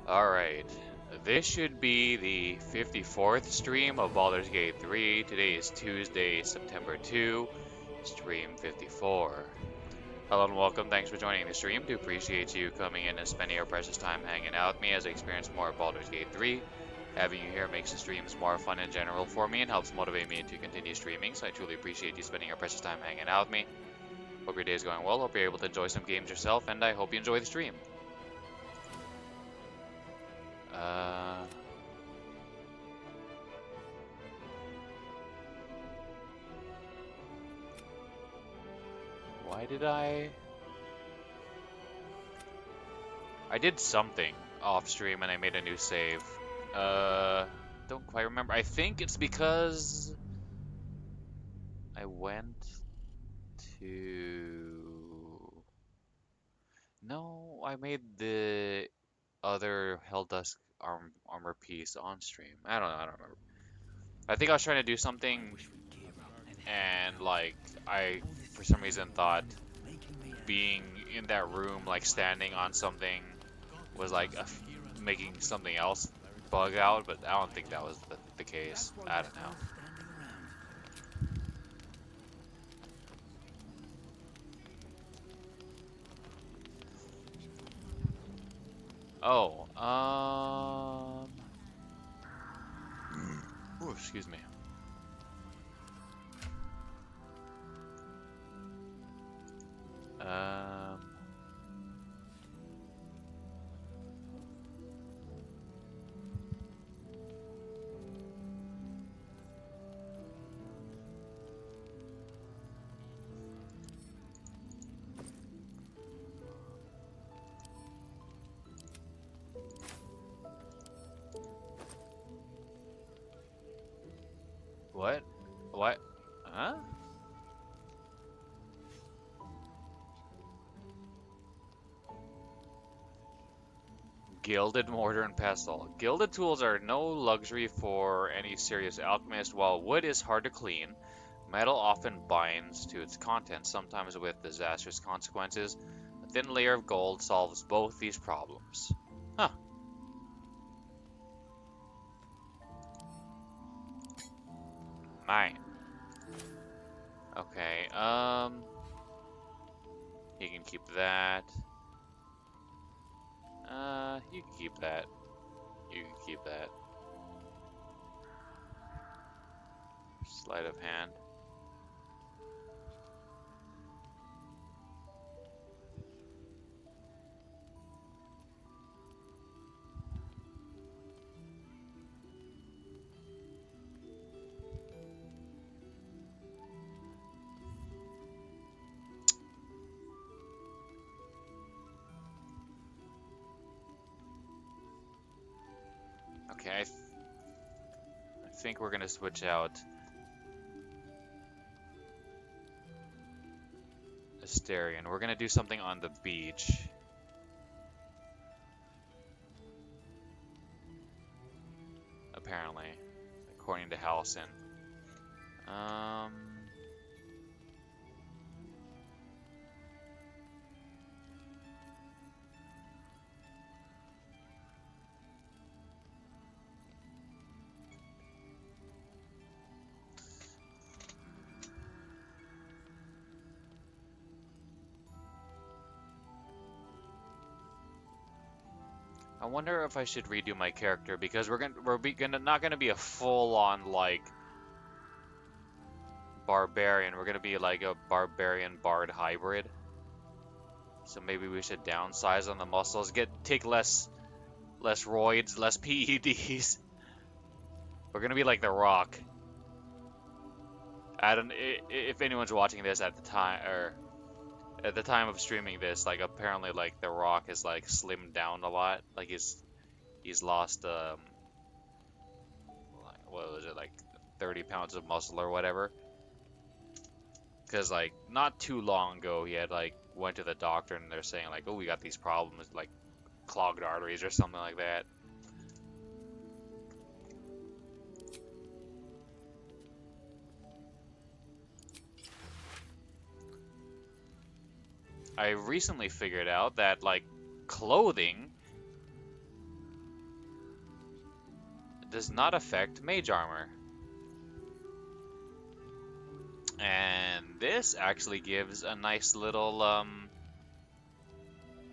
Alright, this should be the 54th stream of Baldur's Gate 3. Today is Tuesday, September 2, stream 54. Hello and welcome, thanks for joining the stream. Do appreciate you coming in and spending your precious time hanging out with me as I experience more of Baldur's Gate 3. Having you here makes the streams more fun in general for me and helps motivate me to continue streaming, so I truly appreciate you spending your precious time hanging out with me. Hope your day is going well, hope you're able to enjoy some games yourself, and I hope you enjoy the stream. Uh... Why did I did something off stream and I made a new save. Don't quite remember. I think it's because I went to... No, I made the other Helldusk armor piece on stream. I don't remember. I think I was trying to do something and like I for some reason thought being in that room like standing on something was like making something else bug out, but I don't think that was the case. I don't know. Oh, ooh, excuse me. Um, what? What? Huh? Gilded mortar and pestle. Gilded tools are no luxury for any serious alchemist. While wood is hard to clean, metal often binds to its contents, sometimes with disastrous consequences. A thin layer of gold solves both these problems. Huh. Mine. Okay, you can keep that. You can keep that. You can keep that. Sleight of hand. Okay, I think we're gonna switch out Asterion. We're gonna do something on the beach. Apparently, according to Halcyon. Um, I wonder if I should redo my character because not gonna be a full-on like barbarian. We're gonna be like a barbarian bard hybrid. So maybe we should downsize on the muscles, take less roids, less PEDs. We're gonna be like the Rock. I don't if anyone's watching this at the time or at the time of streaming this, like apparently like the Rock is like slimmed down a lot. Like he's lost like, what was it, like 30 pounds of muscle or whatever. Because like not too long ago he had like went to the doctor and they're saying like, oh, we got these problems like clogged arteries or something like that. I recently figured out that like clothing does not affect mage armor. And this actually gives a nice little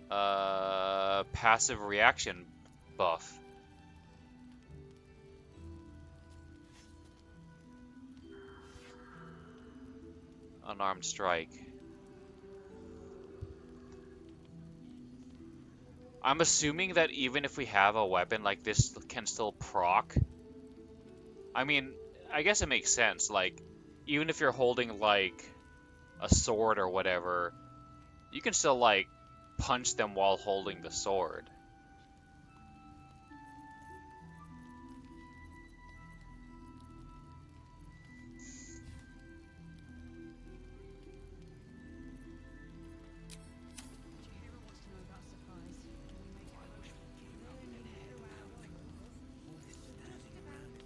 passive reaction buff. Unarmed strike. I'm assuming that even if we have a weapon like this can still proc. I mean, I guess it makes sense. Like, even if you're holding like a sword or whatever, you can still like punch them while holding the sword.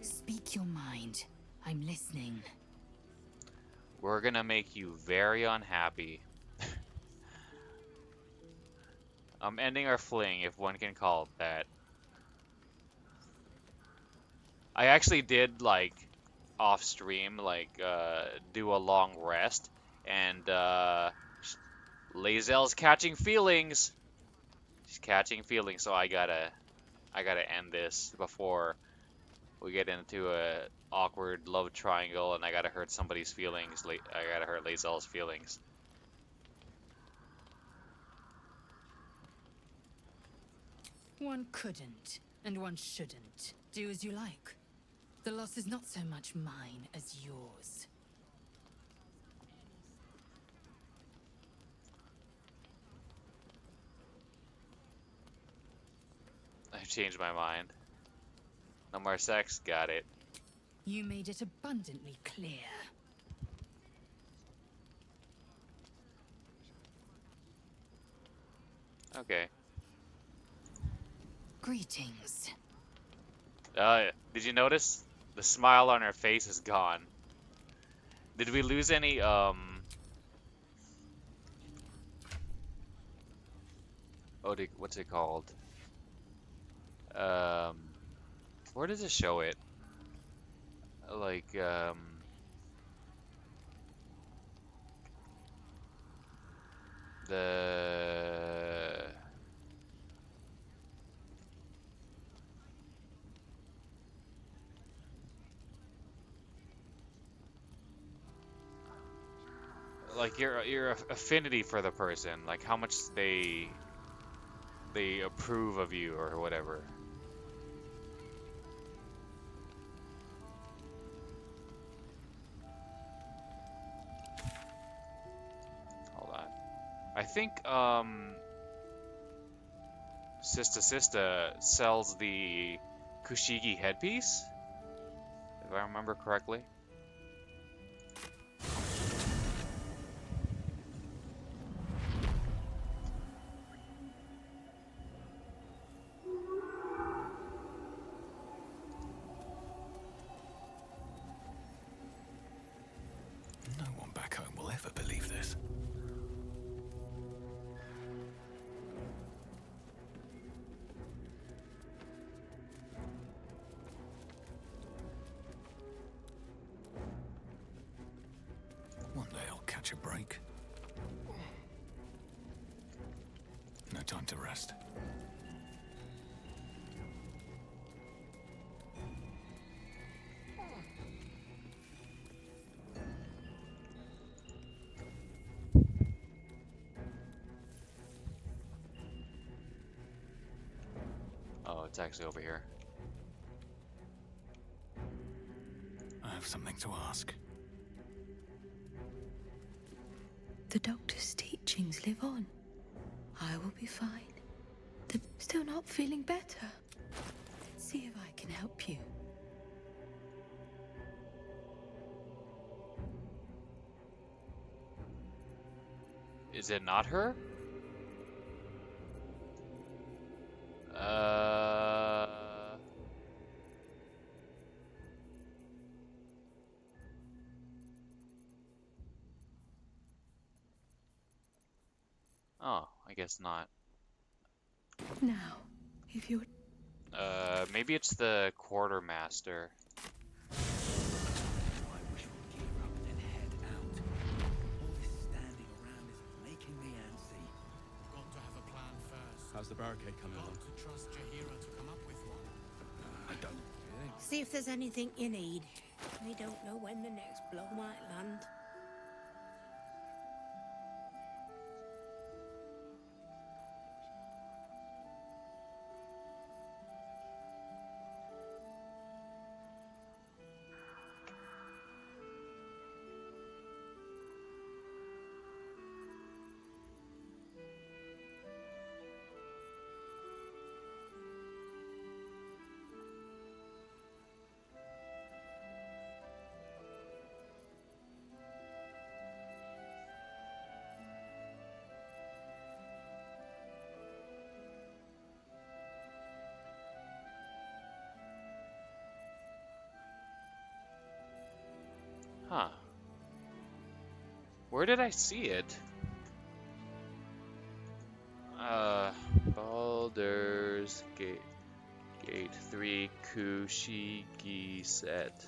Speak your mind. I'm listening. We're gonna make you very unhappy. I'm ending our fling, if one can call it that. I actually did, like, off stream, like, do a long rest, and, Lae'zel's catching feelings! She's catching feelings, so I gotta end this before we get into a awkward love triangle, and I gotta hurt somebody's feelings. I gotta hurt Lae'zel's feelings. One couldn't, and one shouldn't. Do as you like. The loss is not so much mine as yours. I've changed my mind. No more sex? Got it. You made it abundantly clear. Okay. Greetings. Did you notice? The smile on her face is gone. Did we lose any, what's it called? Where does it show it? Like, the... Like, your affinity for the person, like how much they approve of you or whatever. Hold on. I think Sista sells the Kushigi headpiece, if I remember correctly. No one back home will ever believe this. One day I'll catch a break. No time to rest. Oh, it's actually over here. I have something to ask. The doctor's teachings live on. I will be fine. I'm still not feeling better. Let's see if I can help you. Is it not her? Oh, I guess not. Now, if you're... Maybe it's the quartermaster. I wish we'd gear up and head out. All this standing around is making me antsy. Got to have a plan first. How's the barricade coming Got along? to trust Jahira to come up with one. I don't. See if there's anything you need. We don't know when the next blow might land. Huh. Where did I see it? Baldur's Gate 3 Kushigi set.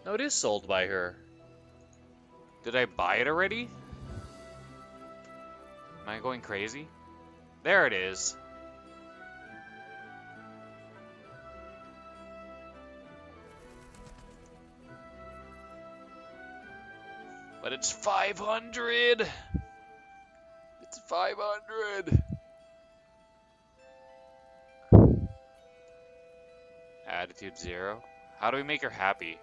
No, it is sold by her. Did I buy it already? Am I going crazy? There it is. But it's 500! It's 500! Attitude 0. How do we make her happy?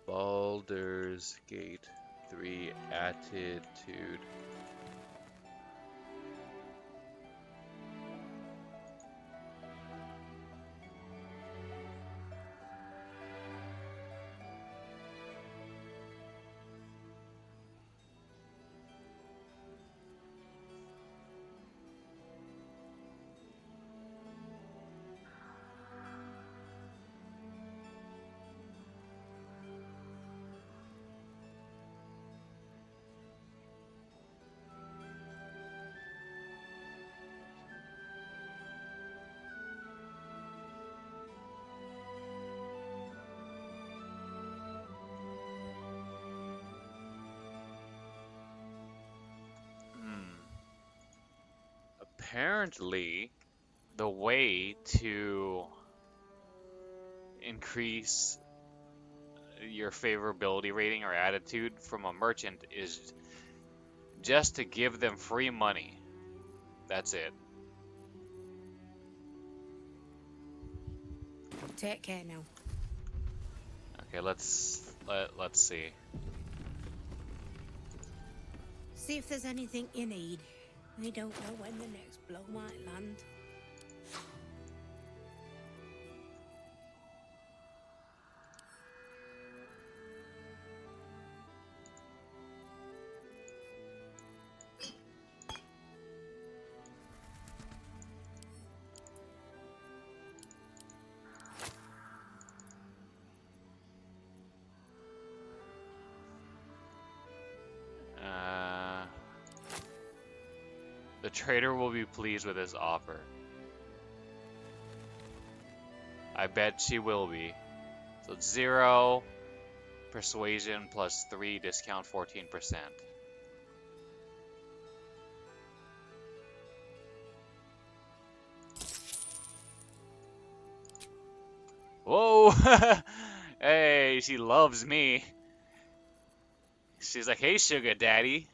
Baldur's Gate 3 Attitude. Apparently, the way to increase your favorability rating or attitude from a merchant is just to give them free money. That's it. Take care now. Okay, let's see. See if there's anything you need. We don't know when the next blow might land. The trader will be pleased with his offer. I bet she will be. So 0 persuasion plus 3 discount 14%. Whoa! Hey, she loves me. She's like, hey, sugar daddy.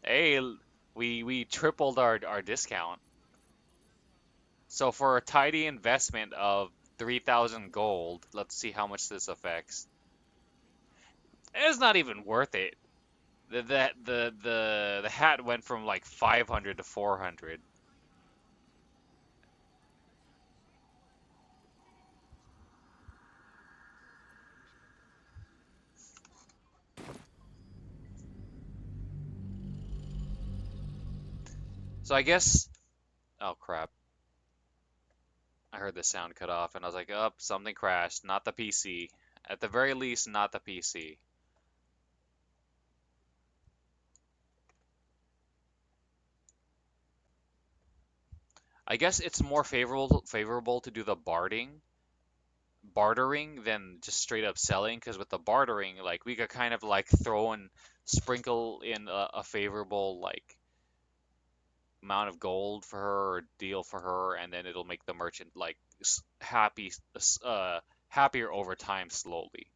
Hey, we tripled our discount. So for a tidy investment of 3,000 gold, let's see how much this affects. It's not even worth it. The hat went from like 500 to 400. So I guess, oh crap. I heard the sound cut off and I was like, "Up, something crashed, not the PC. At the very least, not the PC." I guess it's more favorable to do the bartering than just straight up selling, because with the bartering, like we could kind of like throw and sprinkle in a favorable like amount of gold for her or deal for her, and then it'll make the merchant like happier over time slowly.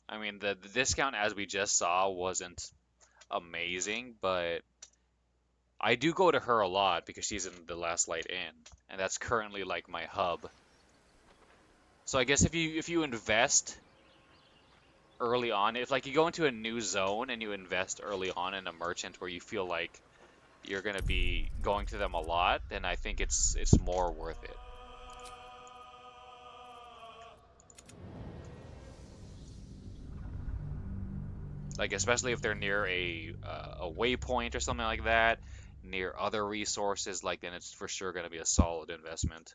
I mean, the discount as we just saw wasn't amazing, but I do go to her a lot because she's in the Last Light Inn, and that's currently like my hub. So I guess if you invest early on, if like you go into a new zone and you invest early on in a merchant where you feel like you're gonna be going to them a lot, then I think it's more worth it. Like especially if they're near a waypoint or something like that, near other resources, like then it's for sure gonna be a solid investment.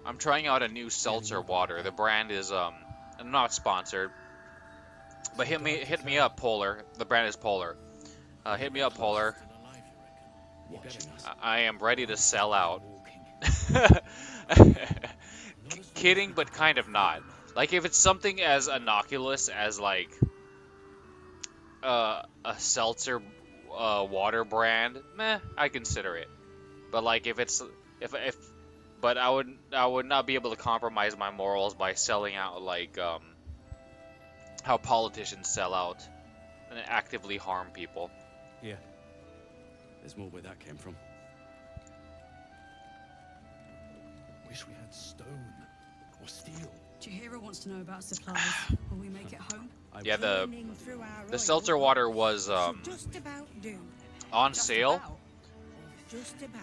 I'm trying out a new seltzer water. The brand is I'm not sponsored, but hit me up, Polar. The brand is Polar. Hit me up, Polar. Still alive, you reckon? Watching us. I am ready to sell out. Walking. Kidding, but kind of not. Like if it's something as innocuous as like a seltzer water brand, meh, I consider it. But like if but I would not be able to compromise my morals by selling out like how politicians sell out and actively harm people. Yeah. There's more where that came from. Wish we had stone or steel. Chihiro wants to know about supplies. Will we make it home? Yeah, Burning through our the oil seltzer water was should just about do. on Just sale. about. Just about.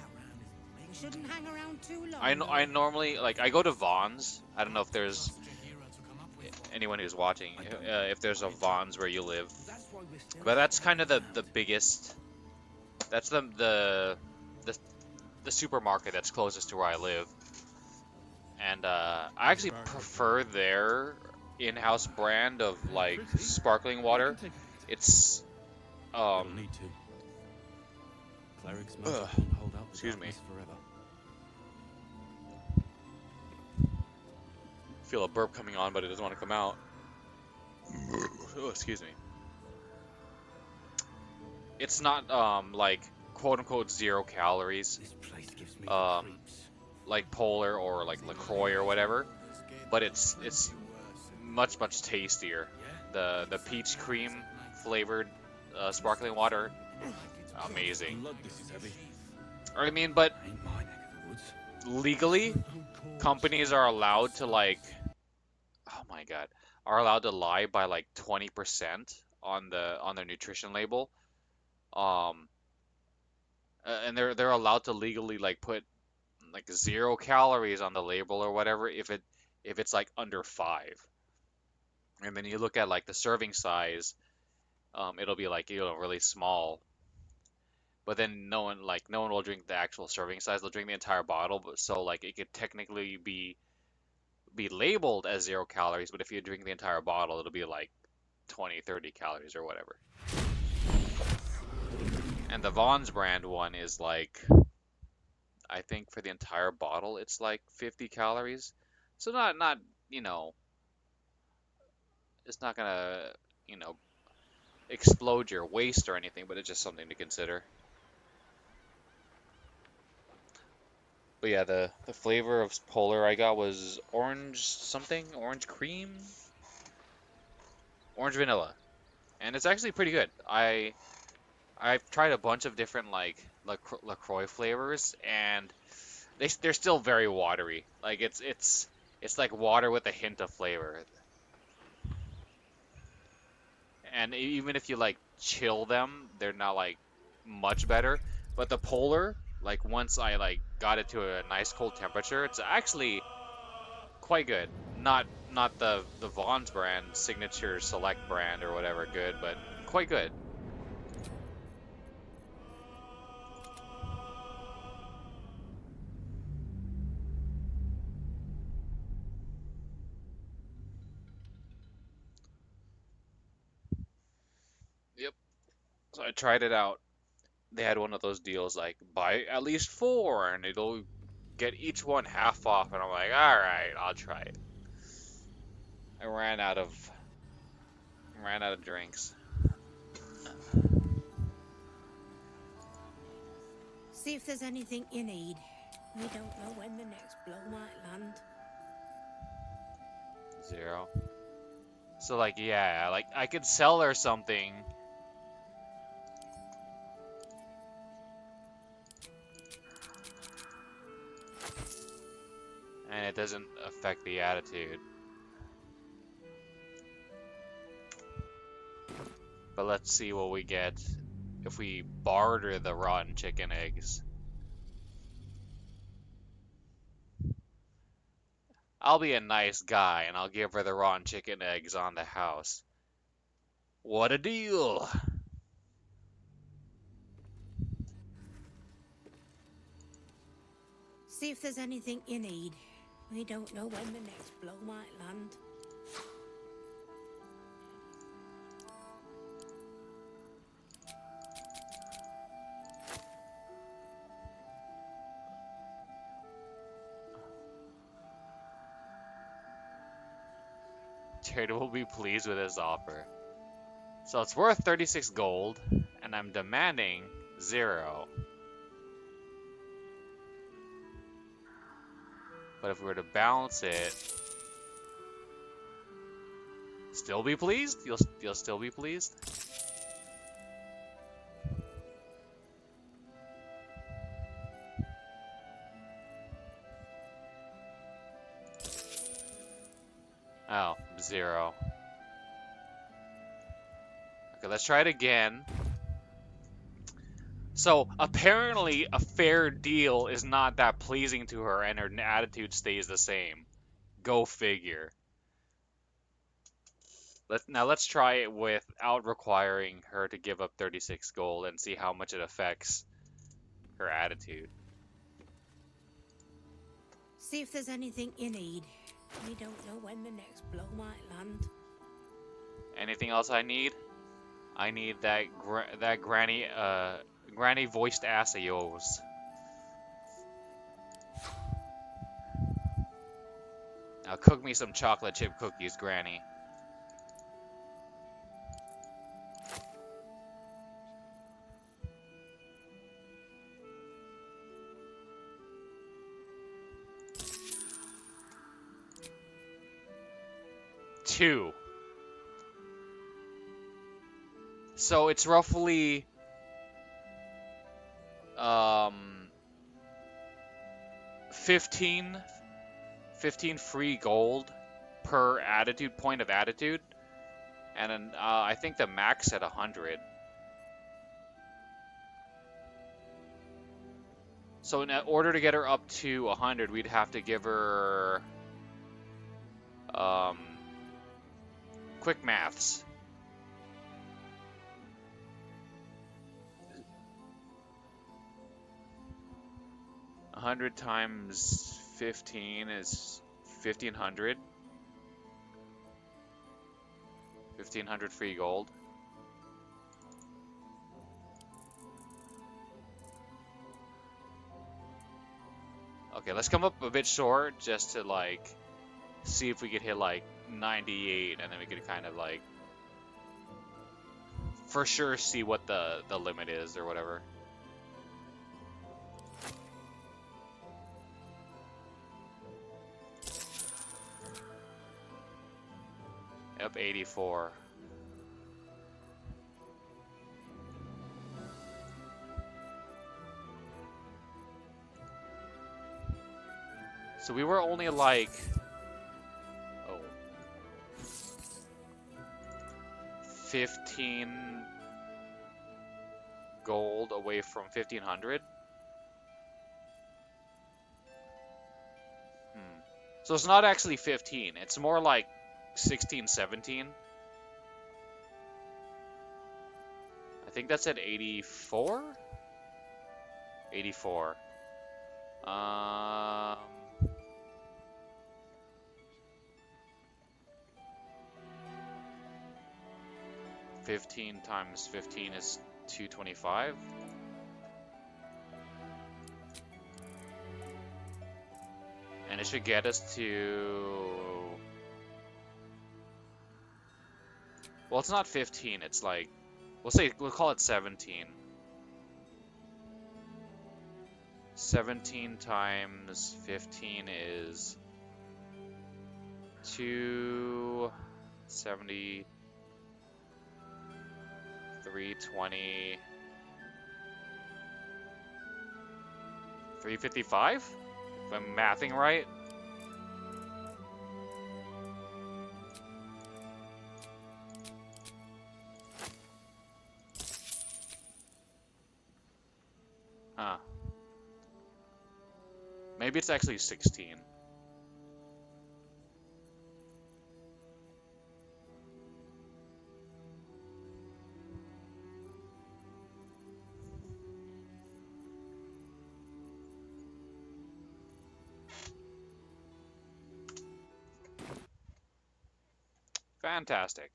We shouldn't hang around too long. I normally like I go to Vaughn's. I don't know if there's Chihiro to come up with one. anyone who's watching if there's a Vaughn's where you live, That's why we're still but that's kind of the biggest. That's the supermarket that's closest to where I live, and I actually prefer their in-house brand of like sparkling water. It's You'll need to. Clerics magic won't hold out the excuse me. darkness forever. Feel a burp coming on, but it doesn't want to come out. Oh, excuse me. It's not like quote unquote 0 calories This place gives me Um, the creeps. like Polar or like LaCroix or whatever, but it's much tastier. The peach cream flavored sparkling water, amazing. Blood, this is heavy. I mean, but Ain't my neck of the woods. legally, Cold companies are allowed to like, oh my god, are allowed to lie by like 20% on their nutrition label. Um, and they're allowed to legally like put like 0 calories on the label or whatever if it's like under 5. And then you look at like the serving size, it'll be like really small. But then no one will drink the actual serving size. They'll drink the entire bottle. But so like it could technically be labeled as 0 calories, but if you drink the entire bottle, it'll be like 20, 30 calories or whatever. And the Vaughn's brand one is like I think for the entire bottle, it's like 50 calories. So not, you know, it's not gonna, you know, explode your waist or anything, but it's just something to consider. But yeah, the flavor of Polar I got was orange something, orange cream, orange vanilla, and it's actually pretty good. I've tried a bunch of different like LaCroix flavors, and they're still very watery. Like it's like water with a hint of flavor. And even if you like chill them, they're not like much better. But the Polar, like once I like got it to a nice cold temperature, it's actually quite good. Not the Vaughn's brand, signature select brand or whatever good, but quite good. Yep. So I tried it out. They had one of those deals like buy at least four and it'll get each one half off, and I'm like, all right, I'll try it. I ran out of drinks. See if there's anything you need. We don't know when the next blow might land. 0. So like yeah, like I could sell her something. And it doesn't affect the attitude. But let's see what we get if we barter the rotten chicken eggs. I'll be a nice guy and I'll give her the rotten chicken eggs on the house. What a deal! See if there's anything you need. We don't know when the next blow might land. Jared will be pleased with his offer. So it's worth 36 gold, and I'm demanding 0. But if we were to balance it, still be pleased? You'll still be pleased? Oh, 0. Okay, let's try it again. So apparently a fair deal is not that pleasing to her and her attitude stays the same. Go figure. Let's try it without requiring her to give up 36 gold and see how much it affects her attitude. See if there's anything you need. We don't know when the next blow might land. Anything else I need? I need that granny voiced ass of yours. Now cook me some chocolate chip cookies, Granny. Two. So it's roughly 15 free gold per attitude point of attitude, and then I think the max at 100. So in order to get her up to 100, we'd have to give her quick maths. 100 times 15 is 1500. 1500 free gold. Okay, let's come up a bit short just to like see if we could hit like 98, and then we could kind of like for sure see what the limit is or whatever. Yep, 84. So we were only like, oh, 15 gold away from 1500. So it's not actually 15. It's more like 16, 17. I think that's at 84? 84. 15 times 15 is 225. And it should get us to... Well, it's not 15, it's like... We'll call it 17. 17 times 15 is 270, 320, 355? If I'm mathing right. Huh. Maybe it's actually 16. Fantastic.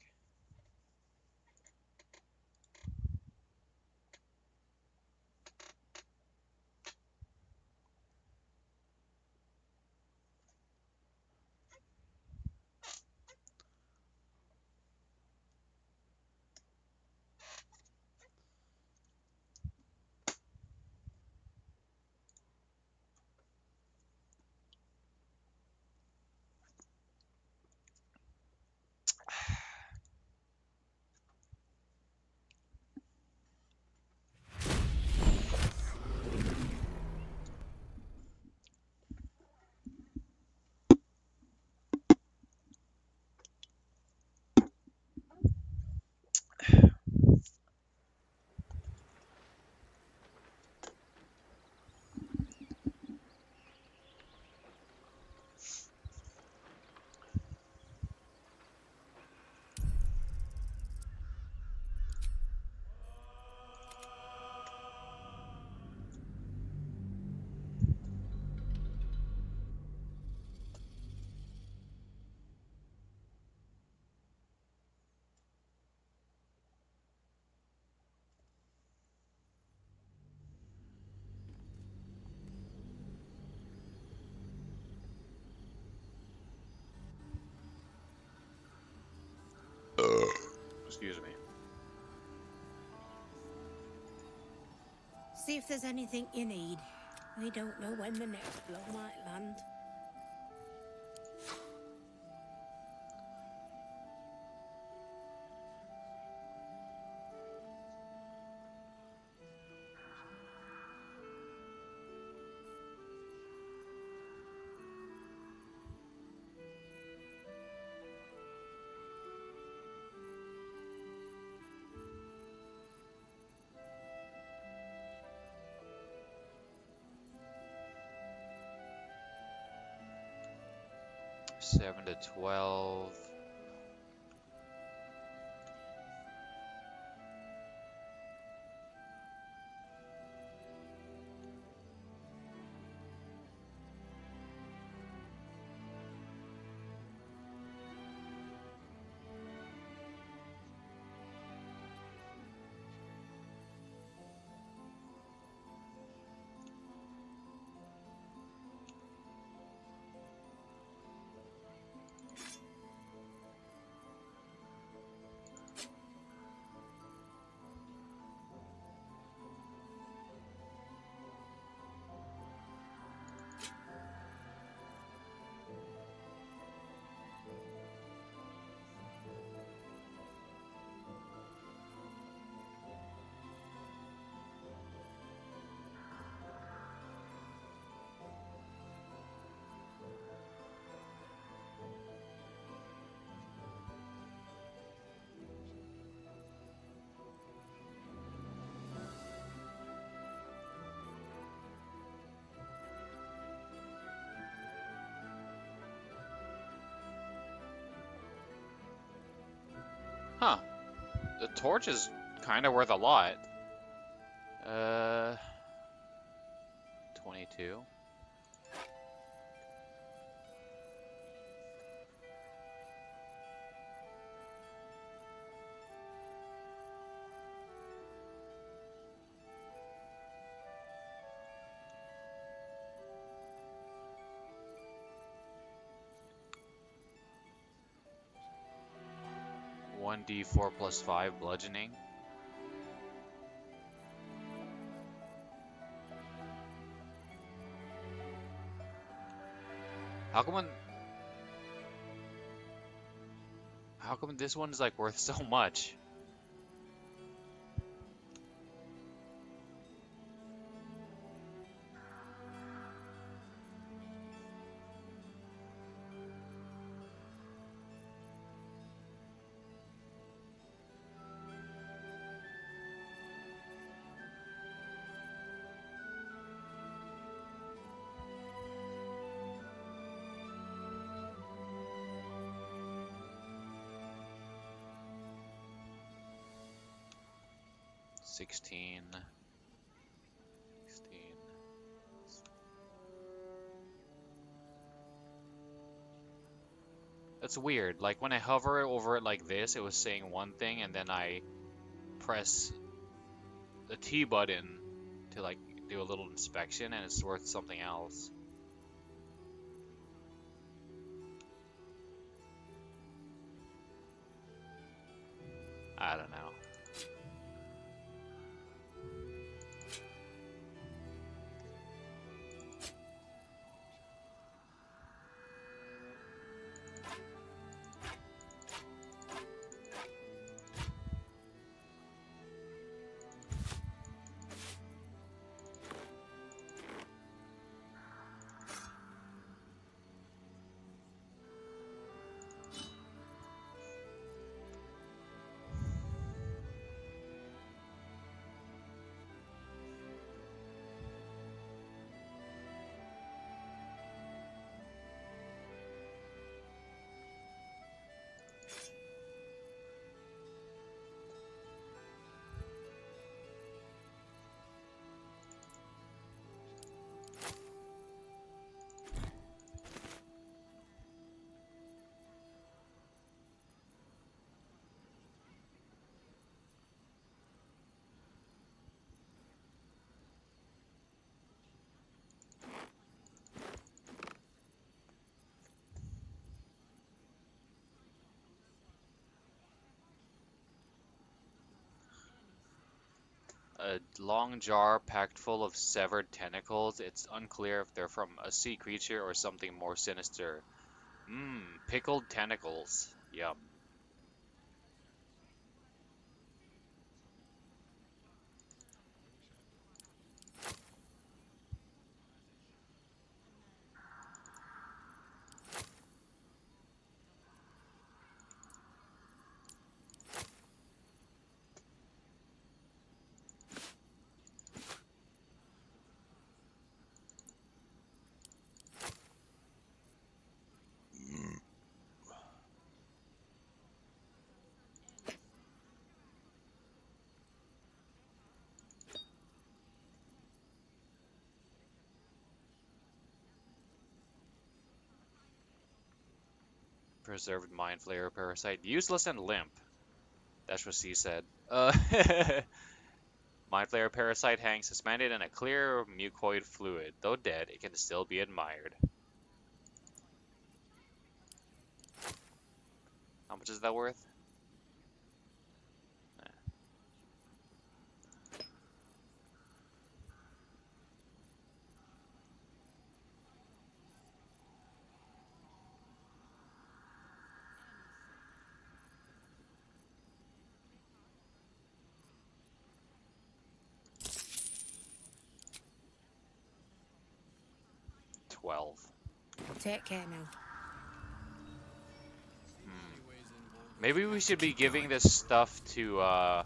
Excuse me. See if there's anything you need. We don't know when the next blow might land. Seven to 12. Huh. The torch is kind of worth a lot. 22. One D4 plus 5 bludgeoning. How come how come this one's like worth so much? Sixteen. That's weird. Like when I hover over it like this, it was saying one thing, and then I press the T button to like do a little inspection, and it's worth something else. I don't know. A long jar packed full of severed tentacles. It's unclear if they're from a sea creature or something more sinister. Mmm, pickled tentacles. Yum. Preserved mind flayer parasite. Useless and limp. That's what she said. Mind flayer parasite hangs suspended in a clear mucoid fluid. Though dead, it can still be admired. How much is that worth? 12. Take care now. Maybe we should be giving this stuff to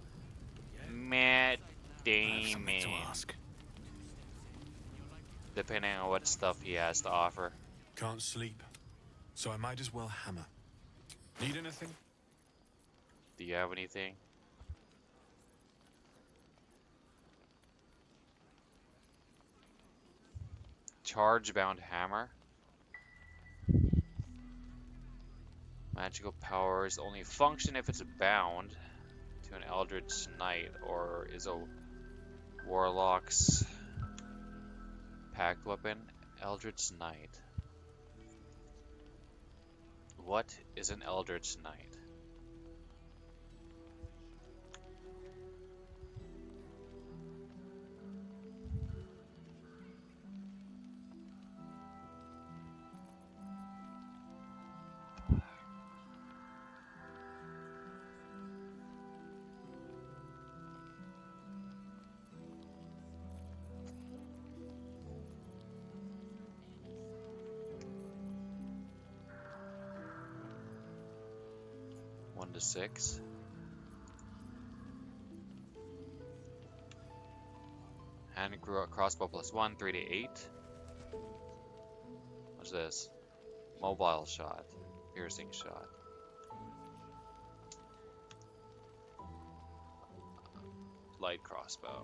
Matt Damon, depending on what stuff he has to offer. Can't sleep, so I might as well hammer. Need anything? Do you have anything? Charge bound hammer. Magical powers only function if it's bound to an Eldritch Knight or is a Warlock's pact weapon. Eldritch Knight. What is an Eldritch Knight? One to 6. Hand crossbow +1, 3 to 8. What's this? Mobile shot, piercing shot. Light crossbow.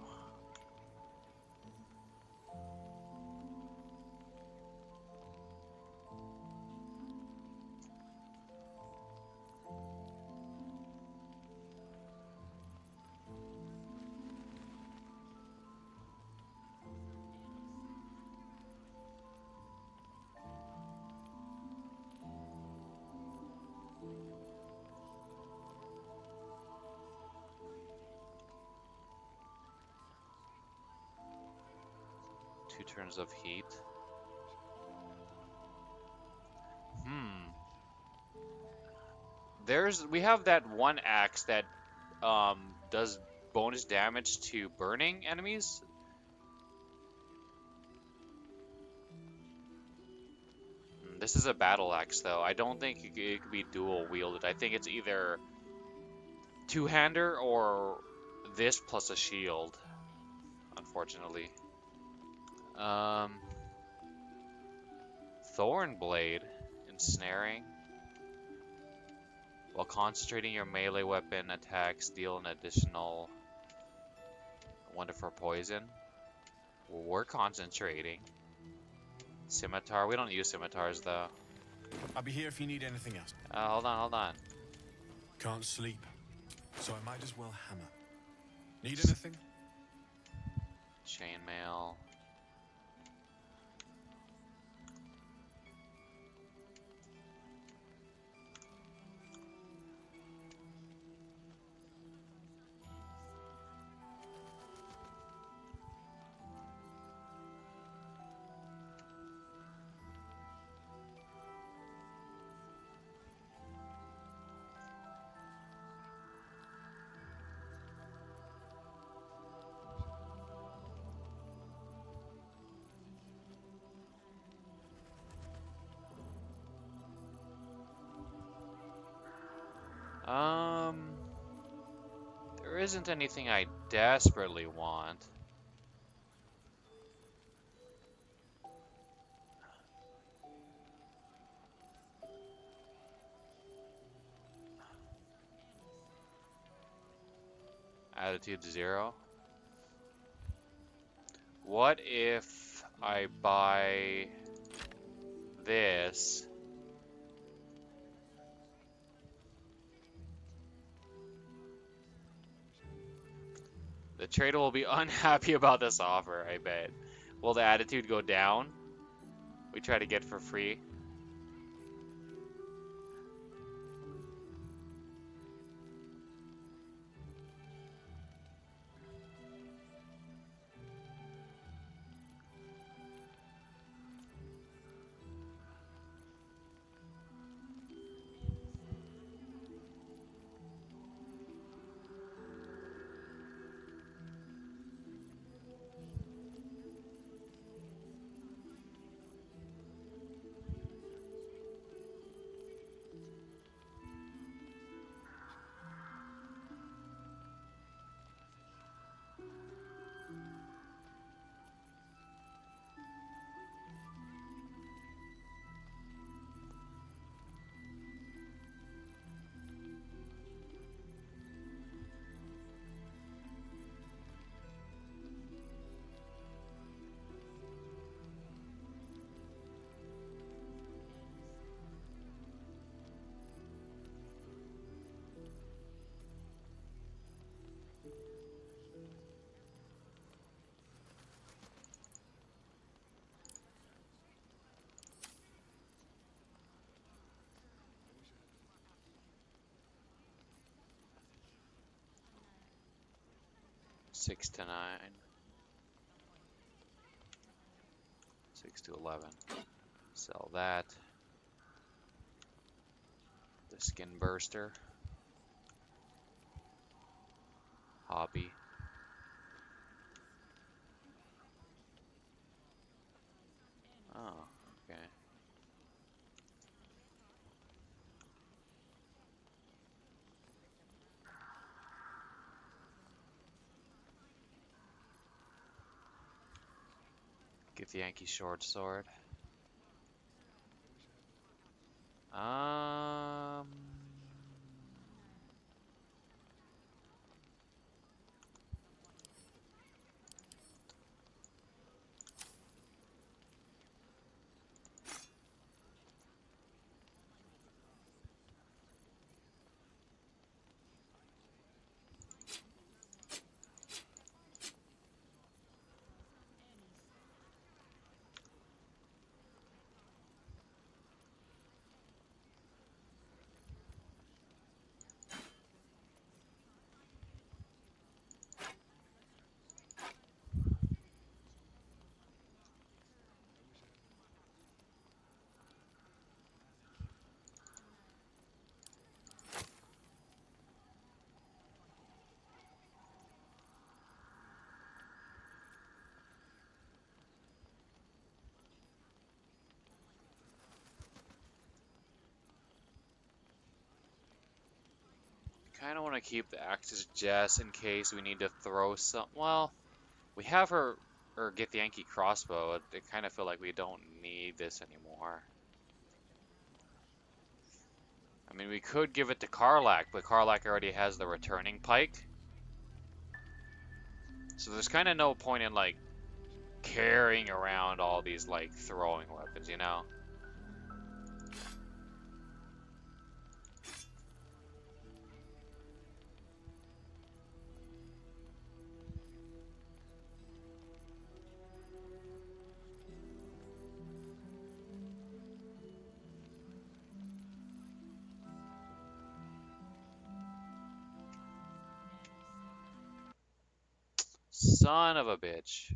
Two turns of heat. We have that one axe that does bonus damage to burning enemies. This is a battle axe though. I don't think it could be dual wielded. I think it's either two-hander or this plus a shield, unfortunately. Thorn blade, ensnaring. While concentrating your melee weapon attacks, deal an additional 1 to 4 poison. We're concentrating. Scimitar, we don't use scimitars though. I'll be here if you need anything else. Hold on. Can't sleep, so I might as well hammer. Need anything? Chainmail. There isn't anything I desperately want. Attitude 0. What if I buy this? The trader will be unhappy about this offer, I bet. Will the attitude go down? We try to get for free. 6 to 9. 6 to 11. Sell that. The skin burster. Hobby. Oh, okay. Get the Yankee short sword. Um, kind of want to keep the axes just in case we need to throw some. Well, we have her, or get the Yankee crossbow. I kind of feel like we don't need this anymore. I mean, we could give it to Karlak, but Karlak already has the returning pike. So there's kind of no point in, like, carrying around all these, like, throwing weapons, you know? Son of a bitch.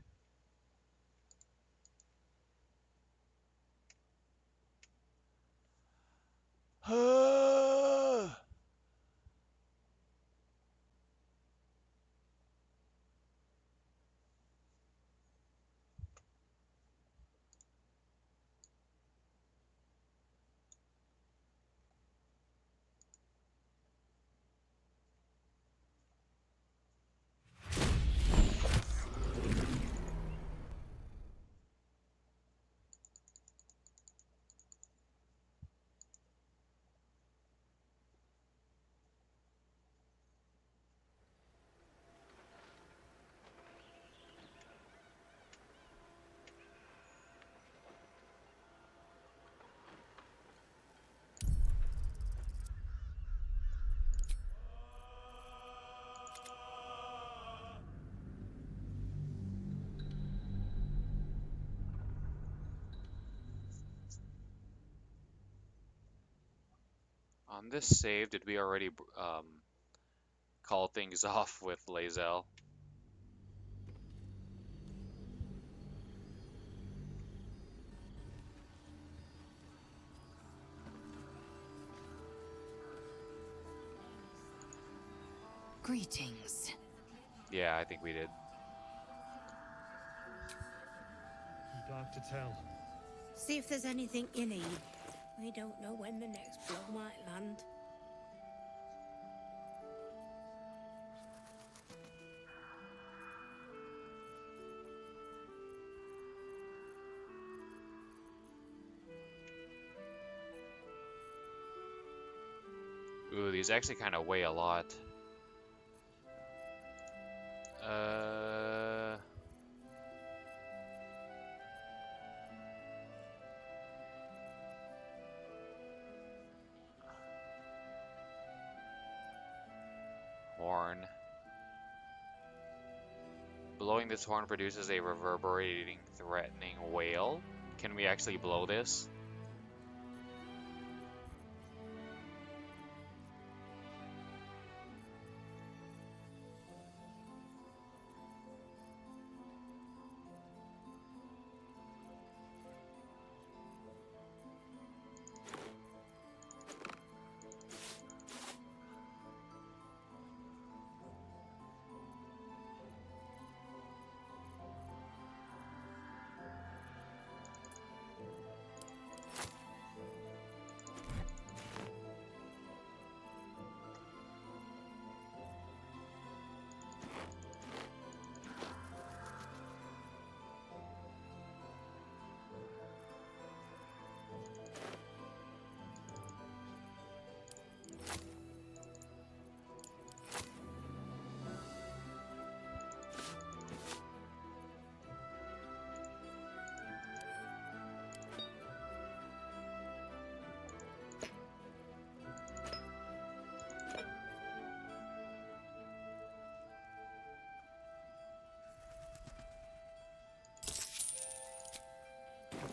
On this save, did we already call things off with Lae'zel? Greetings. Yeah, I think we did. Dark to tell. See if there's anything you need. We don't know when the next blow might land. Ooh, these actually kind of weigh a lot. Horn. Blowing this horn produces a reverberating, threatening wail. Can we actually blow this?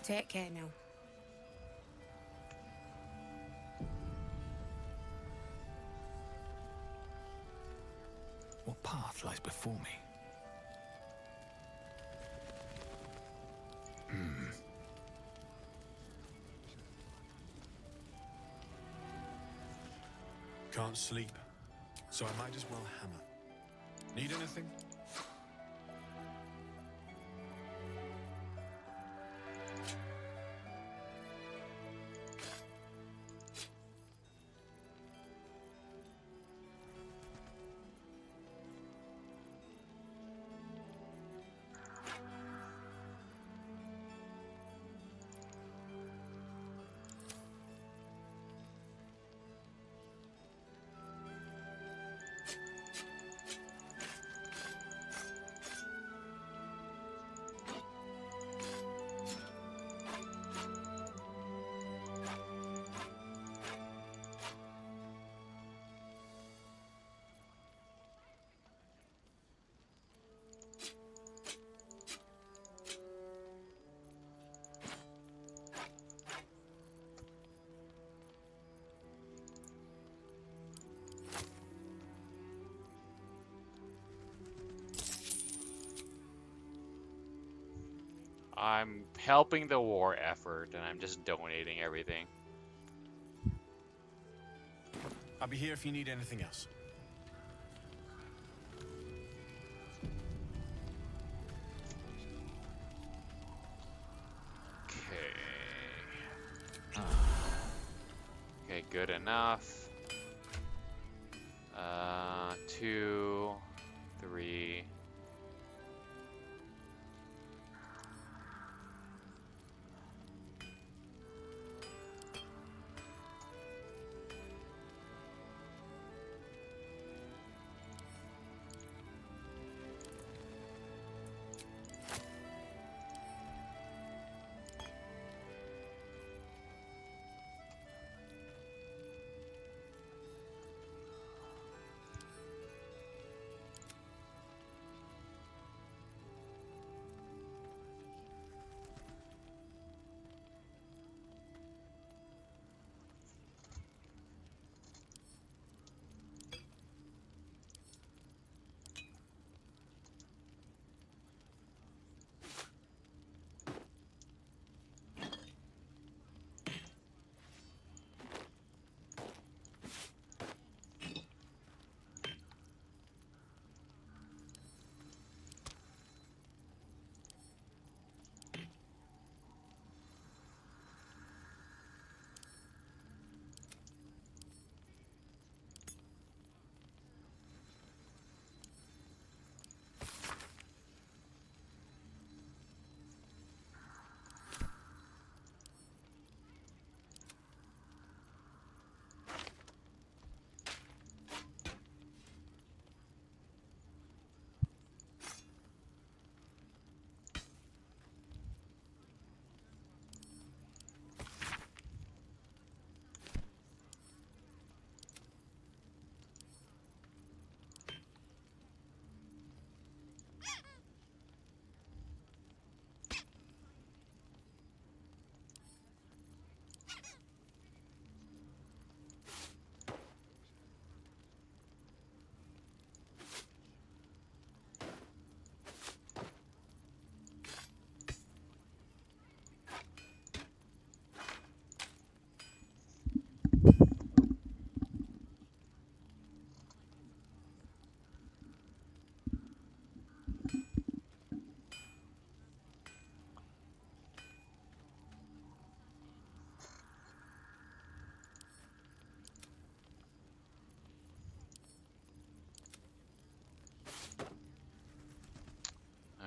Take care now. What path lies before me? Can't sleep, so I might as well hammer. Need anything? I'm helping the war effort, and I'm just donating everything. I'll be here if you need anything else. Okay. Okay, good enough. 2, 3.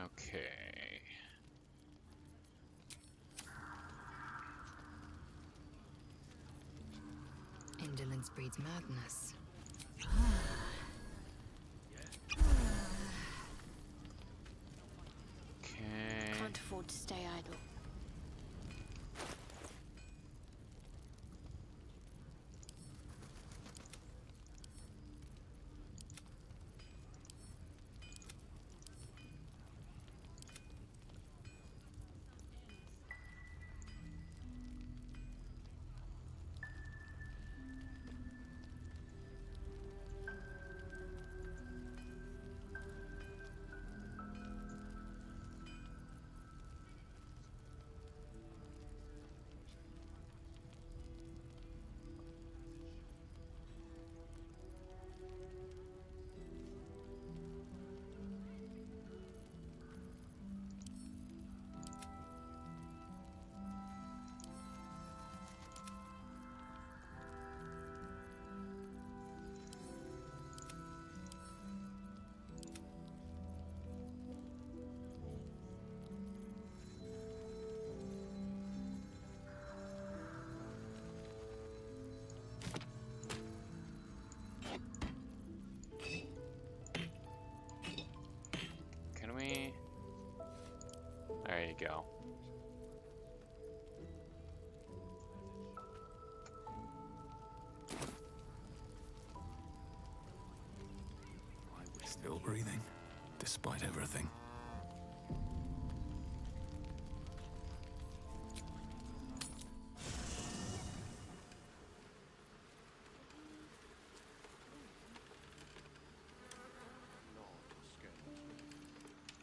Okay. Indolence breeds madness. Okay. Can't afford to stay idle. There you go. Still breathing, despite everything.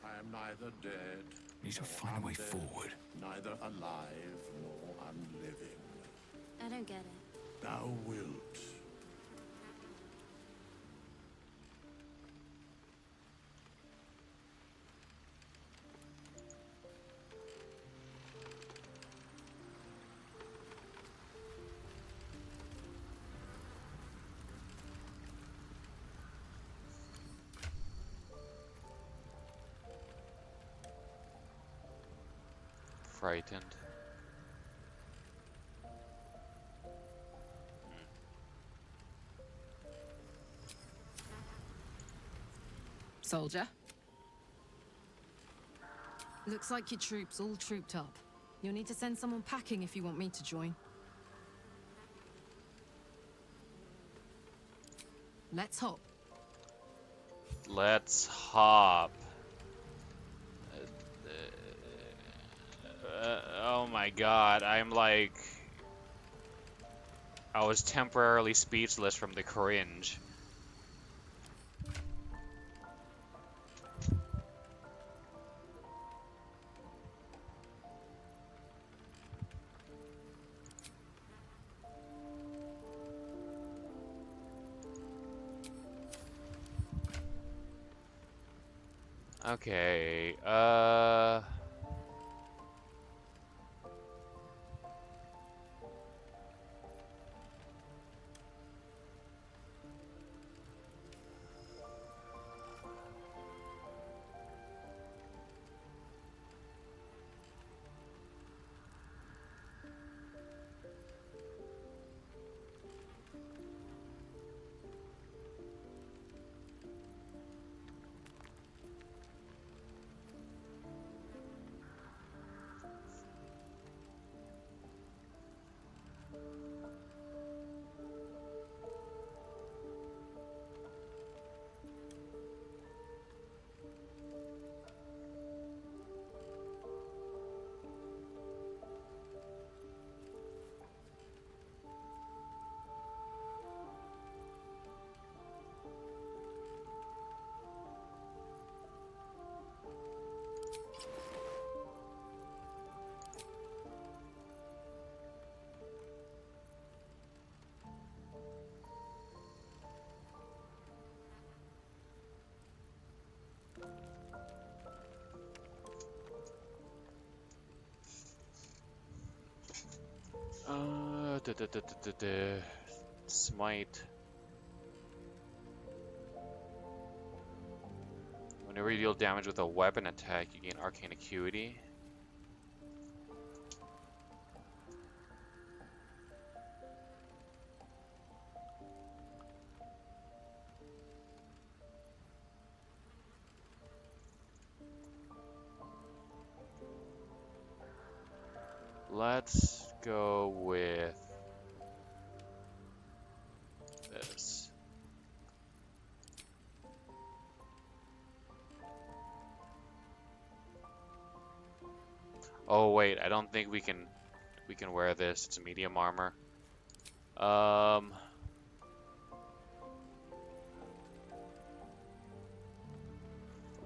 I am neither dead. Need to nor find a way undead, forward. Neither alive nor unliving. I don't get it. Thou wilt. Frightened. Soldier. Looks like your troops all trooped up. You'll need to send someone packing if you want me to join. Let's hop. Let's hop. Oh my god, I'm like... I was temporarily speechless from the cringe. Okay, Smite. Whenever you deal damage with a weapon attack, you gain arcane acuity. Let's go with this. Oh wait, I don't think we can wear this. It's medium armor.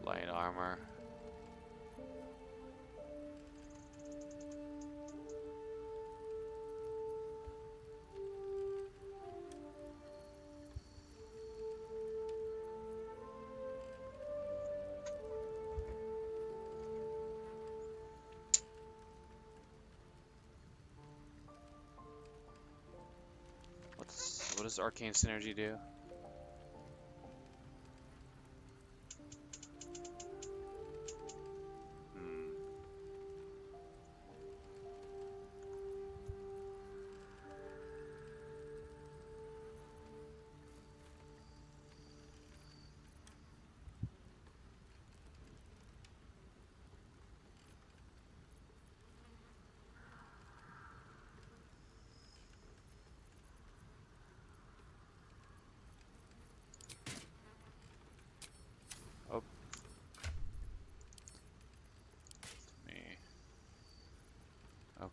Light armor. What does arcane synergy do?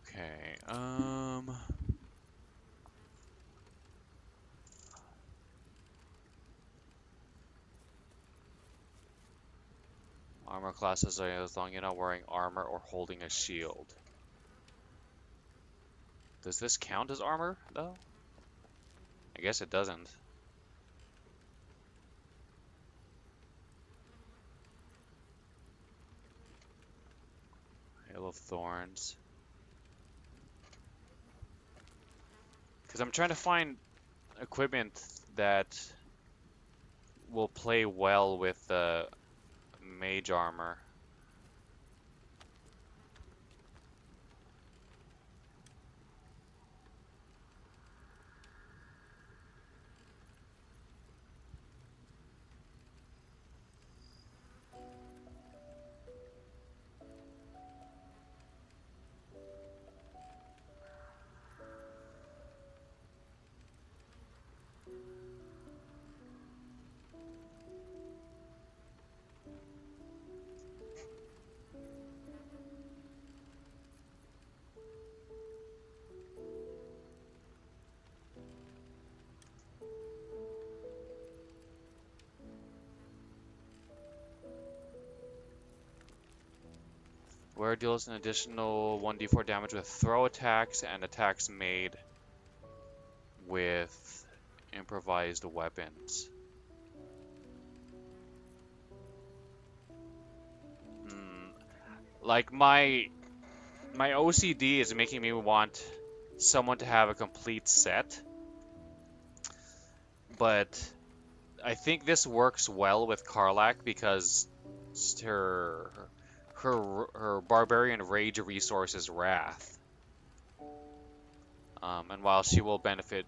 Okay, armor classes are as long as you're not wearing armor or holding a shield. Does this count as armor, though? I guess it doesn't. Hail of Thorns. Because I'm trying to find equipment that will play well with the mage armor. Where deals an additional 1d4 damage with throw attacks and attacks made with improvised weapons. Like my OCD is making me want someone to have a complete set, but I think this works well with Karlach because her her barbarian rage resource is wrath. And while she would benefit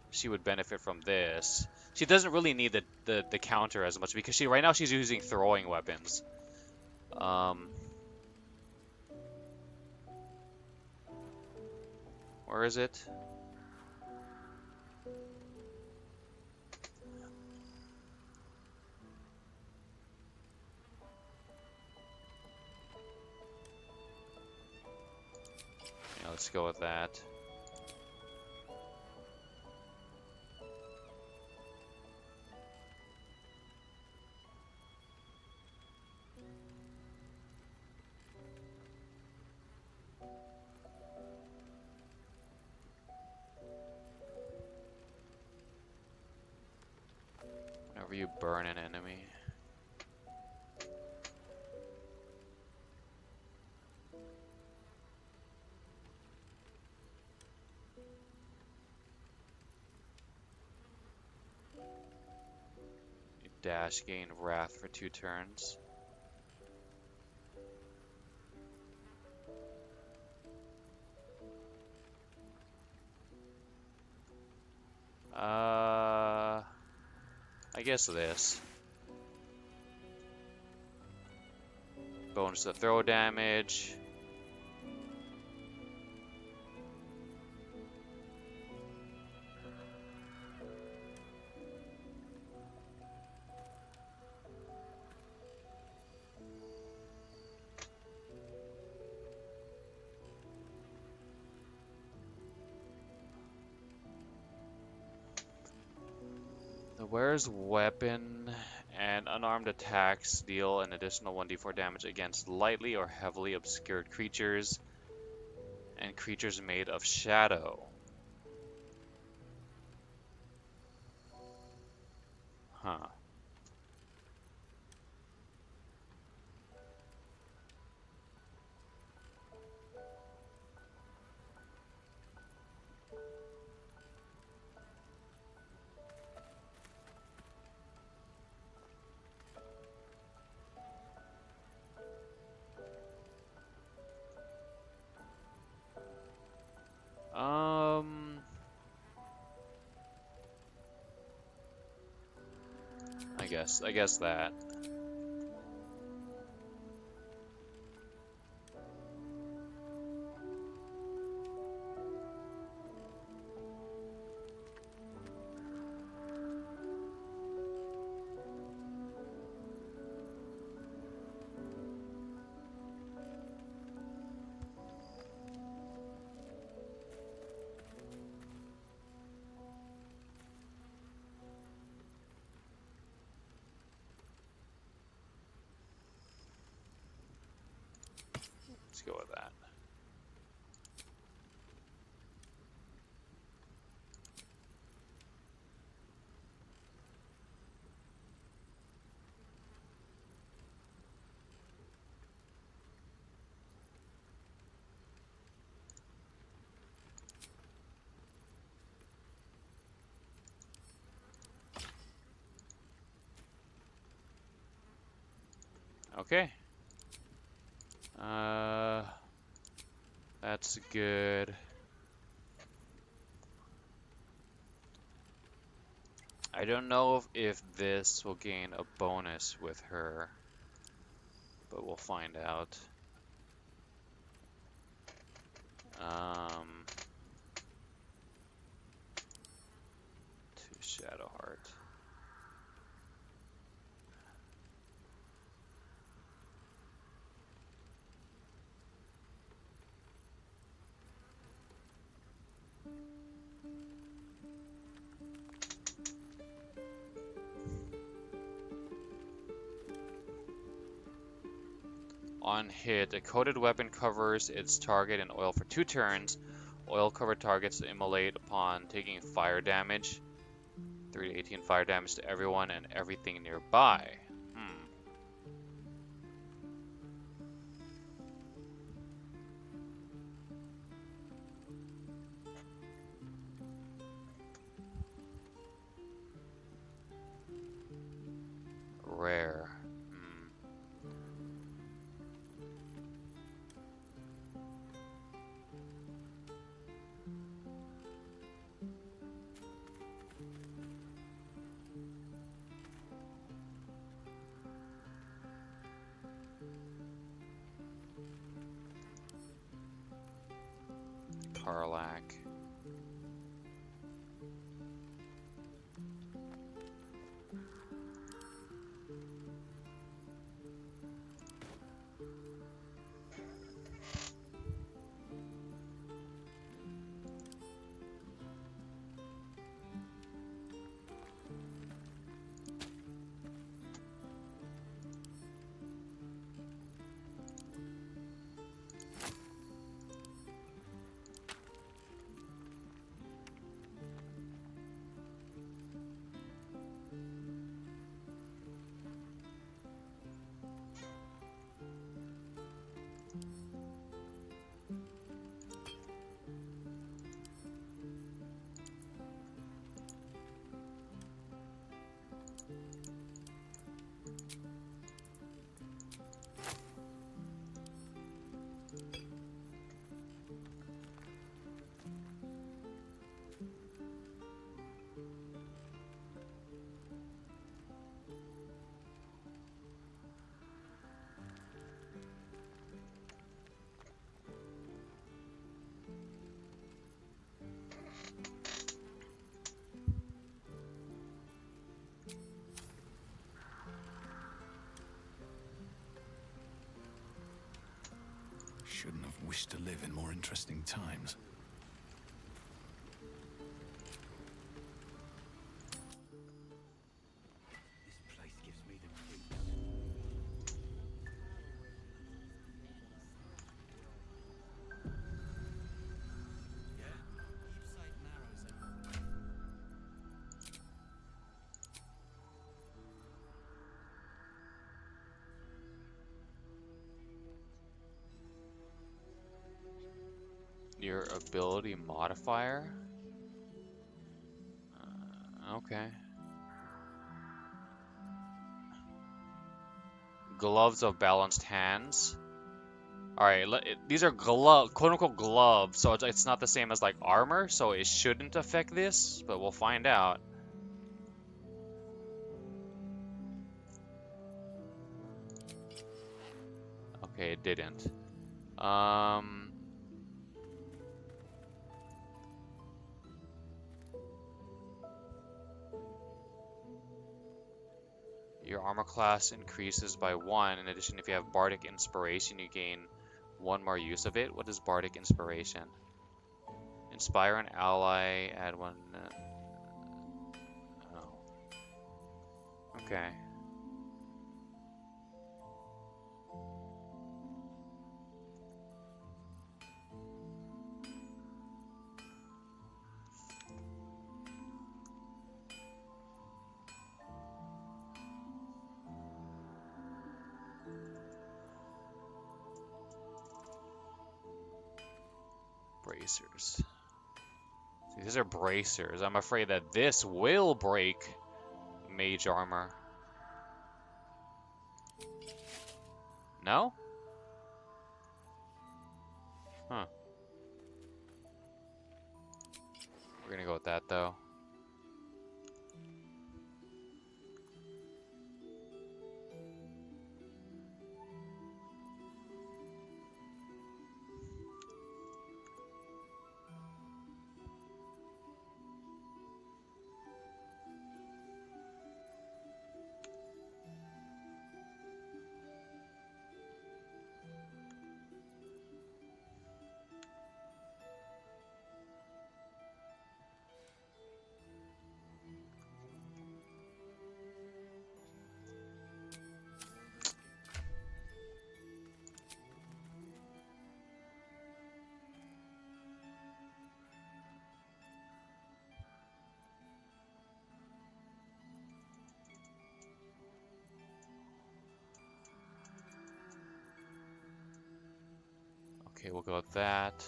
from this. She doesn't really need the counter as much because right now she's using throwing weapons. Where is it? Yeah, let's go with that. Whenever you burn an enemy. You dash, gain wrath for 2 turns. I guess this. Bonus to throw damage. The wearer's weapon and unarmed attacks deal an additional 1d4 damage against lightly or heavily obscured creatures and creatures made of shadow. Huh. I guess that. go with that. Okay. That's good. I don't know if this will gain a bonus with her, but we'll find out. To Shadowheart. On hit, a coated weapon covers its target in oil for 2 turns. Oil-covered targets immolate upon taking fire damage. 3 to 18 fire damage to everyone and everything nearby. Rare. Karlak. Shouldn't have wished to live in more interesting times. This place gives me the creeps. Your ability modifier? Okay. Gloves of balanced hands. Alright, these are quote-unquote gloves, so it's not the same as like armor, so it shouldn't affect this, but we'll find out. Okay, it didn't. Your armor class increases by 1. In addition, if you have Bardic Inspiration, you gain 1 more use of it. What is Bardic Inspiration? Inspire an ally, add 1... oh. Okay. Bracers. See, these are bracers. I'm afraid that this will break mage armor. No? Huh. We're gonna go with that though. Okay, we'll go with that.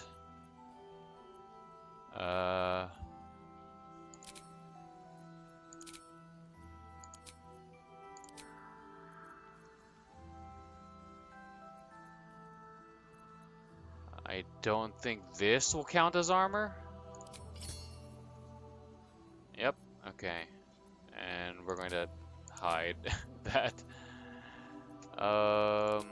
I don't think this will count as armor. Yep, okay. And we're going to hide that. No.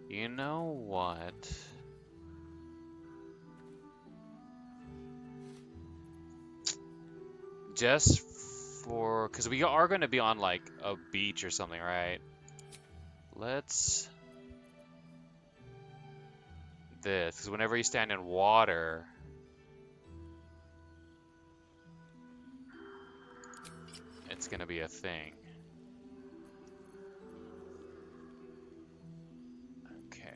You know what? Just for, because we are going to be on like a beach or something, right? Let's this, because whenever you stand in water, it's going to be a thing. Okay.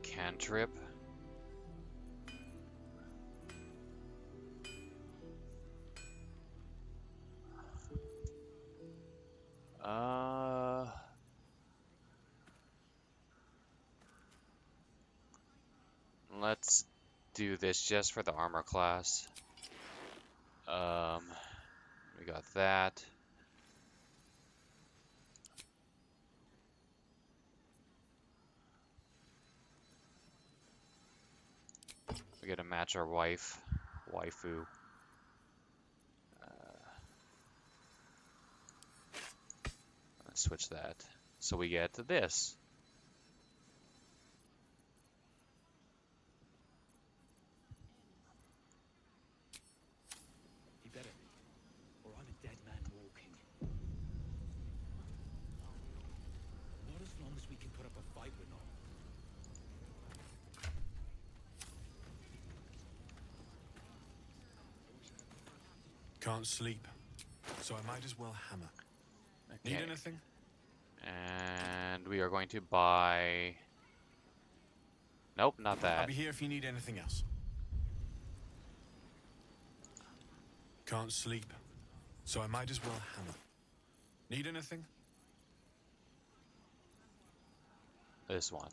Cantrip. Let's do this just for the armor class. We got that. We gotta match our waifu. Let's switch that. So we get this. He better be, or I'm a dead man walking. Not as long as we can put up a fight with them. Can't sleep, so I might as well hammer. Need Okay. anything? And we are going to buy... Nope, not I'll that. be here if you need anything else. Can't sleep, so I might as well hammer. Need anything? This one.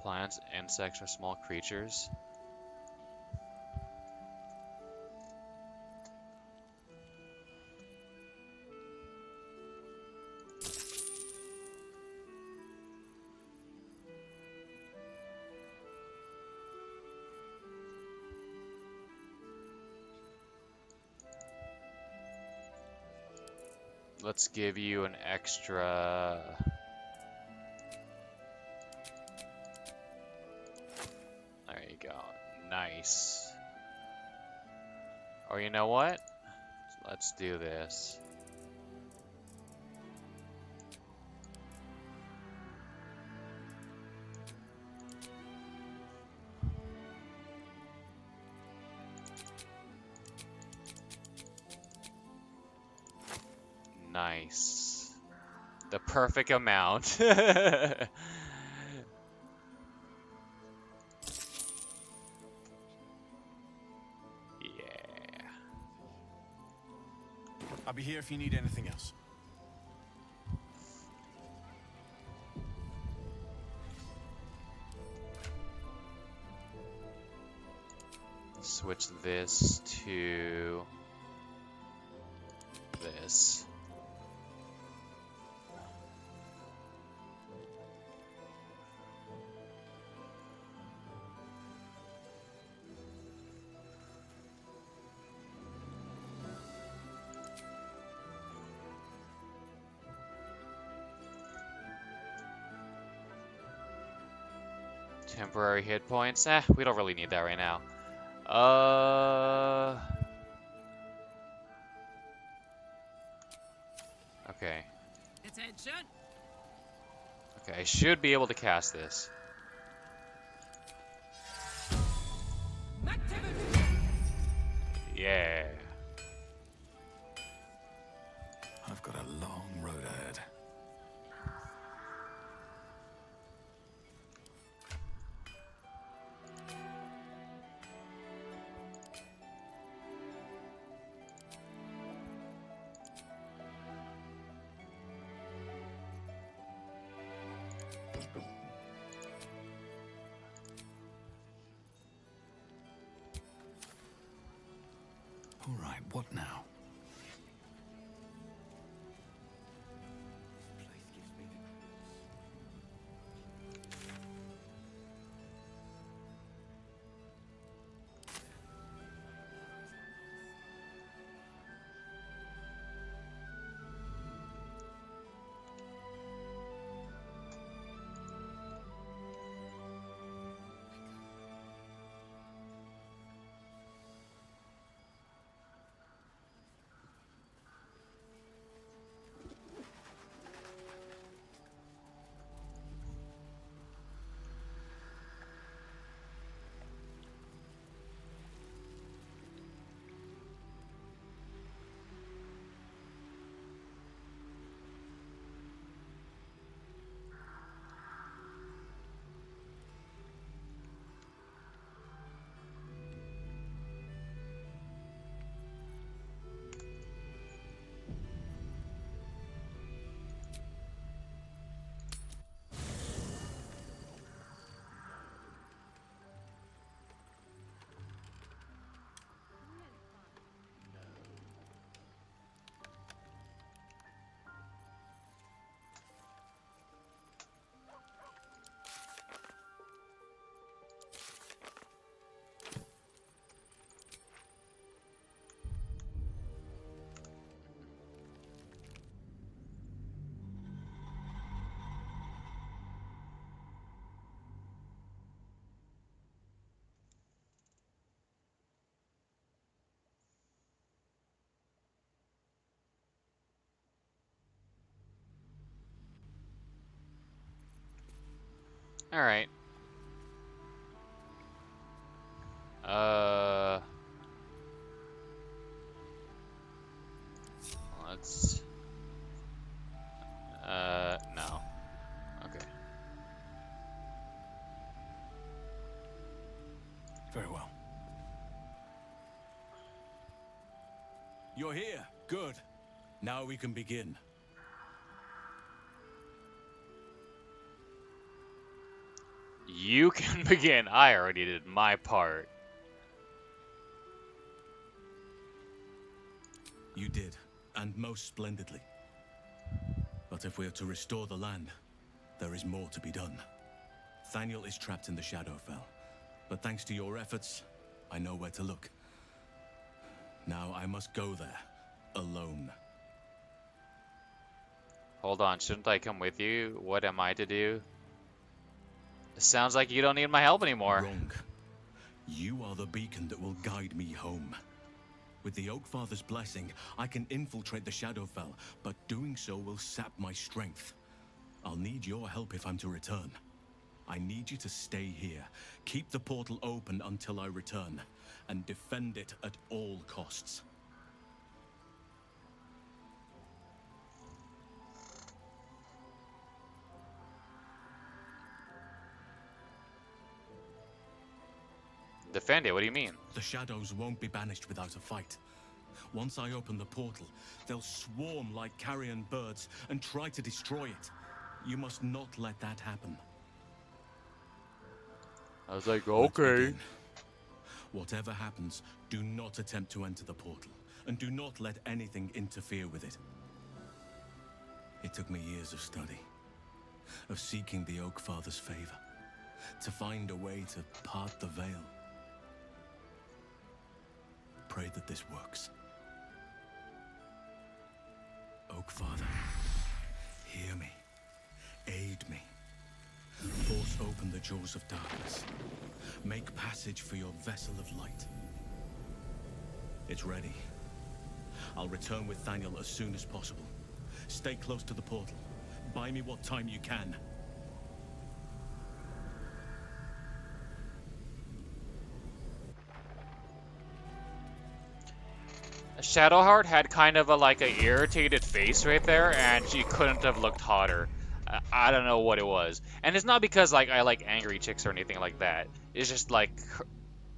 plants, insects, or small creatures. Let's give you an extra. There you go. Nice. Or you know what? Let's do this. Nice. The perfect amount. Yeah. I'll be here if you need anything else. Switch this to this. Temporary hit points. We don't really need that right now. Okay. Attention. Okay, I should be able to cast this. Yeah. I've got a long road ahead. All right, what now? All right. Let's. No. Okay. Very well. You're here. Good. Now we can begin. You can begin. I already did my part. You did, and most splendidly. But if we are to restore the land, there is more to be done. Thaniel is trapped in the Shadowfell, but thanks to your efforts, I know where to look. Now I must go there, alone. Hold on, shouldn't I come with you? What am I to do? It sounds like you don't need my help anymore. Wrong. You are the beacon that will guide me home. With the Oakfather's blessing, I can infiltrate the Shadowfell, but doing so will sap my strength. I'll need your help if I'm to return. I need you to stay here, keep the portal open until I return, and defend it at all costs. Defend it? What do you mean? The shadows won't be banished without a fight. Once I open the portal, they'll swarm like carrion birds and try to destroy it. You must not let that happen. I was like, Let's okay. begin. Whatever happens, do not attempt to enter the portal, and do not let anything interfere with it. It took me years of study, of seeking the Oakfather's favor, to find a way to part the veil. Pray that this works. Oakfather, hear me, aid me. Force open the jaws of darkness. Make passage for your vessel of light. It's ready. I'll return with Thaniel as soon as possible. Stay close to the portal. Buy me what time you can. Shadowheart had kind of a like a irritated face right there, and she couldn't have looked hotter. I don't know what it was, and it's not because like I like angry chicks or anything like that. It's just like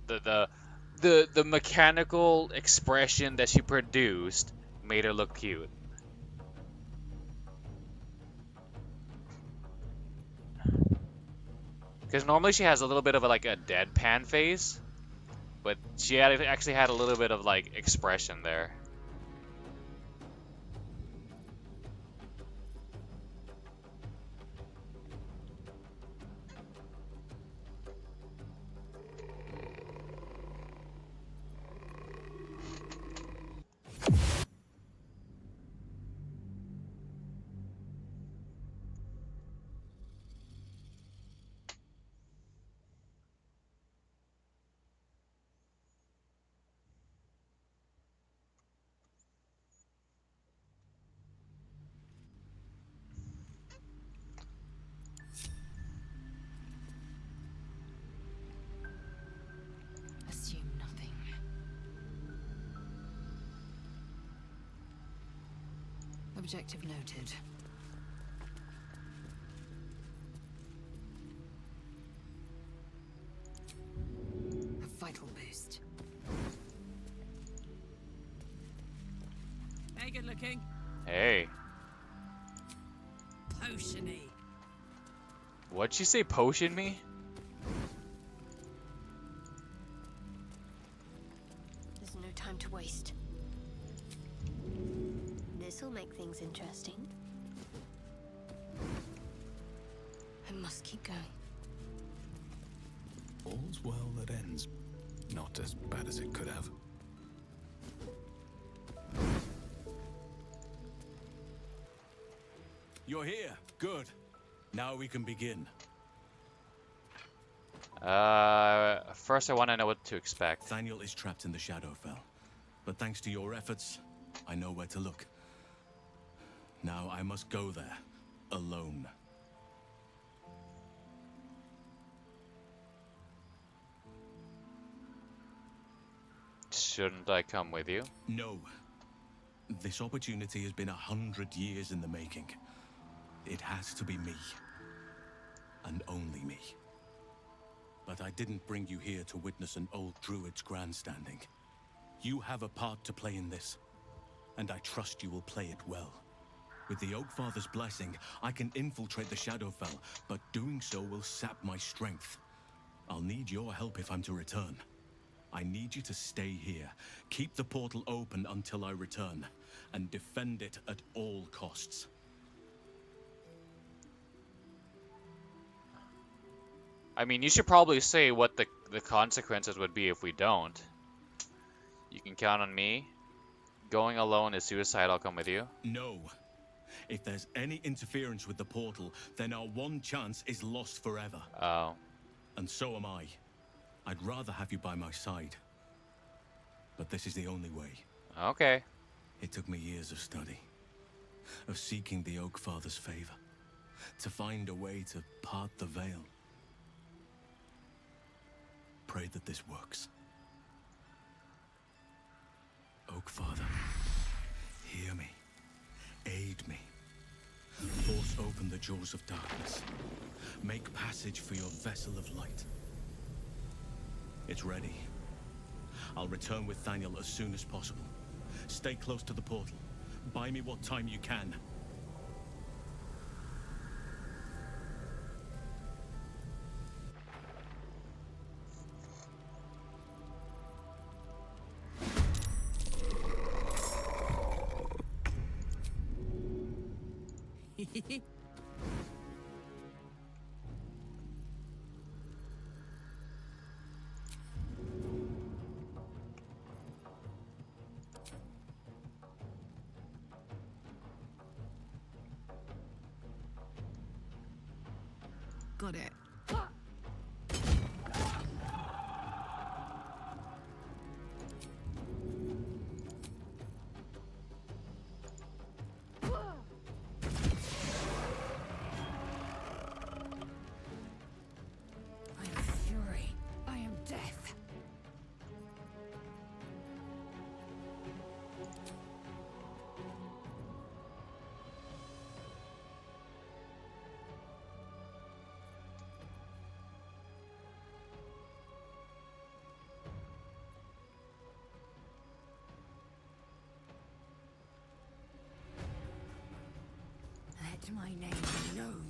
the mechanical expression that she produced made her look cute. Because normally she has a little bit of like a deadpan face, but she actually had a little bit of like expression there. Assume nothing. Objective noted. A vital boost. Hey, good looking. Hey, Potiony. what'd she say? Potion me? There's no time to waste. This'll make things interesting. I must keep going. All's well that ends. Not as bad as it could have. You're here. Good. Now we can begin. First I want to know what to expect. Thaniel is trapped in the Shadowfell, but thanks to your efforts, I know where to look. Now I must go there, alone. Shouldn't I come with you? No. This opportunity has been 100 years in the making. It has to be me. And only me. But I didn't bring you here to witness an old druid's grandstanding. You have a part to play in this, and I trust you will play it well. With the Oakfather's blessing, I can infiltrate the Shadowfell, but doing so will sap my strength. I'll need your help if I'm to return. I need you to stay here, keep the portal open until I return, and defend it at all costs. I mean, you should probably say what the consequences would be if we don't. You can count on me. Going alone is suicide, I'll come with you. No. If there's any interference with the portal, then our one chance is lost forever. Oh. And so am I. I'd rather have you by my side. But this is the only way. Okay. It took me years of study, of seeking the Oakfather's favor, to find a way to part the veil. Pray that this works. Oakfather, hear me. Aid me. Force open the jaws of darkness. Make passage for your vessel of light. It's ready. I'll return with Thaniel as soon as possible. Stay close to the portal. Buy me what time you can. Got it. I am fury. I am death. Let my name be known.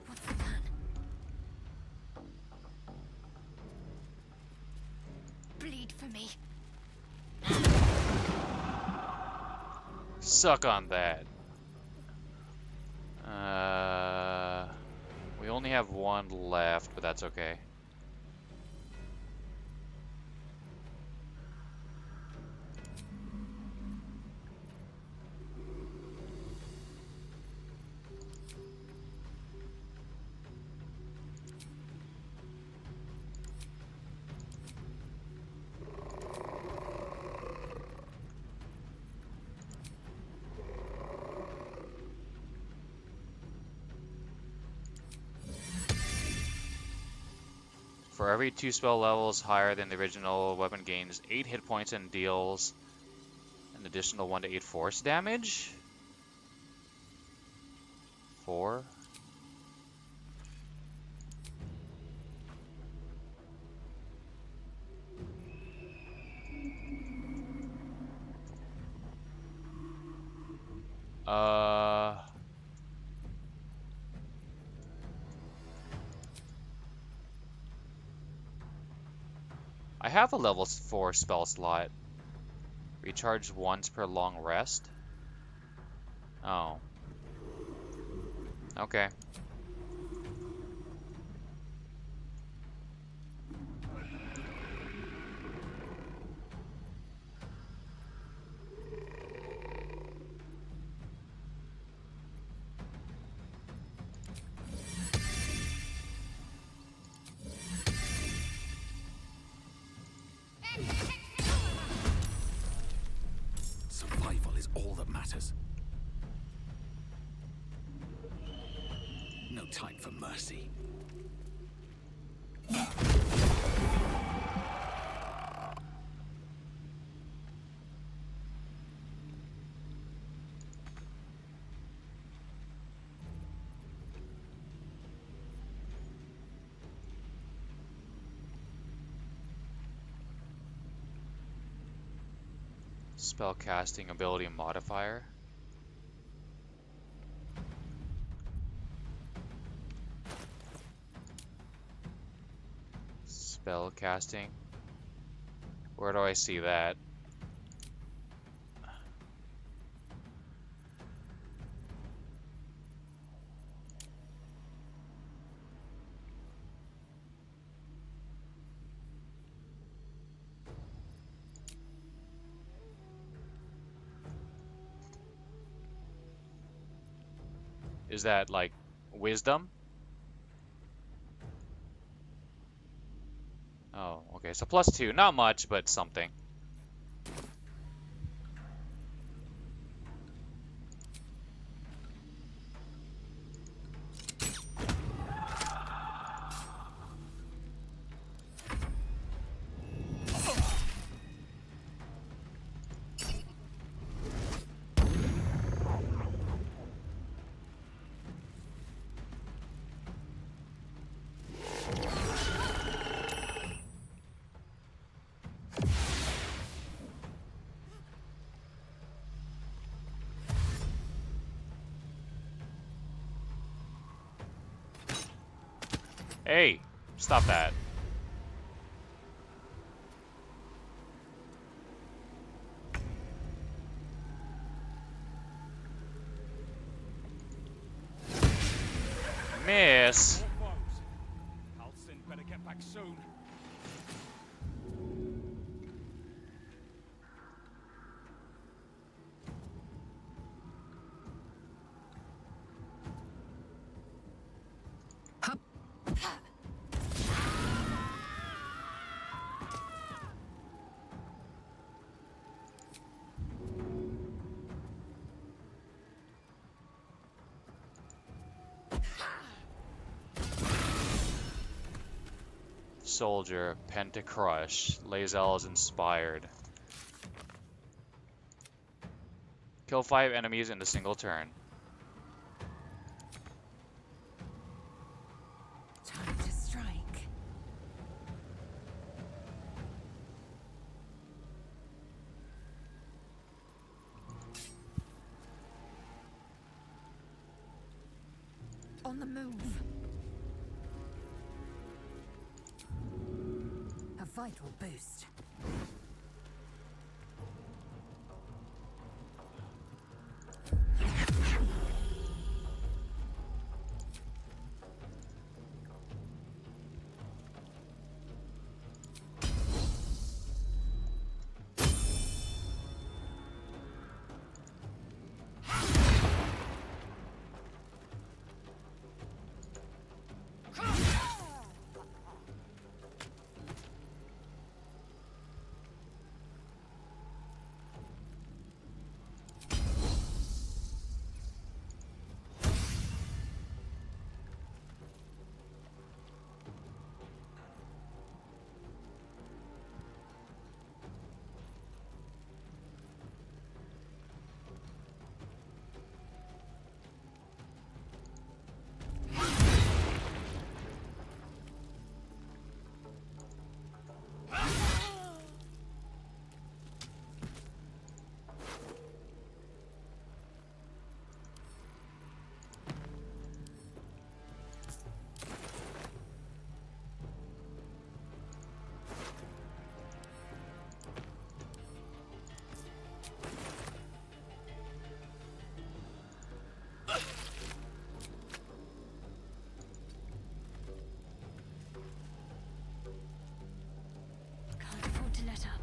What's the plan? Bleed for me. Suck on that. We only have one left, but that's okay. For every 2 spell levels higher than the original, weapon gains 8 hit points and deals an additional 1 to 8 force damage? 4? I have a level 4 spell slot. Recharge once per long rest. Oh. Okay. Survival is all that matters. No time for mercy. Spellcasting ability modifier. Spellcasting. Where do I see that? Is that like wisdom? Oh, okay. So +2. Not much, but something. Hey, stop that. Miss. Halsin better get back soon. Soldier, Pentacrush. Lae'zel is inspired. Kill 5 enemies in a single turn. Time to strike. On the move. A vital boost. Can't afford to let up.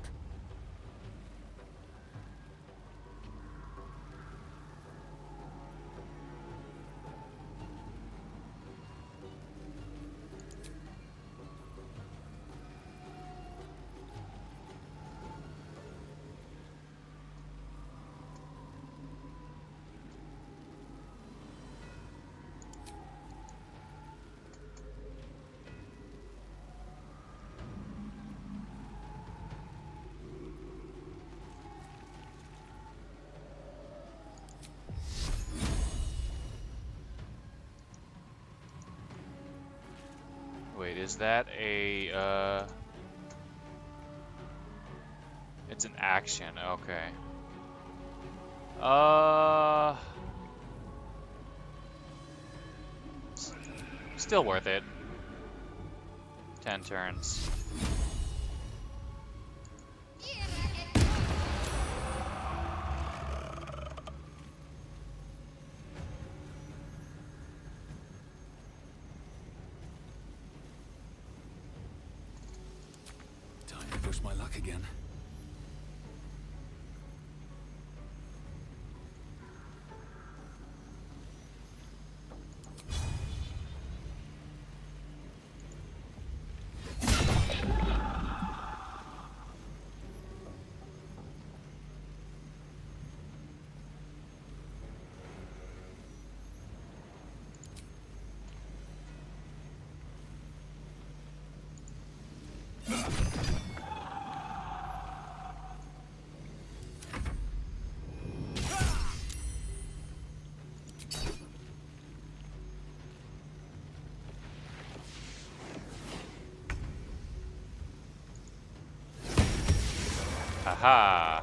Wait, is that a, it's an action, okay. Uh, Still worth it. 10 turns. Time to push my luck again. Haha.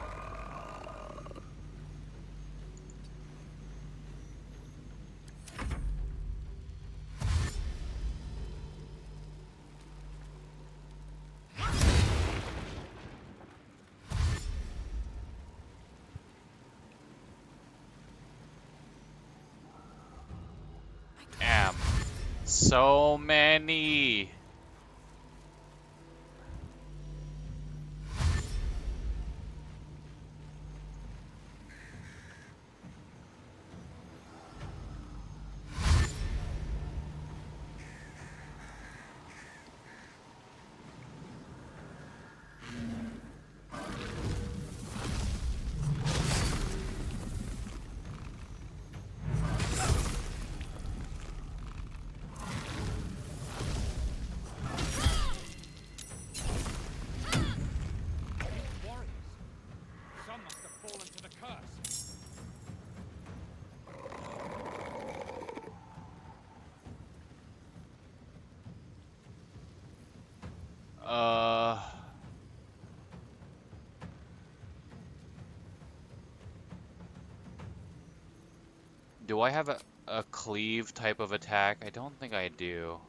Damn. So many. Some must have fallen to the curse. Uh, do I have a cleave type of attack? I don't think I do.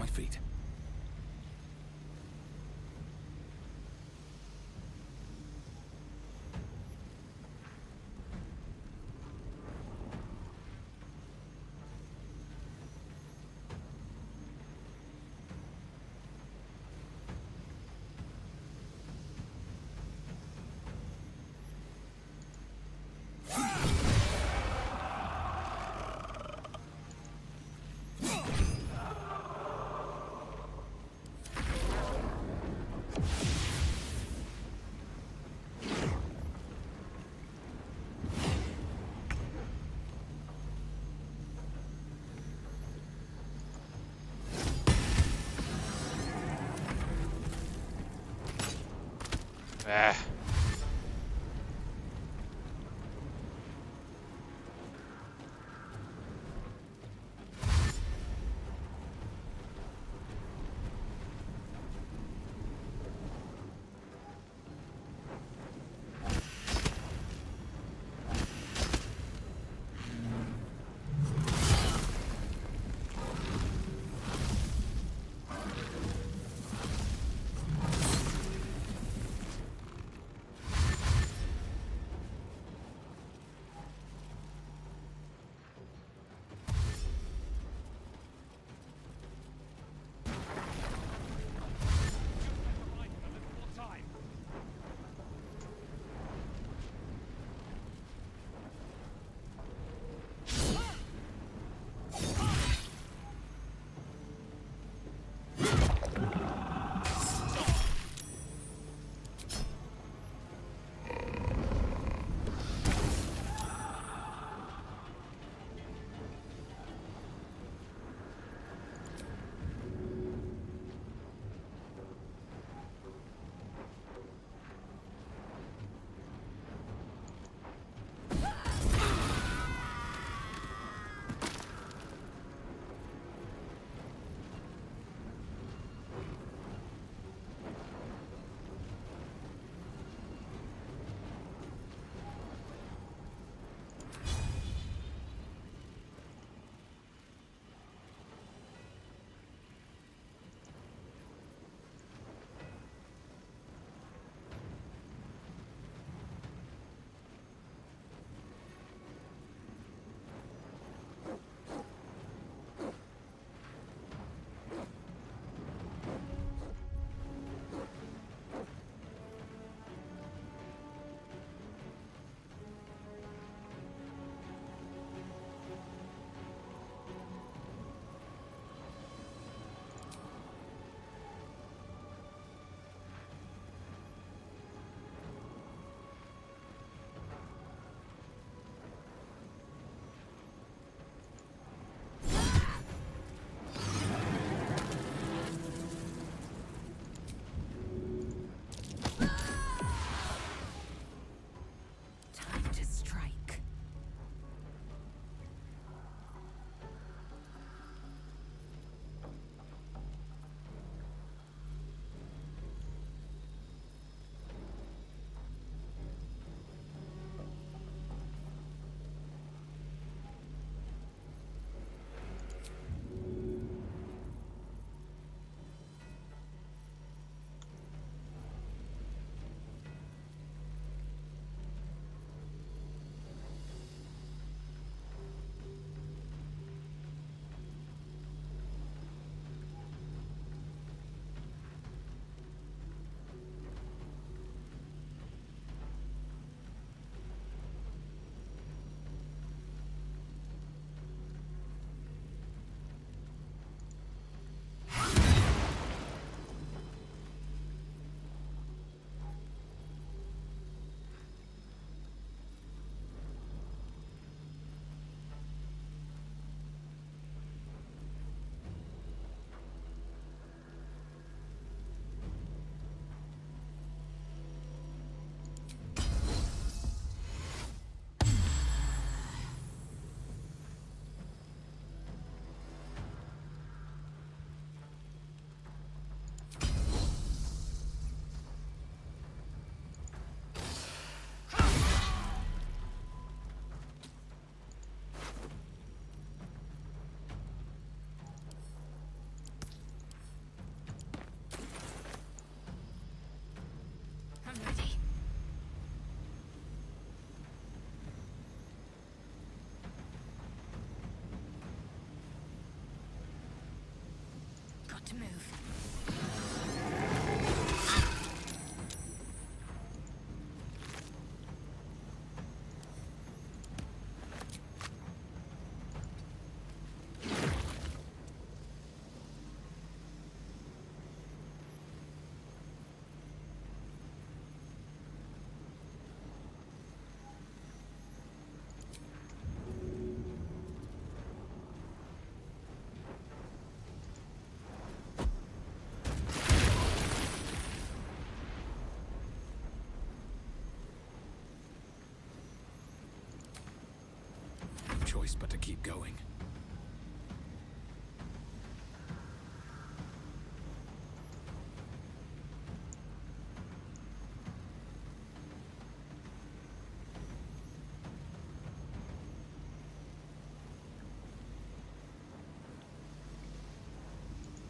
feet. to move. Choice but to keep going.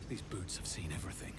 These boots have seen everything.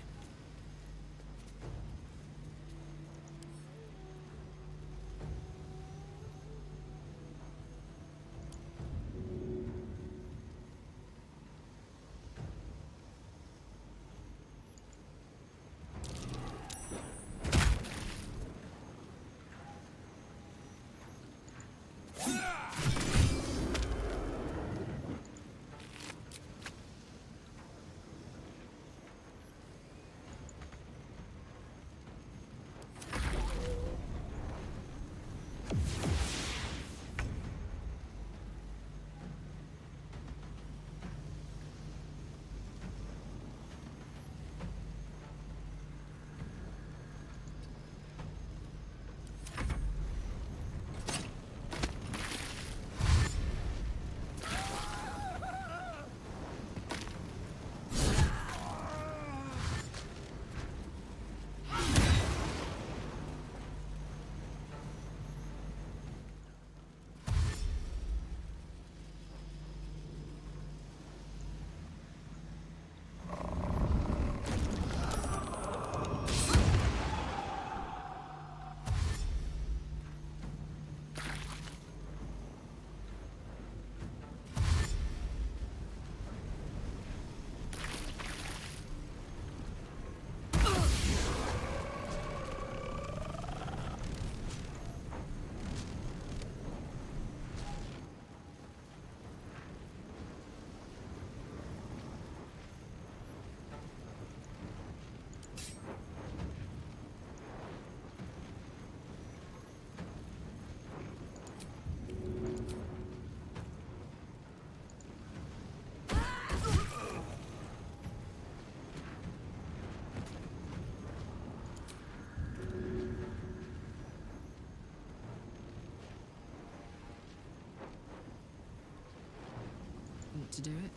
Want to do it?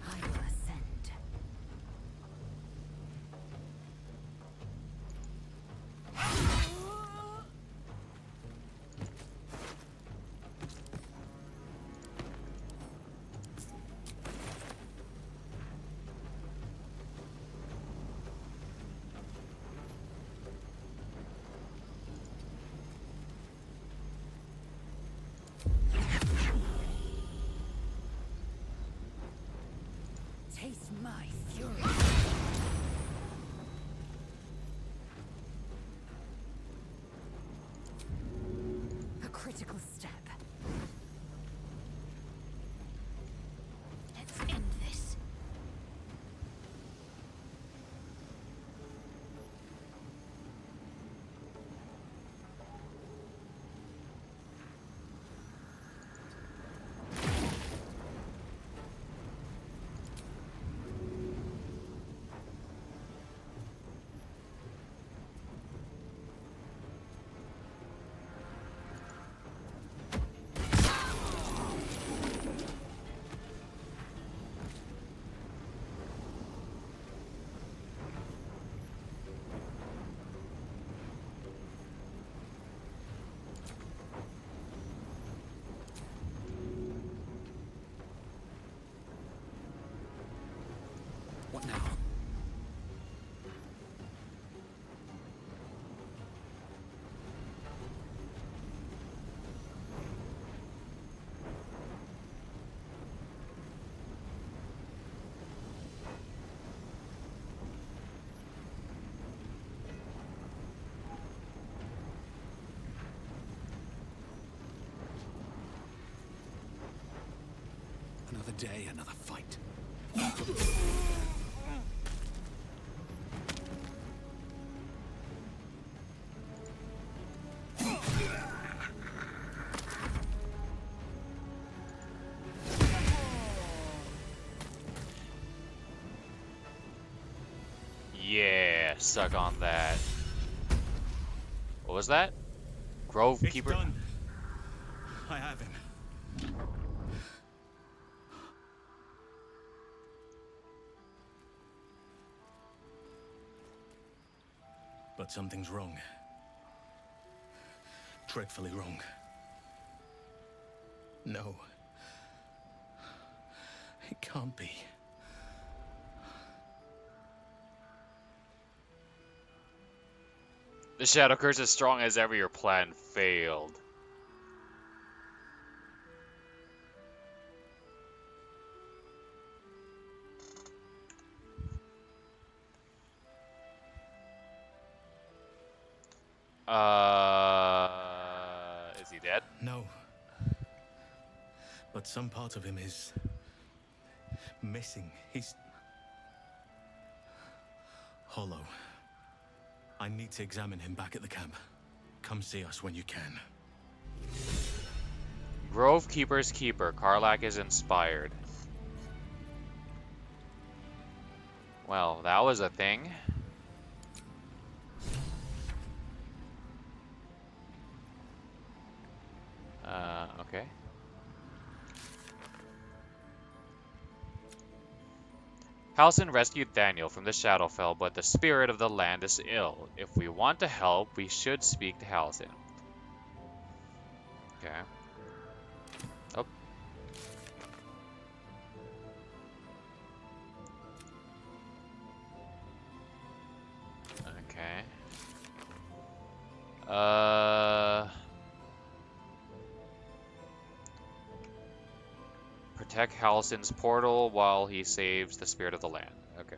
I will ascend. Taste my fury. A critical step. Let's end this. What now? Another day, another fight. Yeah, suck on that. What was that? Grove It's Keeper? done. I have him. But something's wrong. Dreadfully wrong. No. It can't be. The Shadow Curse is strong as ever, your plan failed. Is he dead? No. But some part of him is missing. He's hollow. I need to examine him back at the camp. Come see us when you can. Grove Keeper's Keeper. Karlach is inspired. Well, that was a thing. Okay. Halsin rescued Daniel from the Shadowfell, but the spirit of the land is ill. If we want to help, we should speak to Halsin. Okay. Oh. Okay. Protect Halsin's portal while he saves the spirit of the land. Okay.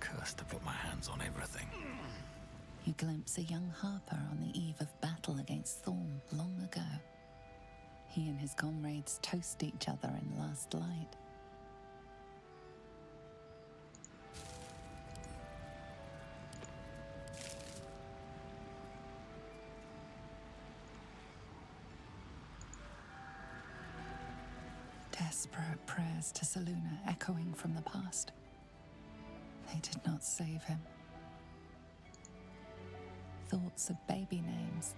Cursed to put my hands on everything. You glimpse a young harper on the eve of battle against Thorn long ago. He and his comrades toast each other in last light. Desperate prayers to Selûne echoing from the past. They did not save him. Thoughts of baby names.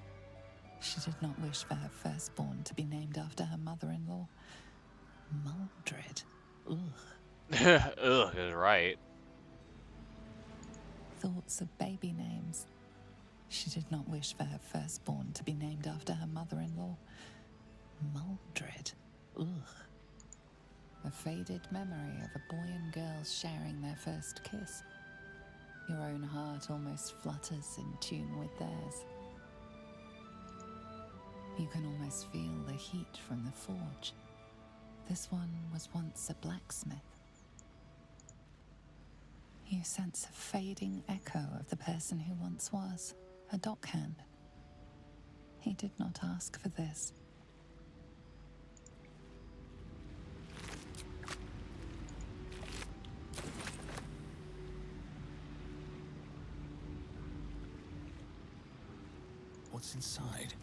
She did not wish for her firstborn to be named after her mother-in-law. Maldred. Ugh. Ugh is right. Thoughts of baby names. She did not wish for her firstborn to be named after her mother-in-law. Maldred. Ugh. A faded memory of a boy and girl sharing their first kiss. Your own heart almost flutters in tune with theirs. You can almost feel the heat from the forge. This one was once a blacksmith. You sense a fading echo of the person who once was, a dockhand. He did not ask for this. What's inside?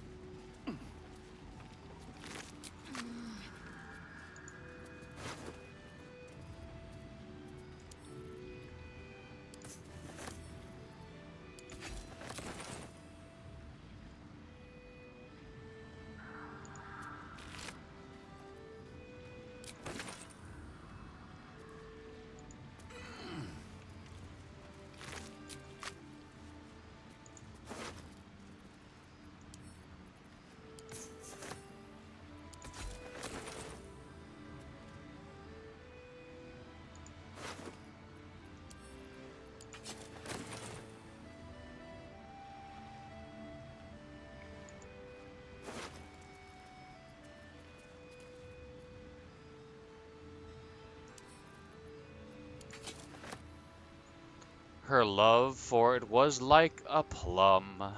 Her love for it was like a plum.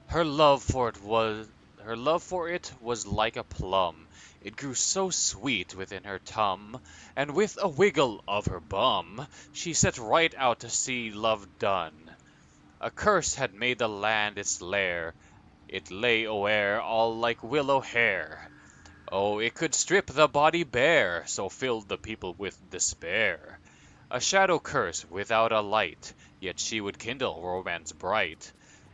Her love for it was like a plum. It grew so sweet within her tum, and with a wiggle of her bum, she set right out to see love done. A curse had made the land its lair. It lay o'er all like willow hair. Oh, it could strip the body bare, so filled the people with despair. A shadow curse without a light, yet she would kindle romance bright.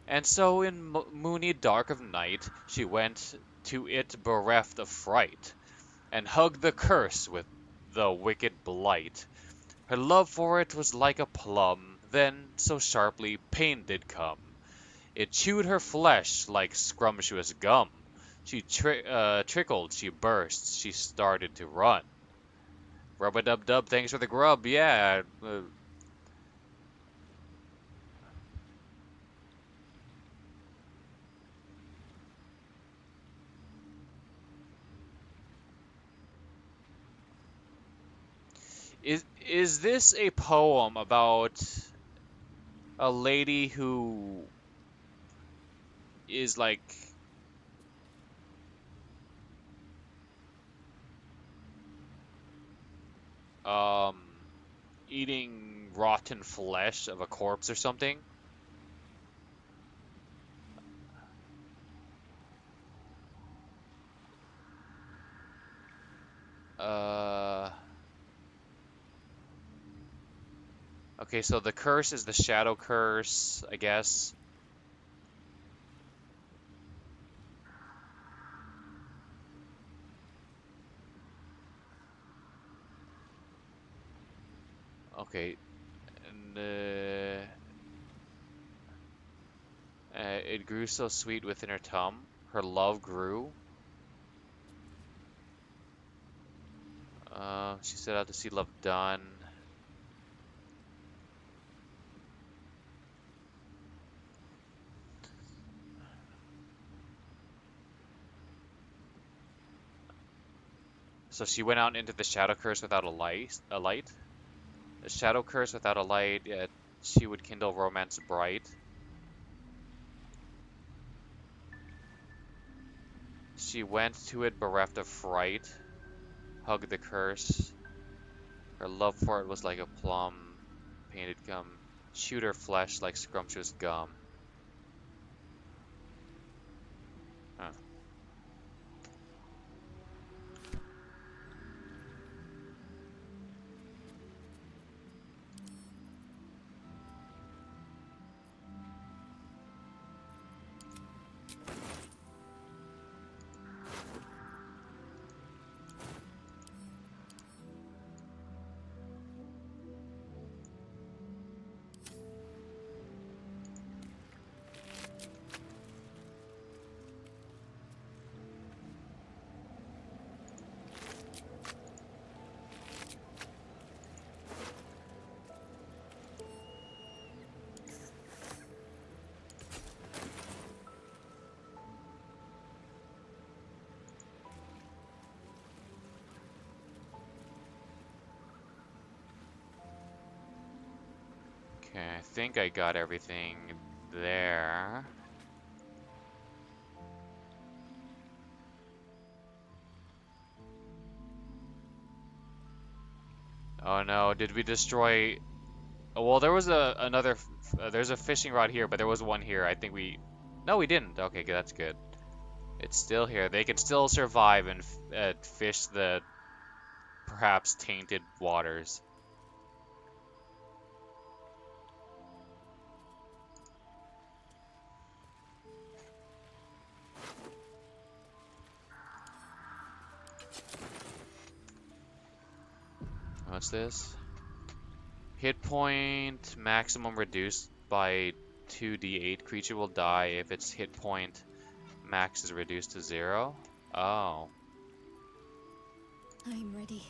And so in moony dark of night she went to it bereft of fright, and hugged the curse with the wicked blight. Her love for it was like a plum, then so sharply pain did come. It chewed her flesh like scrumptious gum. She trickled, she burst, she started to run. Rub-a-dub-dub, thanks for the grub, yeah. Is this a poem about a lady who is like um eating rotten flesh of a corpse or something? Uh okay, so the curse is the shadow curse, I guess. Okay, and it grew so sweet within her tum. Her love grew. She set out to see love done. So she went out into the shadow curse without a light. A shadow curse without a light. Yet she would kindle romance bright. She went to it bereft of fright. Hugged the curse. Her love for it was like a plum. Painted gum. Chewed her flesh like scrumptious gum. Huh. Okay, I think I got everything there. Oh no, did we destroy... Oh, well, there was another... there's a fishing rod here, but there was one here. I think we... No, we didn't. Okay, that's good. It's still here. They can still survive and fish the perhaps tainted waters. What's this? Hit point maximum reduced by 2d8. Creature will die if its hit point max is reduced to 0. Oh. I'm ready.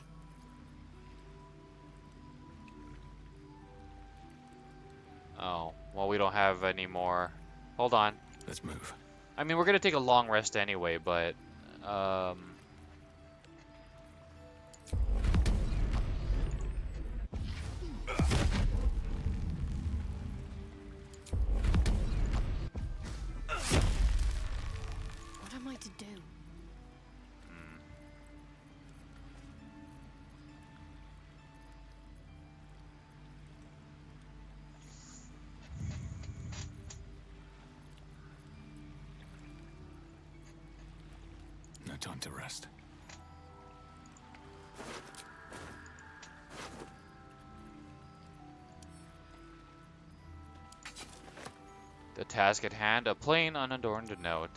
Oh. Well, we don't have any more. Hold on. Let's move. I mean, we're gonna take a long rest anyway, but am I to do? No time to rest. The task at hand, a plain, unadorned note.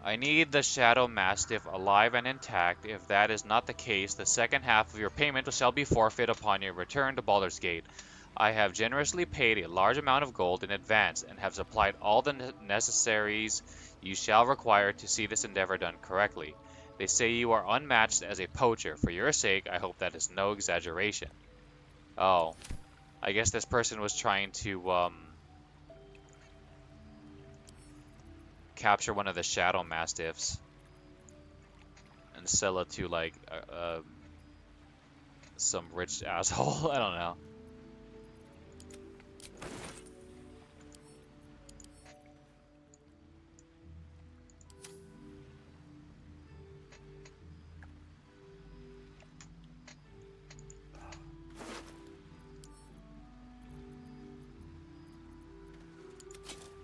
I need the Shadow Mastiff alive and intact. If that is not the case, the second half of your payment shall be forfeit upon your return to Baldur's Gate. I have generously paid a large amount of gold in advance and have supplied all the necessaries you shall require to see this endeavor done correctly. They say you are unmatched as a poacher. For your sake, I hope that is no exaggeration. Oh, I guess this person was trying to, capture one of the Shadow Mastiffs and sell it to, like, some rich asshole. I don't know.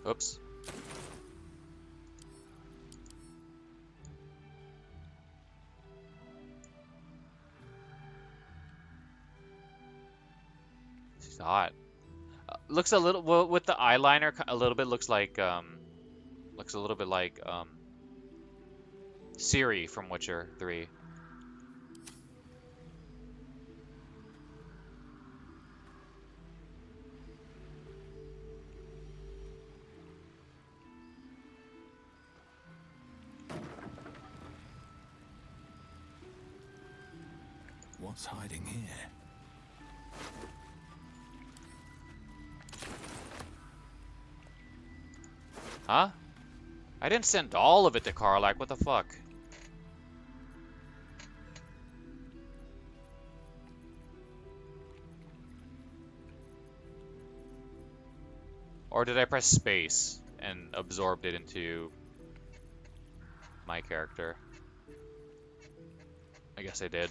Oops. She's hot. Looks a little, well, with the eyeliner, a little bit looks a little bit like Ciri from Witcher 3. What's hiding here? Huh? I didn't send all of it to Karlach. What the fuck? Or did I press space and absorbed it into my character? I guess I did.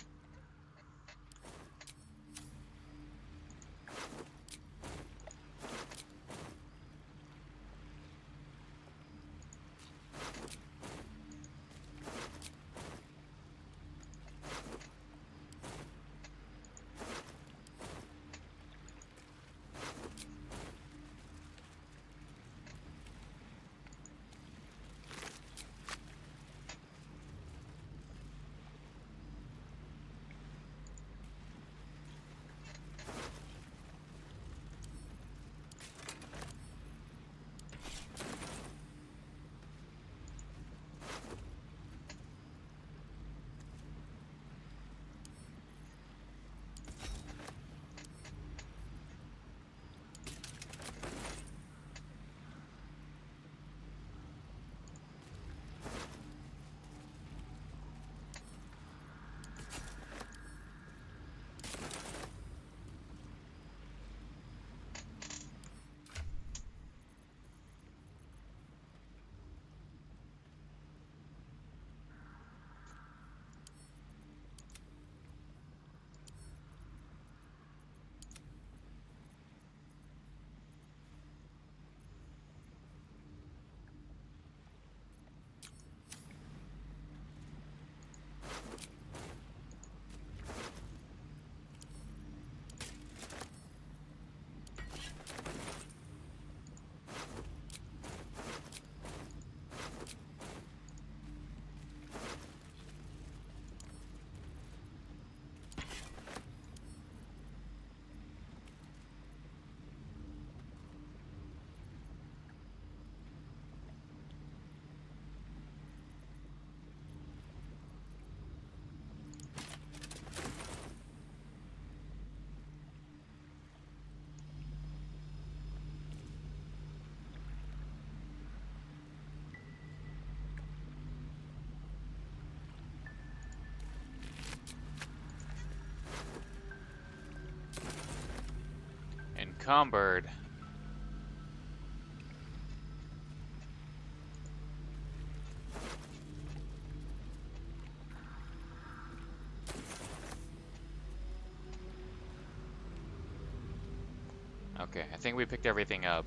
Encumbered. Okay, I think we picked everything up.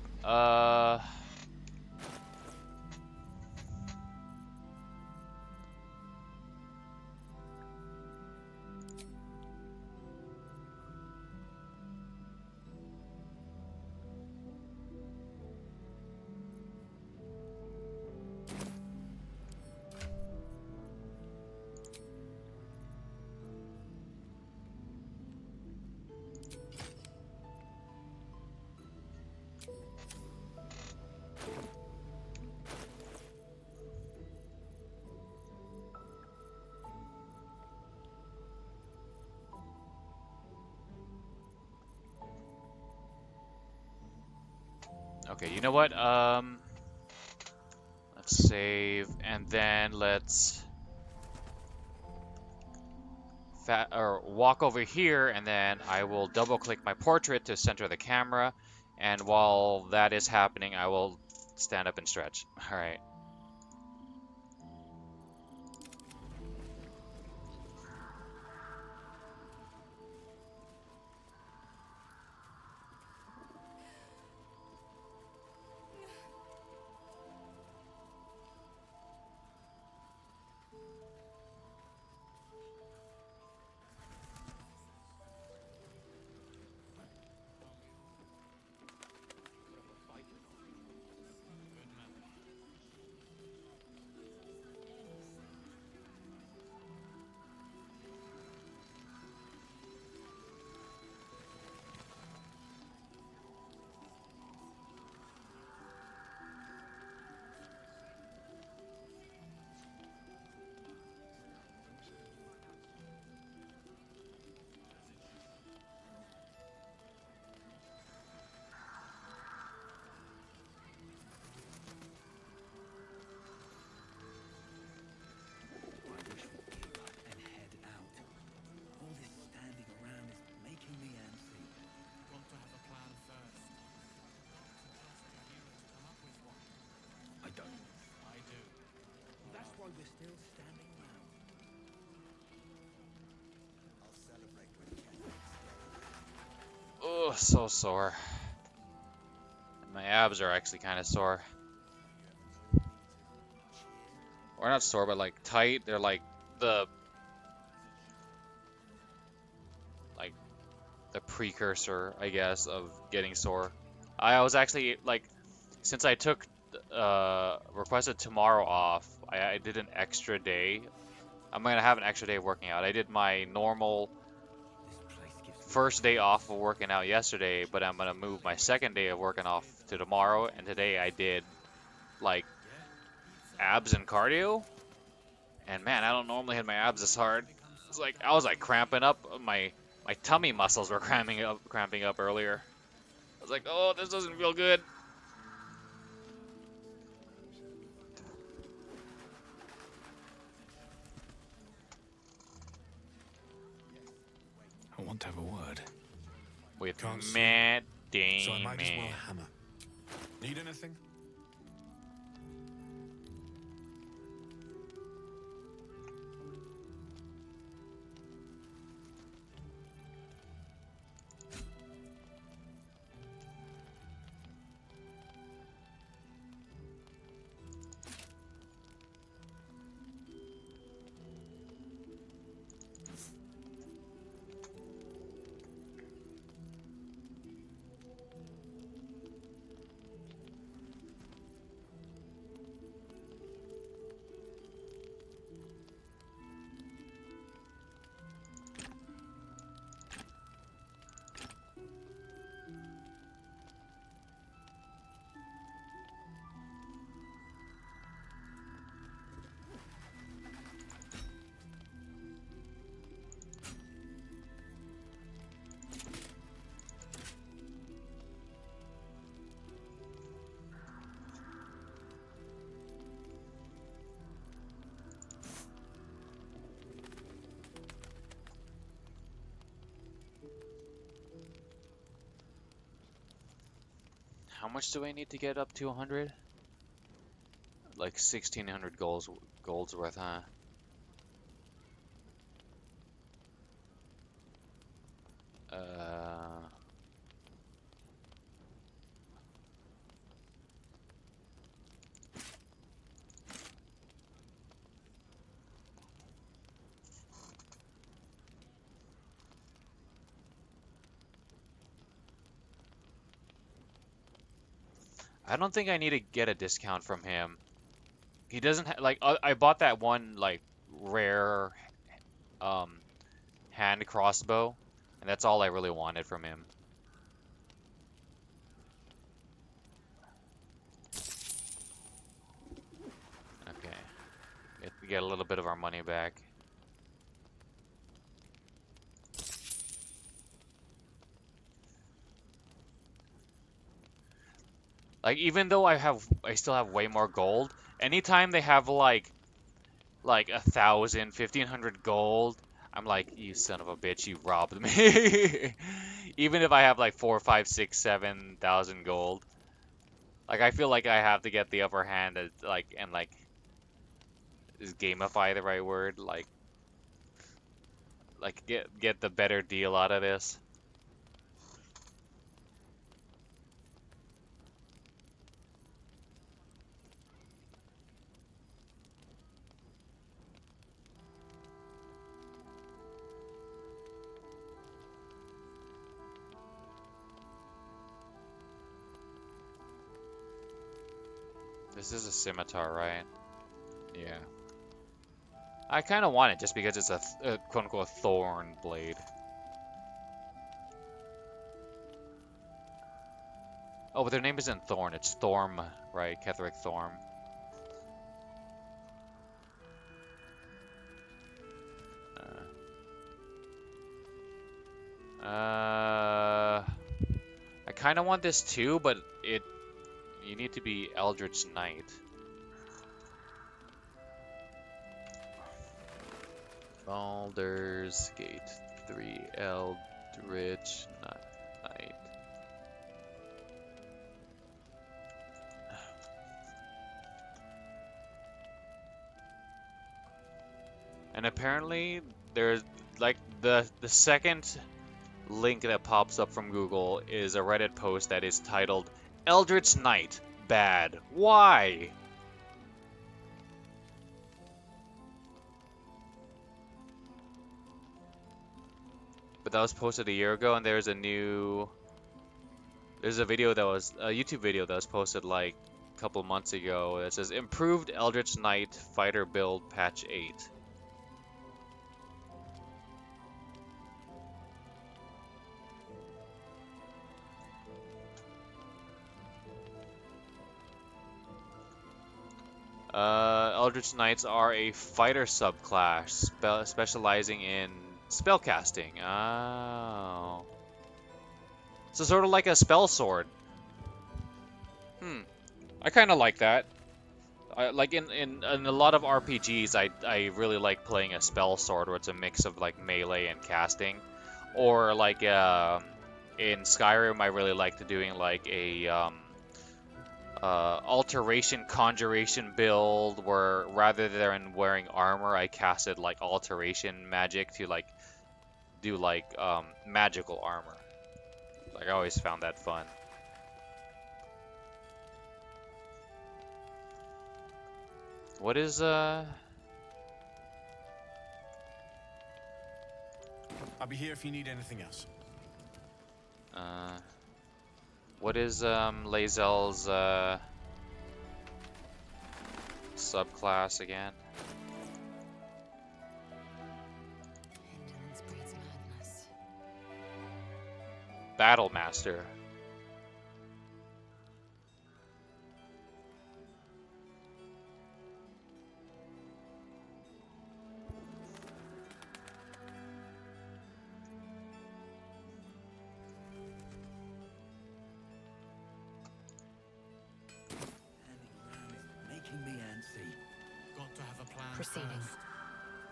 Okay, you know what? Let's save, and then let's walk over here, and then I will double click my portrait to center the camera, and while that is happening, I will stand up and stretch. All right. I wish we'd give up and head out. All this standing around is making me antsy. Want to have a plan first. I don't. I do. That's why we're still standing around. Oh, so sore. My abs are actually kind of sore. Or not sore, but like tight. They're like the like the precursor, I guess, of getting sore. I was actually like, since I took requested tomorrow off, I did an extra day. I'm gonna have an extra day of working out. I did my normal first day off of working out yesterday, but I'm gonna move my second day of working off to tomorrow. And today I did like abs and cardio. And man, I don't normally hit my abs this hard. It's like I was like cramping up. My tummy muscles were cramping up earlier. I was like, oh, this doesn't feel good. I want to have a word. With Can't sleep, Matt so I might as well Damon. hammer. Need anything? How much do I need to get up to 100? Like 1,600 gold's worth, huh? Uh, I don't think I need to get a discount from him. He doesn't like I bought that one like rare um hand crossbow, and that's all I really wanted from him. Okay, get a little bit of our money back. Like even though I still have way more gold, anytime they have like 1,000, 1,500 gold, I'm like, you son of a bitch, you robbed me. Even if I have like 4, 5, 6, 7,000 gold, like I feel like I have to get the upper hand, and is gamify the right word? Like get the better deal out of this. This is a scimitar, right? Yeah. I kind of want it just because it's a quote-unquote thorn blade. Oh, but their name isn't Thorn, it's Thorm, right? Ketheric Thorm. I kind of want this too, but you need to be Eldritch Knight. Baldurs Gate 3 Eldritch Knight. And apparently there's like the second link that pops up from Google is a Reddit post that is titled Eldritch Knight Bad. Why? But that was posted a year ago, and there's a video that was a YouTube video that was posted like a couple months ago that says improved Eldritch Knight fighter build patch 8. Eldritch Knights are a fighter subclass specializing in spellcasting. Oh. So sort of like a spell sword. I kind of like that. Like in a lot of RPGs, I really like playing a spell sword where it's a mix of like melee and casting. Or like in Skyrim, I really liked doing like a alteration conjuration build where rather than wearing armor, I casted like alteration magic to like do like magical armor. Like I always found that fun. What is I'll be here if you need anything else. What is Lae'zel's subclass again? Indolence breeds madness. Battle Master. Making me antsy. Got to have a plan Proceeding. first.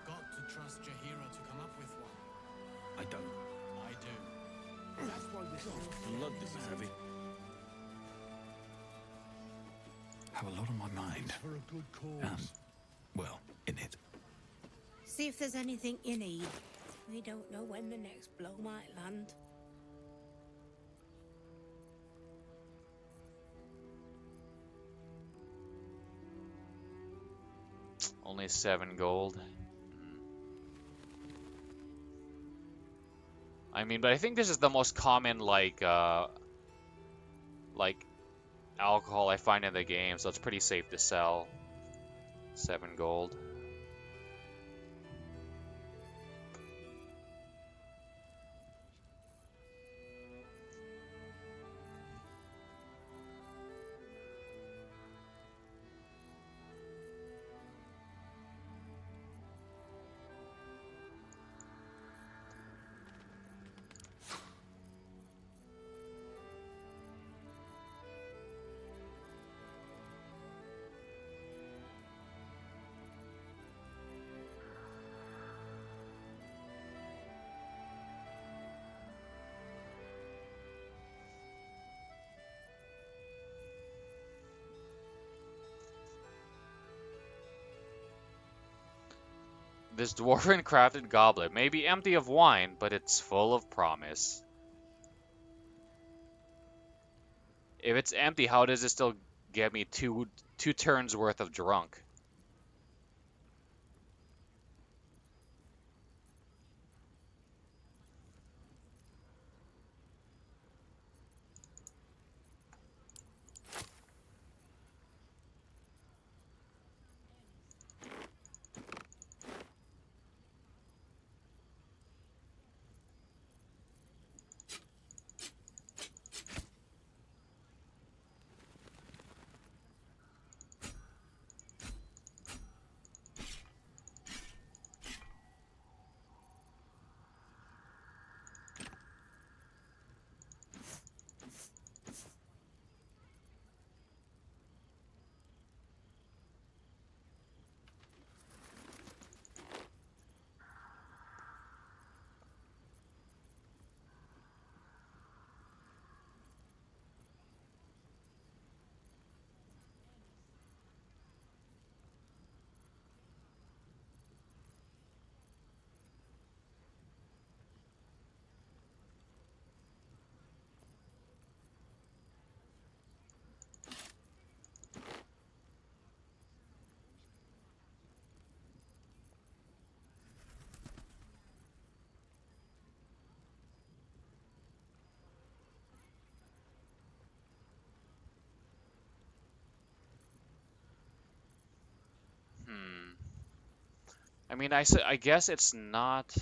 Got to trust Jaheira to come up with one. I don't. I do. That's why this Blood this is heavy. Have a lot on my mind. for a good cause. Well, in it. See if there's anything you need. We don't know when the next blow might land. Only 7 gold. I mean, but I think this is the most common like alcohol I find in the game, so it's pretty safe to sell. 7 gold. This dwarven crafted goblet may be empty of wine, but it's full of promise. If it's empty, how does it still get me two turns worth of drunk? Hmm. I mean, I guess it's not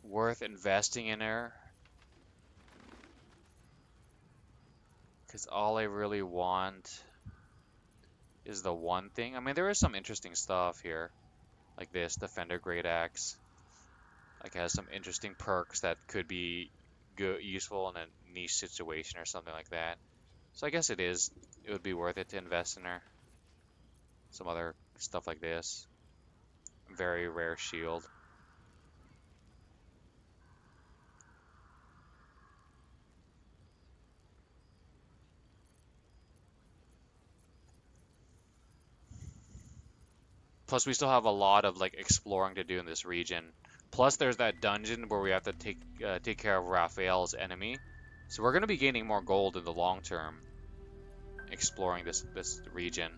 worth investing in her. Because all I really want is the one thing. I mean, there is some interesting stuff here. Like this, Defender Great Axe. Like, has some interesting perks that could be good, useful in a niche situation or something like that. So I guess it would be worth it to invest in her. Some other stuff like this. Very rare shield. Plus, we still have a lot of like exploring to do in this region. Plus, there's that dungeon where we have to take care of Raphael's enemy. So we're gonna be gaining more gold in the long term, exploring this region.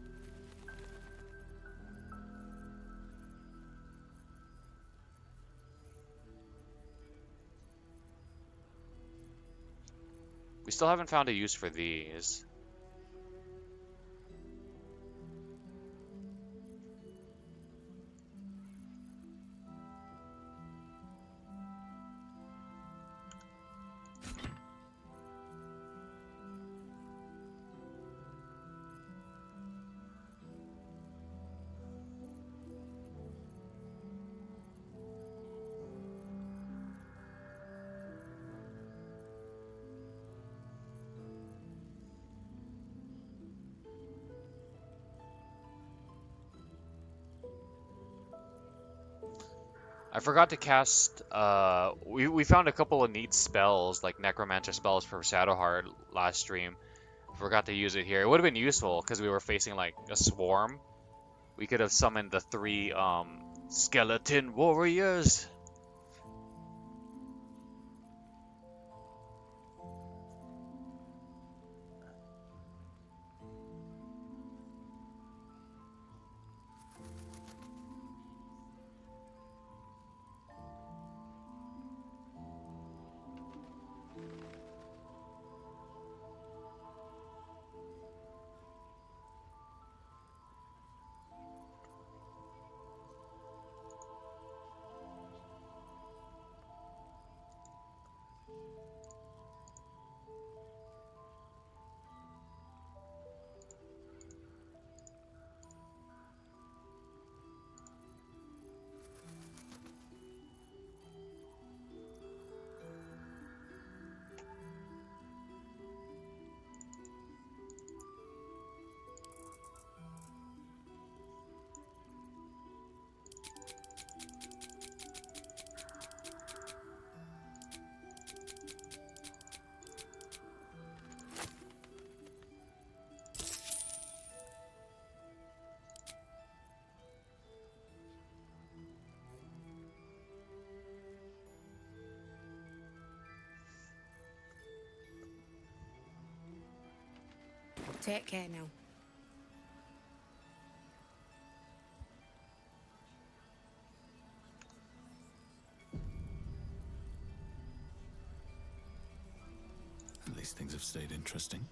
We still haven't found a use for these. I forgot to cast, we found a couple of neat spells, like Necromancer spells for Shadowheart last stream. Forgot to use it here. It would have been useful, because we were facing, like, a swarm. We could have summoned the 3, skeleton warriors. Take care now. At least things have stayed interesting.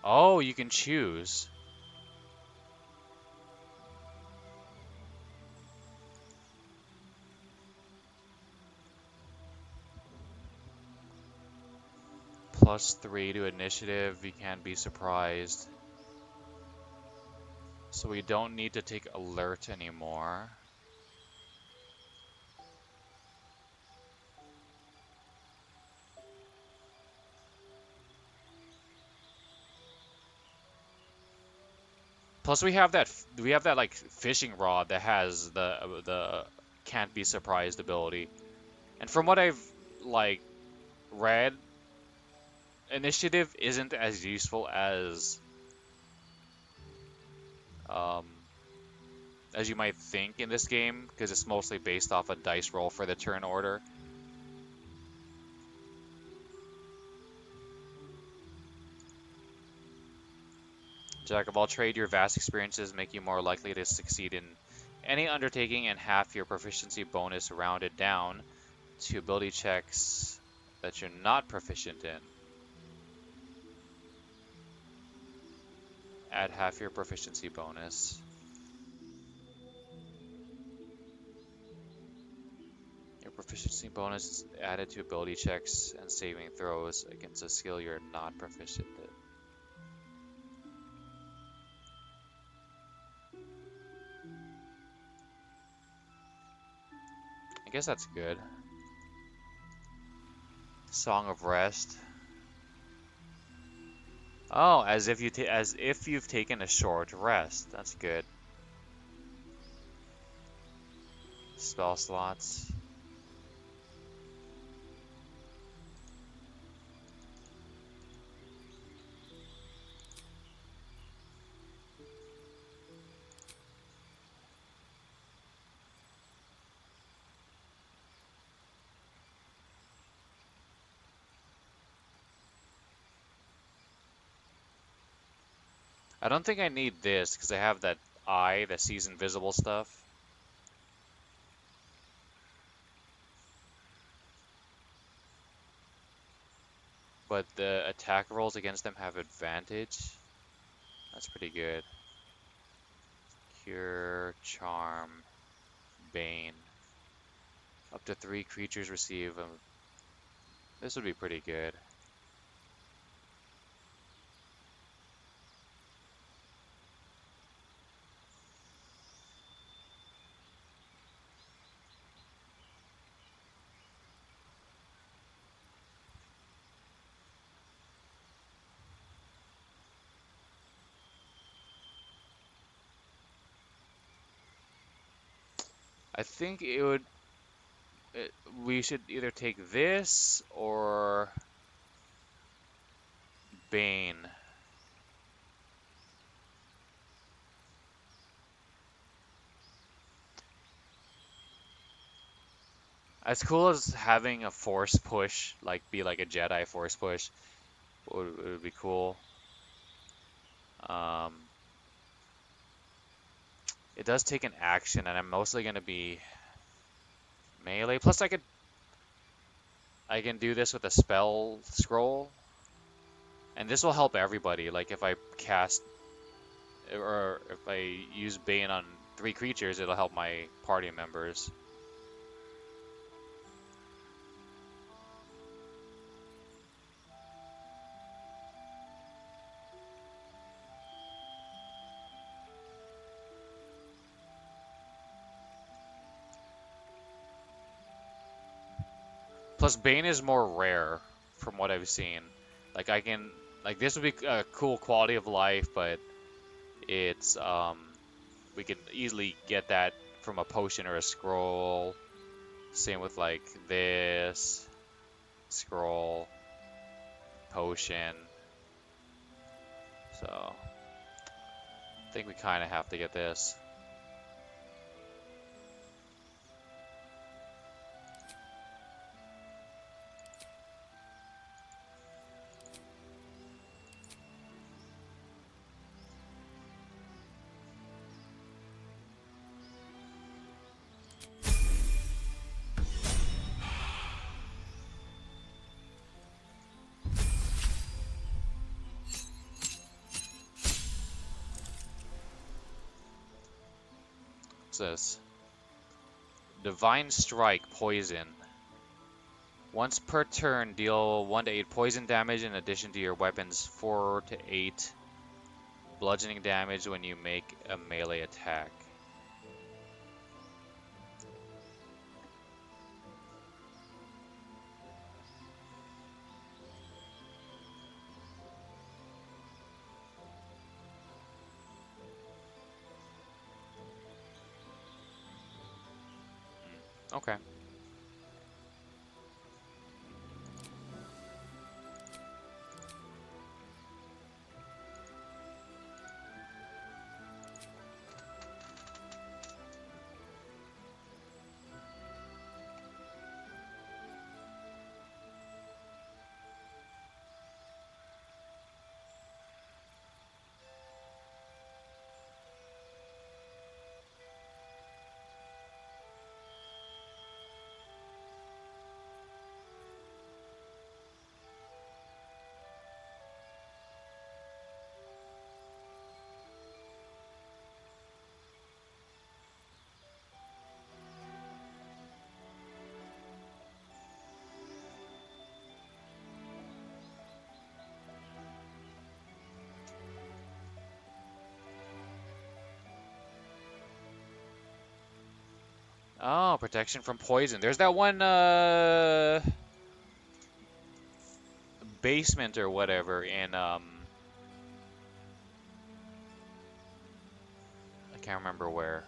Oh, you can choose. +3 to initiative. You can't be surprised. So we don't need to take alert anymore. Plus we have that like fishing rod that has the can't be surprised ability. And from what I've like read, initiative isn't as useful um as you might think in this game because it's mostly based off a dice roll for the turn order. Jack of all trade, your vast experiences make you more likely to succeed in any undertaking, and half your proficiency bonus rounded down to ability checks that you're not proficient in. Add half your proficiency bonus. Your proficiency bonus is added to ability checks and saving throws against a skill you're not proficient in. I guess that's good. Song of Rest. Oh, as if you've taken a short rest. That's good. Spell slots. I don't think I need this because I have that eye that sees invisible stuff. But the attack rolls against them have advantage. That's pretty good. Cure, Charm, Bane. Up to 3 creatures receive them. This would be pretty good. I think we should either take this or Bane. As cool as having a force push, like be like a Jedi force push, would be cool. Um, it does take an action, and I'm mostly gonna be melee. Plus, I can do this with a spell scroll, and this will help everybody. Like if I cast or if I use Bane on 3 creatures, it'll help my party members. Plus, Bane is more rare from what I've seen. Like this would be a cool quality of life, but it's we can easily get that from a potion or a scroll. Same with like this scroll, potion. So think we kind of have to get this. What's this? Divine Strike, Poison. Once per turn, deal 1 to 8 poison damage in addition to your weapon's 4 to 8 bludgeoning damage when you make a melee attack. Okay. Oh, protection from poison. There's that one basement or whatever in I can't remember where.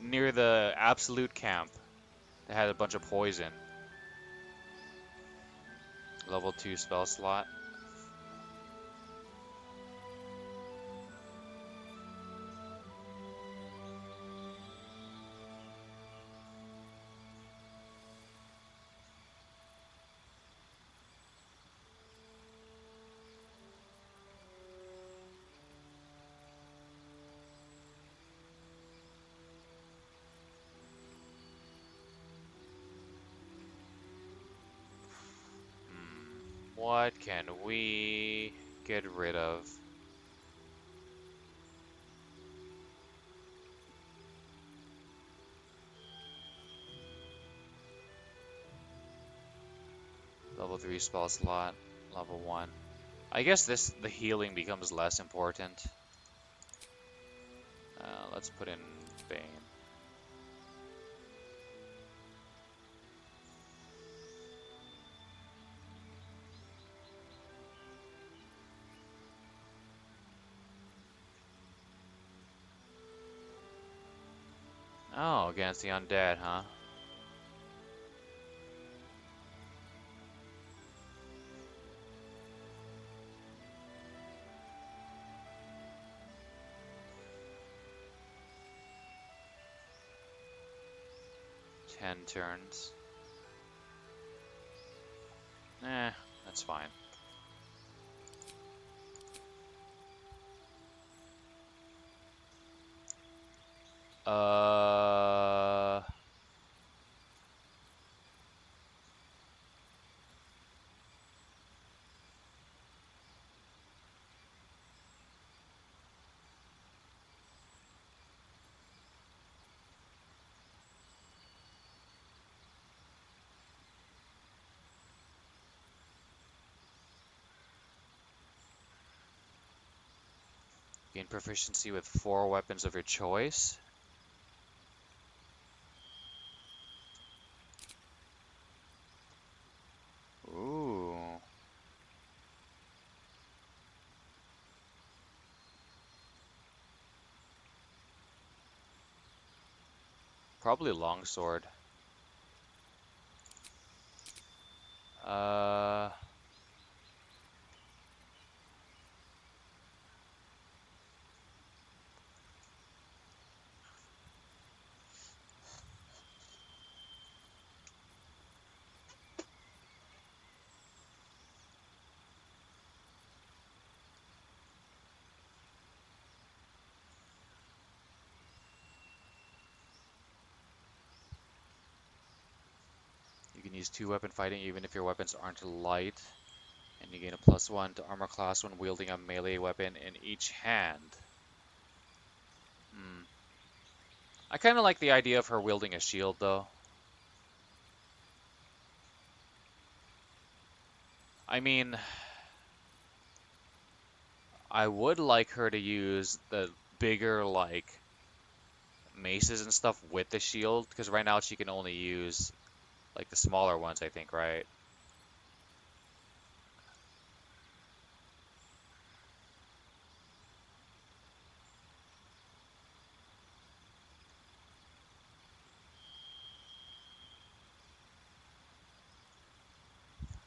Near the Absolute Camp. That had a bunch of poison. Level 2 spell slot. What can we get rid of? Level 3 spell slot, level 1. I guess the healing becomes less important. Let's put in Bane. Oh, against the undead, huh? Ten turns. That's fine. Uh... Gain proficiency with 4 weapons of your choice. Ooh. Probably longsword. Uh... Increase 2 weapon fighting even if your weapons aren't light. And you gain a +1 to armor class when wielding a melee weapon in each hand. Hmm. I kind of like the idea of her wielding a shield, though. I mean, I would like her to use the bigger, like, maces and stuff with the shield, because right now she can only use, like, the smaller ones, I think, right?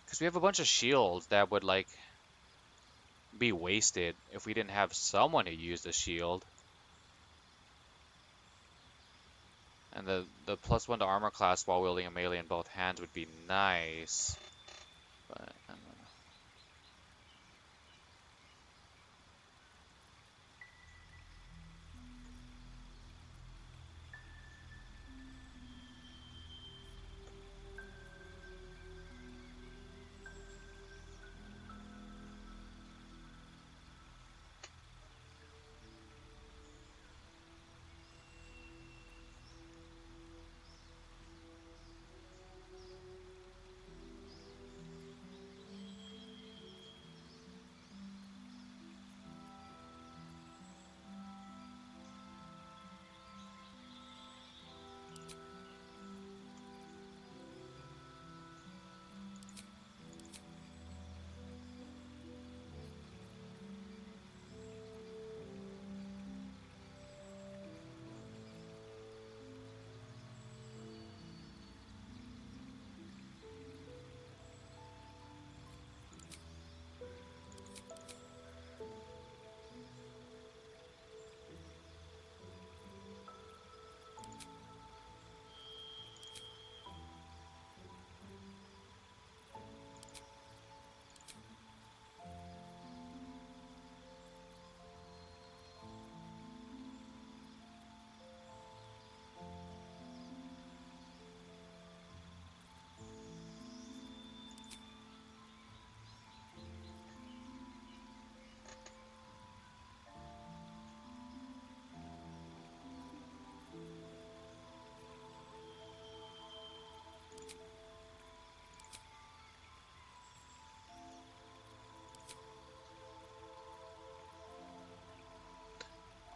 Because we have a bunch of shields that would, like, be wasted if we didn't have someone who used a shield. And the +1 to armor class while wielding a melee in both hands would be nice. But, I don't know.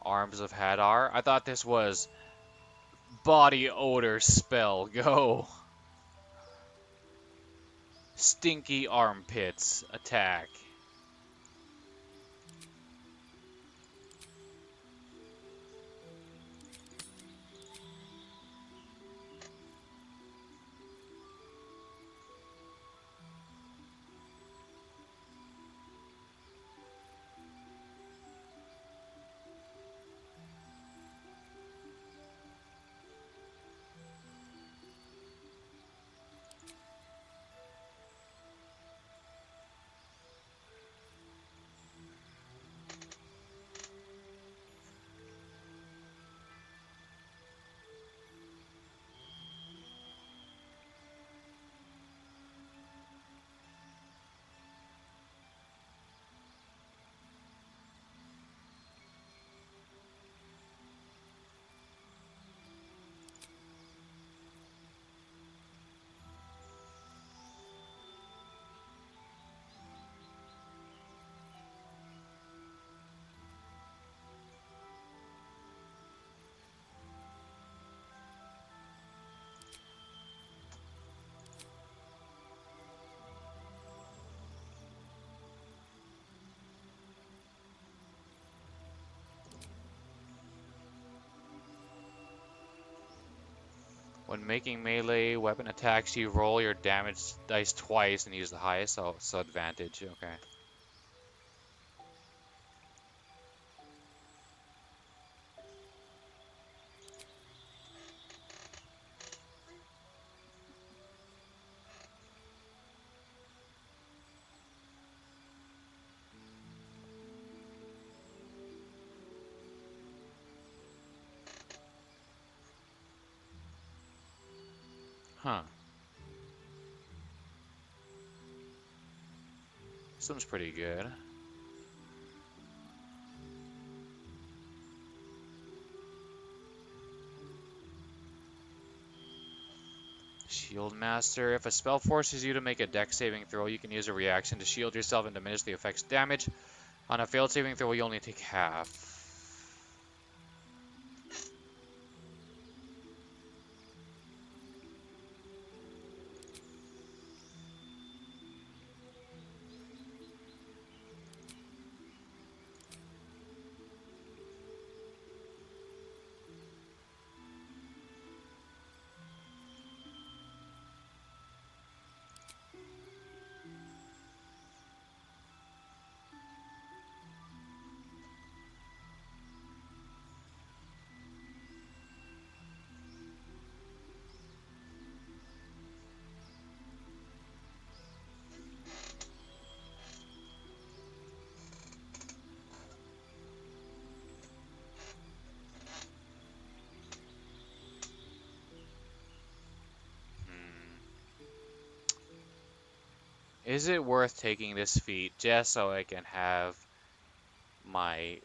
Arms of Hadar. I thought this was body odor spell. Go. Stinky armpits. Attack. When making melee weapon attacks, you roll your damage dice twice and use the highest, so advantage. Okay. Huh. This one's pretty good. Shield Master. If a spell forces you to make a dex saving throw, you can use a reaction to shield yourself and diminish the effect's damage. On a failed saving throw, you only take half. Is it worth taking this feat just so I can have my,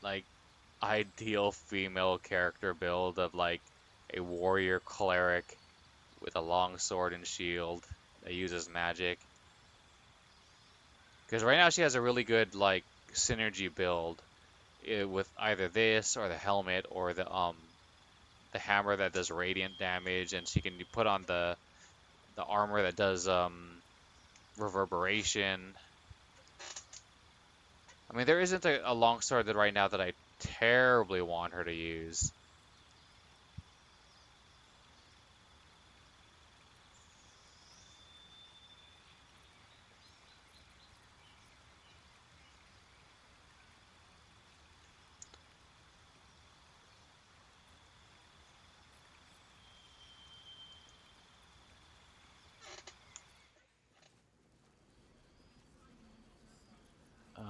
like, ideal female character build of, like, a warrior cleric with a long sword and shield that uses magic? Because right now she has a really good, like, synergy build with either this or the helmet or the hammer that does radiant damage, and she can put on the armor that does reverberation. I mean, there isn't a longsword that right now that I terribly want her to use.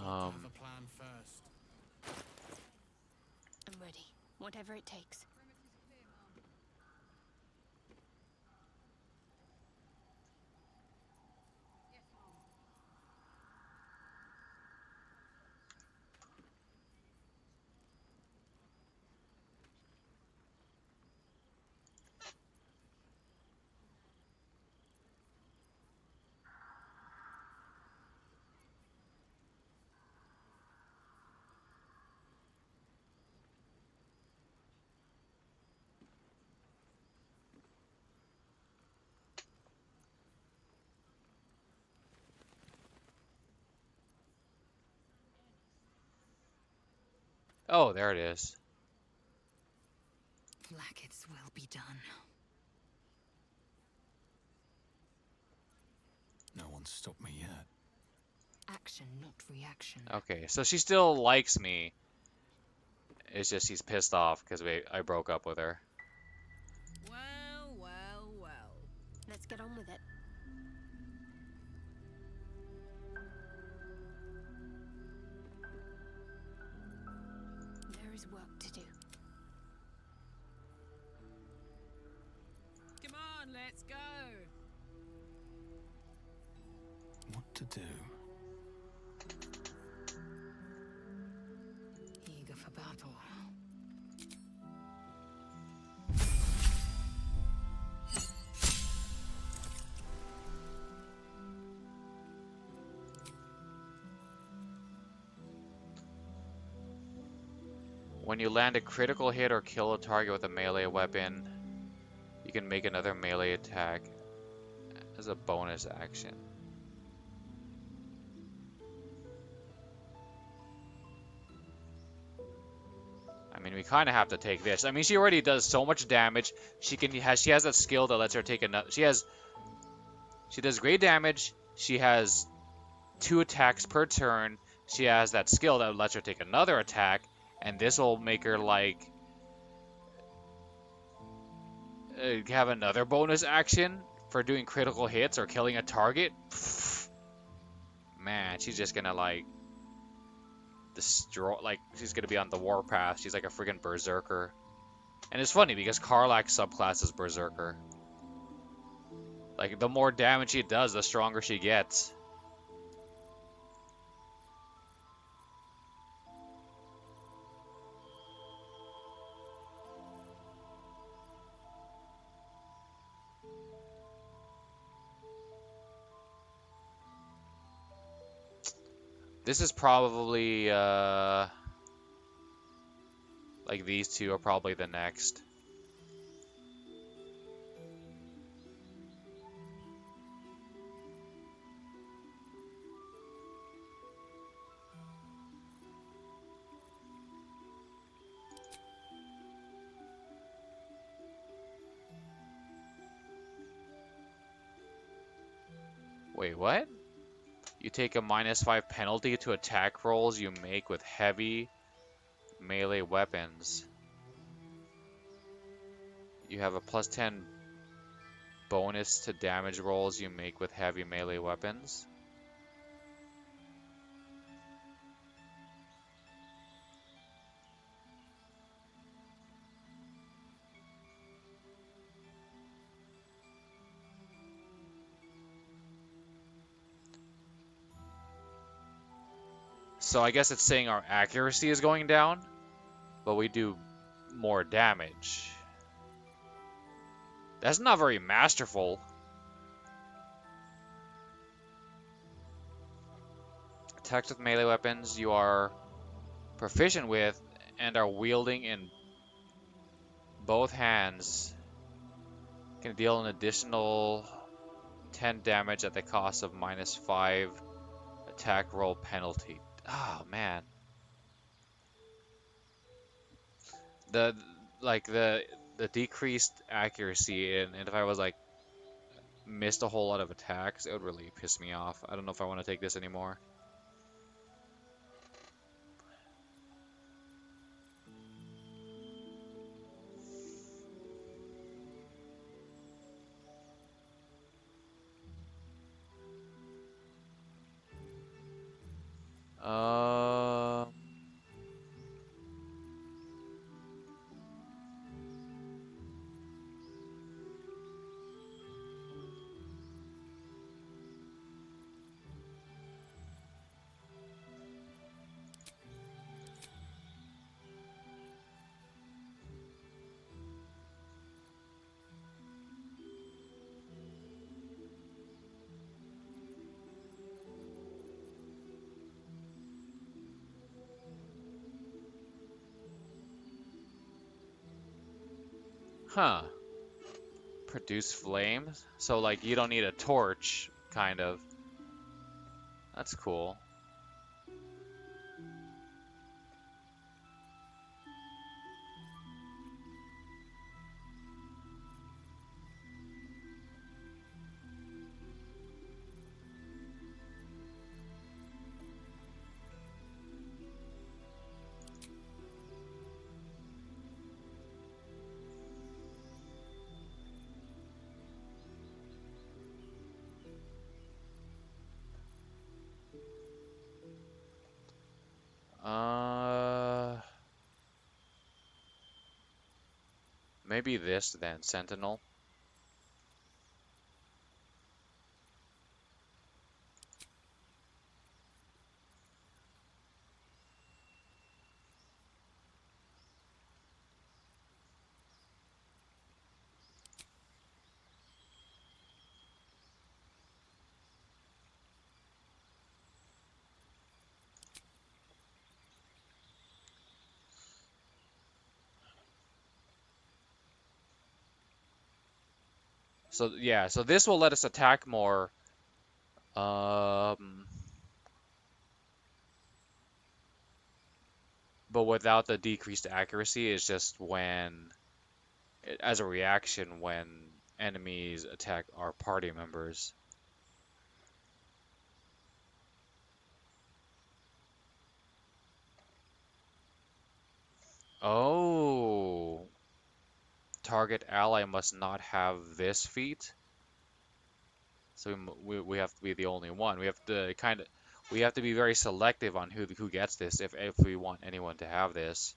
Have a plan first. I'm ready. Whatever it takes. Oh, there it is. Blackets will be done. No one's stopped me yet. Action, not reaction. Okay, so she still likes me. It's just she's pissed off because I broke up with her. Well, well, well. Let's get on with it. There is work to do. Come on, let's go. What to do? Eager for battle. When you land a critical hit or kill a target with a melee weapon, you can make another melee attack as a bonus action. I mean, we kind of have to take this. I mean, she already does so much damage. She has that skill that lets her take another. She does great damage. She has 2 attacks per turn. She has that skill that lets her take another attack, and this will make her like have another bonus action for doing critical hits or killing a target. Man, she's just gonna like destroy, like, she's gonna be on the warpath. She's like a friggin' berserker. And it's funny because Karlach's subclass is berserker. Like, the more damage she does, the stronger she gets. This is probably, like these two are probably the next. Wait, what? You take a -5 penalty to attack rolls you make with heavy melee weapons. You have a +10 bonus to damage rolls you make with heavy melee weapons. So I guess it's saying our accuracy is going down, but we do more damage. That's not very masterful. Attacks with melee weapons you are proficient with and are wielding in both hands can deal an additional 10 damage at the cost of -5 attack roll penalty. Oh man. The the decreased accuracy and if I was like missed a whole lot of attacks, it would really piss me off. I don't know if I want to take this anymore. Um Huh. Produce flames? So like you don't need a torch, kind of. That's cool. Maybe this then, Sentinel. So yeah, so this will let us attack more. Um, but without the decreased accuracy, it's just when, as a reaction, when enemies attack our party members. Oh, target ally must not have this feat. So we have to be the only one. We have to we have to be very selective on who gets this if we want anyone to have this.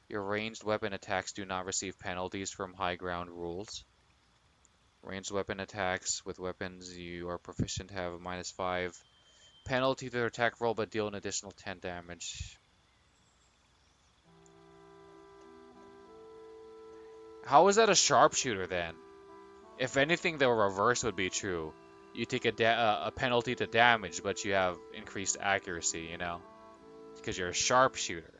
Your ranged weapon attacks do not receive penalties from high ground rules. Ranged weapon attacks with weapons you are proficient have a -5 penalty to their attack roll, but deal an additional 10 damage. How is that a sharpshooter then? If anything, the reverse would be true. You take a penalty to damage, but you have increased accuracy, you know? Because you're a sharpshooter.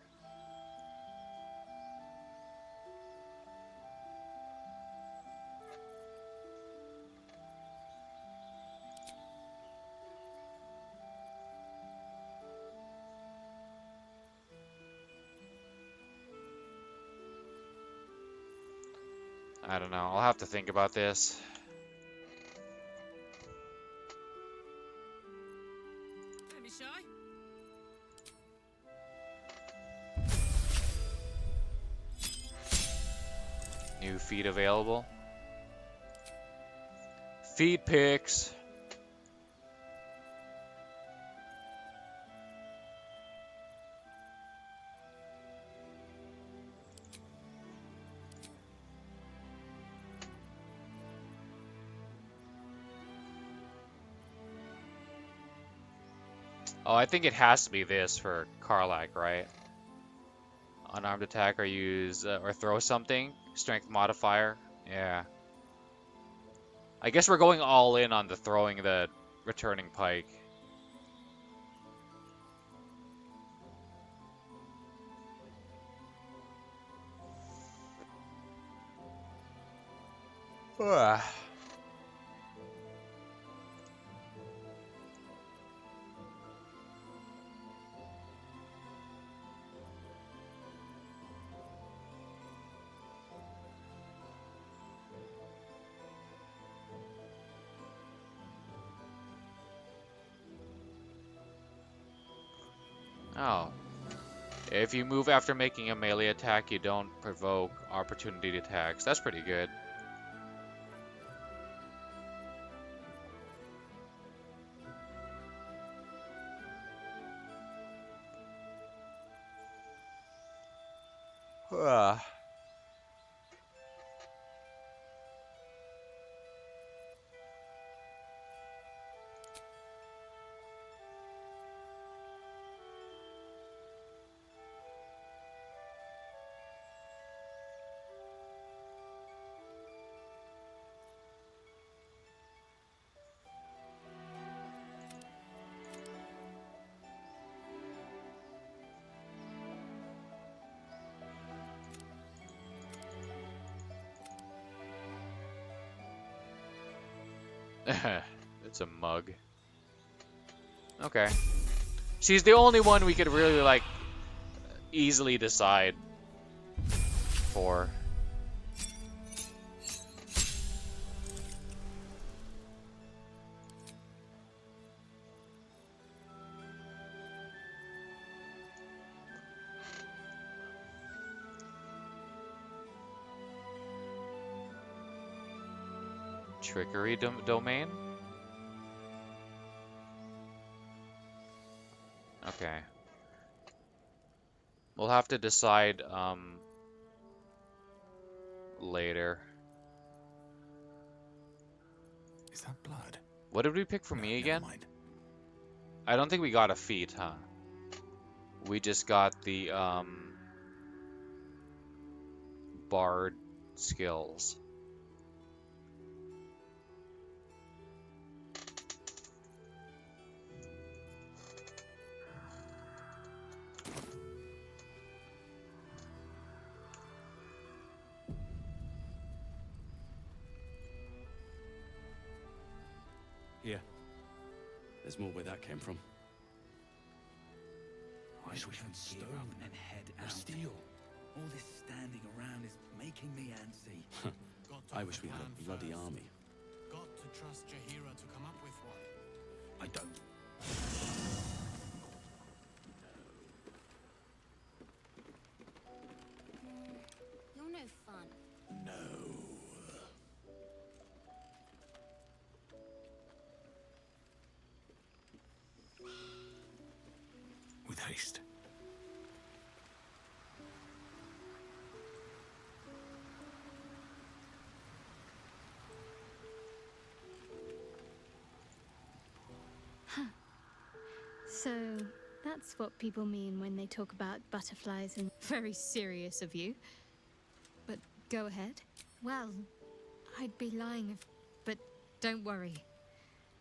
I don't know. I'll have to think about this. Don't be shy. New feed available. Feed picks. Oh, I think it has to be this for Karlach, right? Unarmed attack or use or throw something. Strength modifier. Yeah. I guess we're going all in on the throwing the returning pike. Ugh. Oh. If you move after making a melee attack, you don't provoke opportunity attacks. That's pretty good. Ugh. It's a mug. Okay. She's the only one we could really, like, easily decide for. Trickery domain? Okay. We'll have to decide later. Is that blood? What did we pick for No, me never again? mind. I don't think we got a feat, huh? We just got the bard skills. Here. There's more where that came from. I wish we had stone and head or out. steel. All this standing around is making me antsy. Got to I have wish we had plan a bloody first. army. Got to trust Jahira to come up with one. I don't. You're no fun. No. With haste. So, that's what people mean when they talk about butterflies and... Very serious of you. But go ahead. Well, I'd be lying if... But don't worry.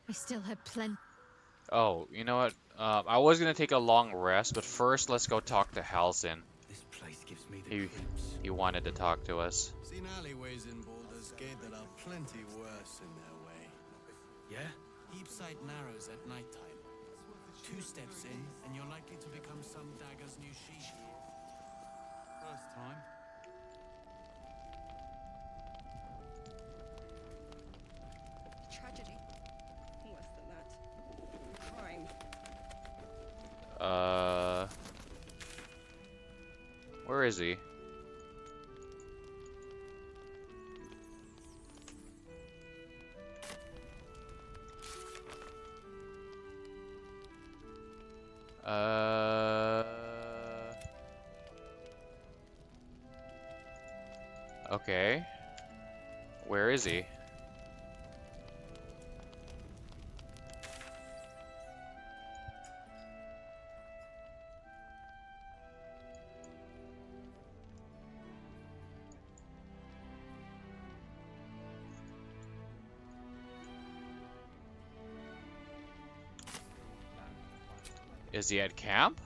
I still have plenty. Oh, you know what? I was gonna take a long rest, but first let's go talk to Halsin. This place gives me the He creeps. he wanted to talk to us. Seen alleyways in Baldur's Gate that are plenty worse in their way. Yeah? Heapside narrows at nighttime. 2 steps in, and you're likely to become some dagger's new sheep. First time. Tragedy. Worse than that. Crime. Where is he? Okay. Where is he? Is he at camp?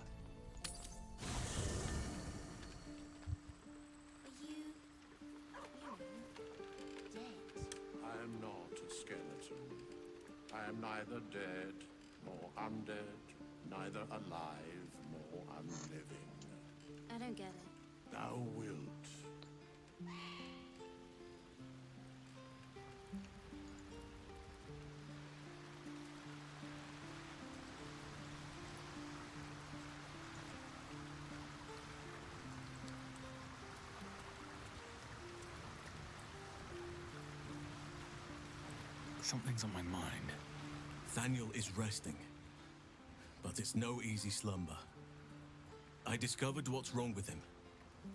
I am not a skeleton. I am neither dead nor undead, neither alive nor unliving. I don't get it. Thou wilt. Something's on my mind. Thaniel is resting, but it's no easy slumber. I discovered what's wrong with him.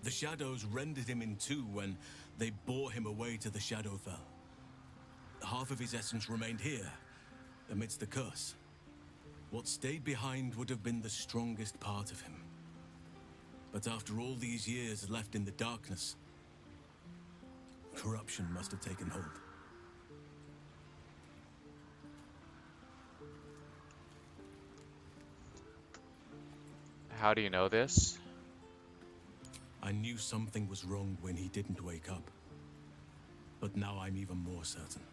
The shadows rendered him in two when they bore him away to the Shadowfell. Half of his essence remained here, amidst the curse. What stayed behind would have been the strongest part of him. But after all these years left in the darkness, corruption must have taken hold. How do you know this? I knew something was wrong when he didn't wake up. But now I'm even more certain.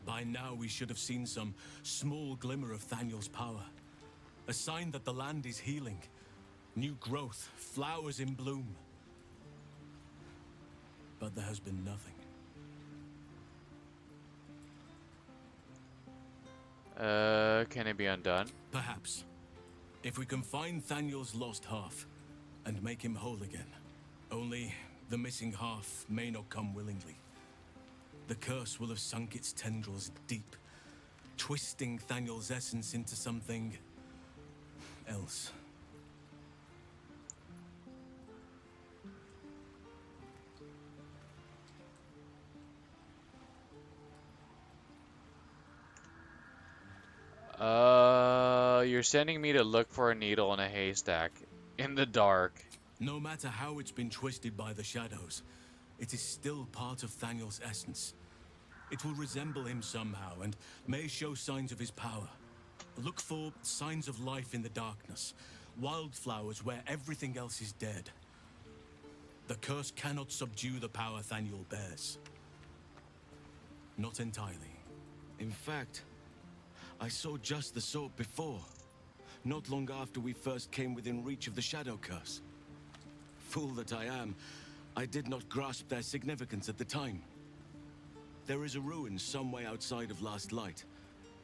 By now we should have seen some small glimmer of Thaniel's power. A sign that the land is healing. New growth, flowers in bloom. But there has been nothing. Can it be undone? Perhaps. If we can find Thaniel's lost half and make him whole again. Only the missing half may not come willingly. The curse will have sunk its tendrils deep, twisting Thaniel's essence into something else. You're sending me to look for a needle in a haystack in the dark. No matter how it's been twisted by the shadows, it is still part of Thaniel's essence. It will resemble him somehow and may show signs of his power. Look for signs of life in the darkness, wildflowers where everything else is dead. The curse cannot subdue the power Thaniel bears. Not entirely. In fact, I saw just the sort before, not long after we first came within reach of the Shadow Curse. Fool that I am, I did not grasp their significance at the time. There is a ruin some way outside of Last Light.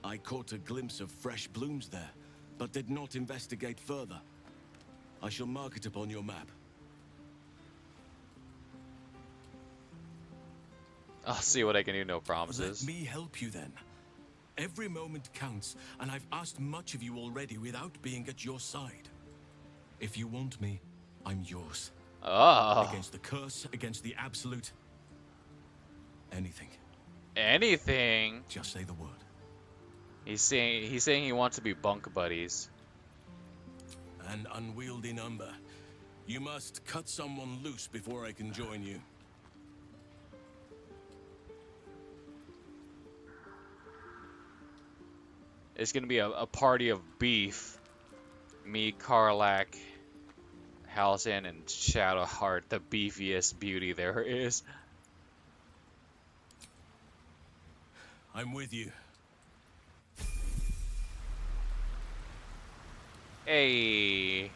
I caught a glimpse of fresh blooms there, but did not investigate further. I shall mark it upon your map. I'll see what I can do, no promises. Let me help you then. Every moment counts, and I've asked much of you already without being at your side. If you want me, I'm yours. Oh. Against the curse, against the absolute. Anything. Anything? Just say the word. He's saying he wants to be bunk buddies. An unwieldy number. You must cut someone loose before I can join you. It's gonna be a party of beef. Me, Karlak, Halcyon, and Shadowheart, the beefiest beauty there is. I'm with you. Hey,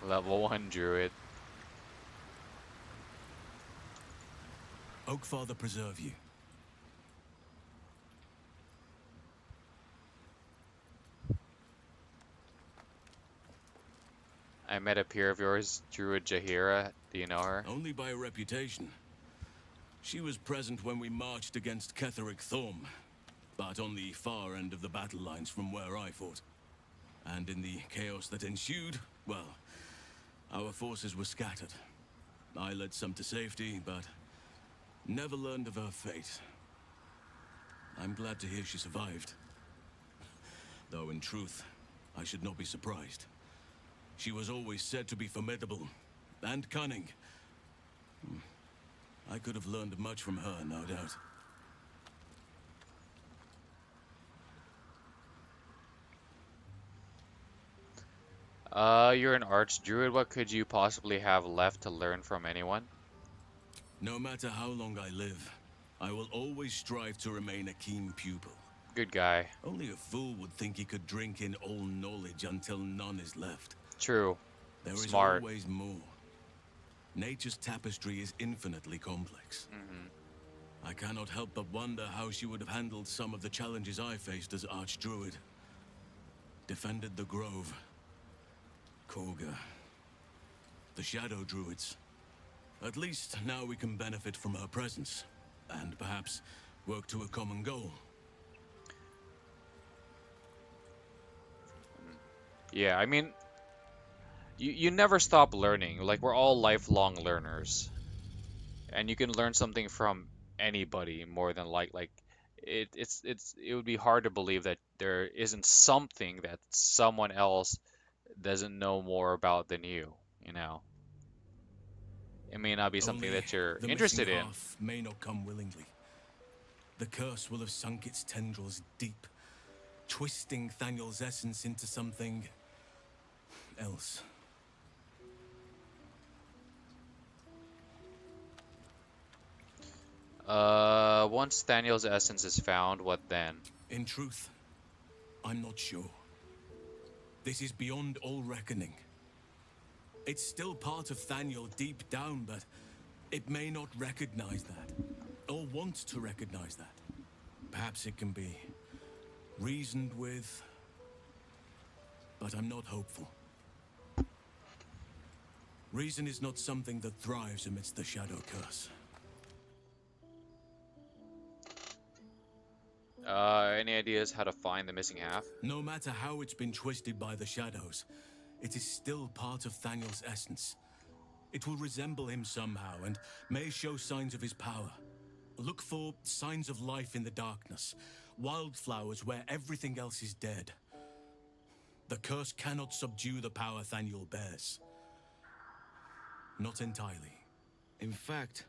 level 1 druid. Oakfather preserve you. I met a peer of yours, Druid Jahira. Do you know her? Only by reputation. She was present when we marched against Ketheric Thorm, but on the far end of the battle lines from where I fought. And in the chaos that ensued, well, our forces were scattered. I led some to safety, but never learned of her fate. I'm glad to hear she survived. Though in truth, I should not be surprised. She was always said to be formidable and cunning. I could have learned much from her, no doubt. You're an archdruid. What could you possibly have left to learn from anyone? No matter how long I live, I will always strive to remain a keen pupil. Good guy. Only a fool would think he could drink in all knowledge until none is left. True. There is Smart. always more. Nature's tapestry is infinitely complex. I cannot help but wonder how she would have handled some of the challenges I faced as Archdruid. Defended the Grove, Korga, the Shadow Druids. At least now we can benefit from her presence, and perhaps work to a common goal. Yeah, I mean, you never stop learning. Like, we're all lifelong learners. And you can learn something from anybody more than like it would be hard to believe that there isn't something that someone else doesn't know more about than you know. It may not be something Only that you're the missing interested in. half may not come willingly. The curse will have sunk its tendrils deep, twisting Thaniel's essence into something else. Once Daniel's essence is found, what then? In truth, I'm not sure. This is beyond all reckoning. It's still part of Thaniel deep down, but it may not recognize that, or want to recognize that. Perhaps it can be reasoned with, but I'm not hopeful. Reason is not something that thrives amidst the Shadow Curse. Any ideas how to find the missing half? No matter how it's been twisted by the shadows, it is still part of Thaniel's essence. It will resemble him somehow and may show signs of his power. Look for signs of life in the darkness, wildflowers where everything else is dead. The curse cannot subdue the power Thaniel bears. Not entirely. In fact,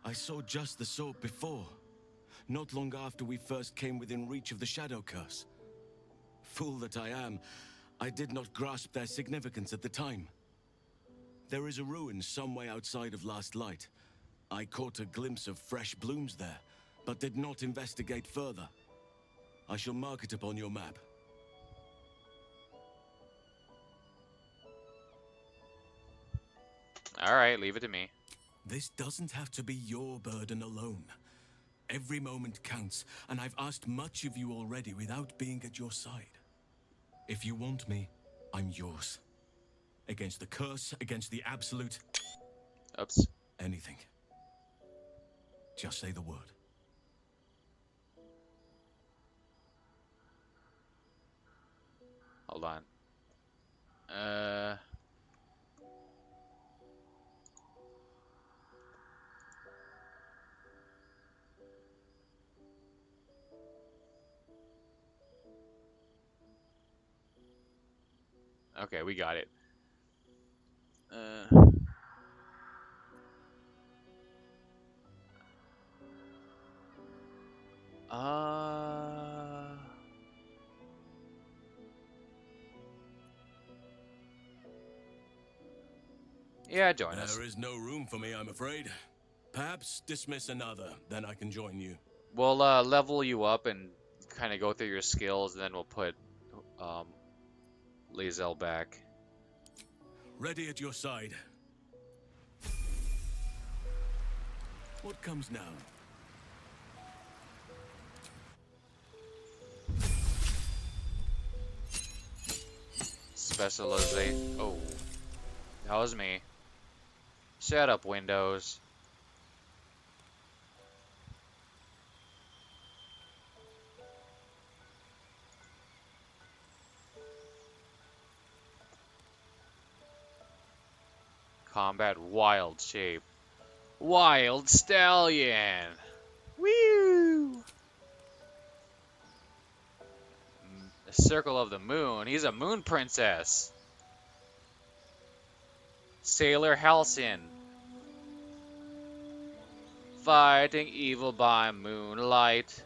I saw just the sort before. Not long after we first came within reach of the Shadow Curse. Fool that I am, I did not grasp their significance at the time. There is a ruin some way outside of Last Light. I caught a glimpse of fresh blooms there, but did not investigate further. I shall mark it upon your map. Alright, leave it to me. This doesn't have to be your burden alone. Every moment counts, and I've asked much of you already without being at your side. If you want me, I'm yours. Against the curse, against the absolute... Oops. Anything. Just say the word. Hold on. Okay, we got it. Yeah, join us. There is no room for me, I'm afraid. Perhaps dismiss another, then I can join you. We'll level you up and kind of go through your skills, and then we'll put um, Lae'zel back. Ready at your side. What comes now? Specialization. Oh, that was me. Shut up, Windows. Combat wild shape. Wild stallion. Woo! The circle of the moon. He's a moon princess. Sailor Halcyon. Fighting evil by moonlight.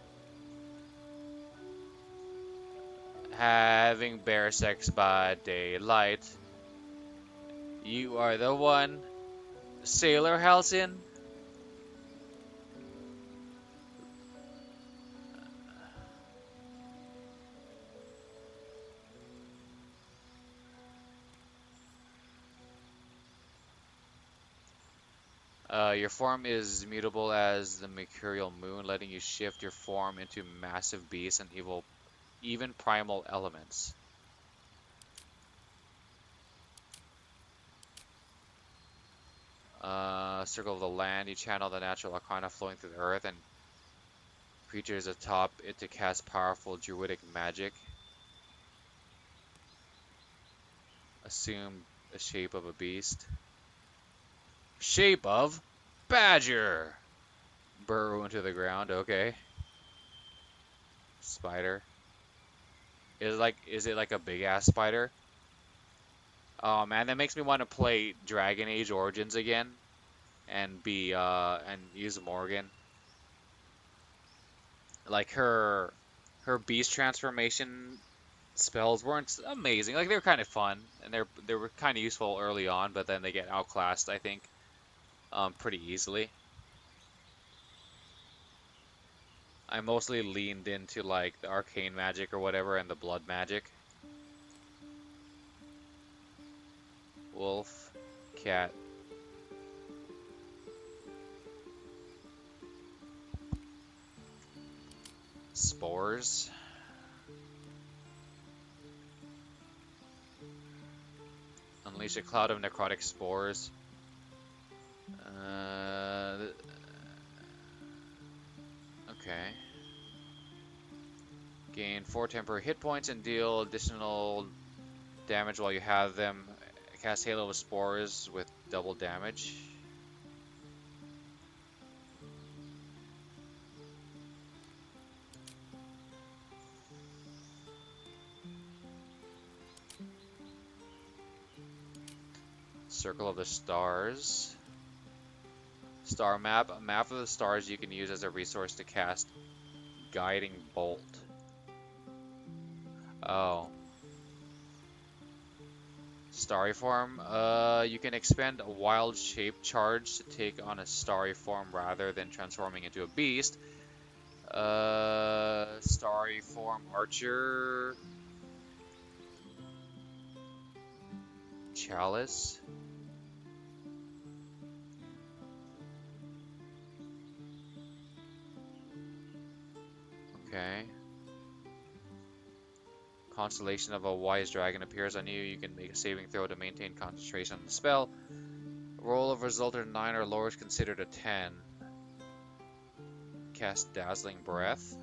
Having bear sex by daylight. You are the one, Sailor Halcyon. Your form is mutable as the mercurial moon, letting you shift your form into massive beasts and evil, even primal elements. Circle of the land, you channel the natural arcana flowing through the earth, and creatures atop it to cast powerful druidic magic. Assume the shape of a beast. Shape of badger. Burrow into the ground. Okay. Spider. Is it like a big ass spider? Oh man, that makes me want to play Dragon Age Origins again, and use Morgan. Like her beast transformation spells weren't amazing. Like they were kind of fun, and they were kind of useful early on, but then they get outclassed, I think, pretty easily. I mostly leaned into like the arcane magic or whatever and the blood magic. Wolf, cat. Spores. Unleash a cloud of necrotic spores. Okay. Gain 4 temporary hit points and deal additional damage while you have them. Cast Halo of Spores with double damage. Circle of the Stars. Star map. A map of the stars you can use as a resource to cast Guiding Bolt. Oh. Starry form. You can expend a wild shape charge to take on a starry form rather than transforming into a beast. Starry form archer. Chalice. Okay. Constellation of a wise dragon appears on you. You can make a saving throw to maintain concentration on the spell. Roll of result of 9 or lower is considered a 10. Cast Dazzling Breath.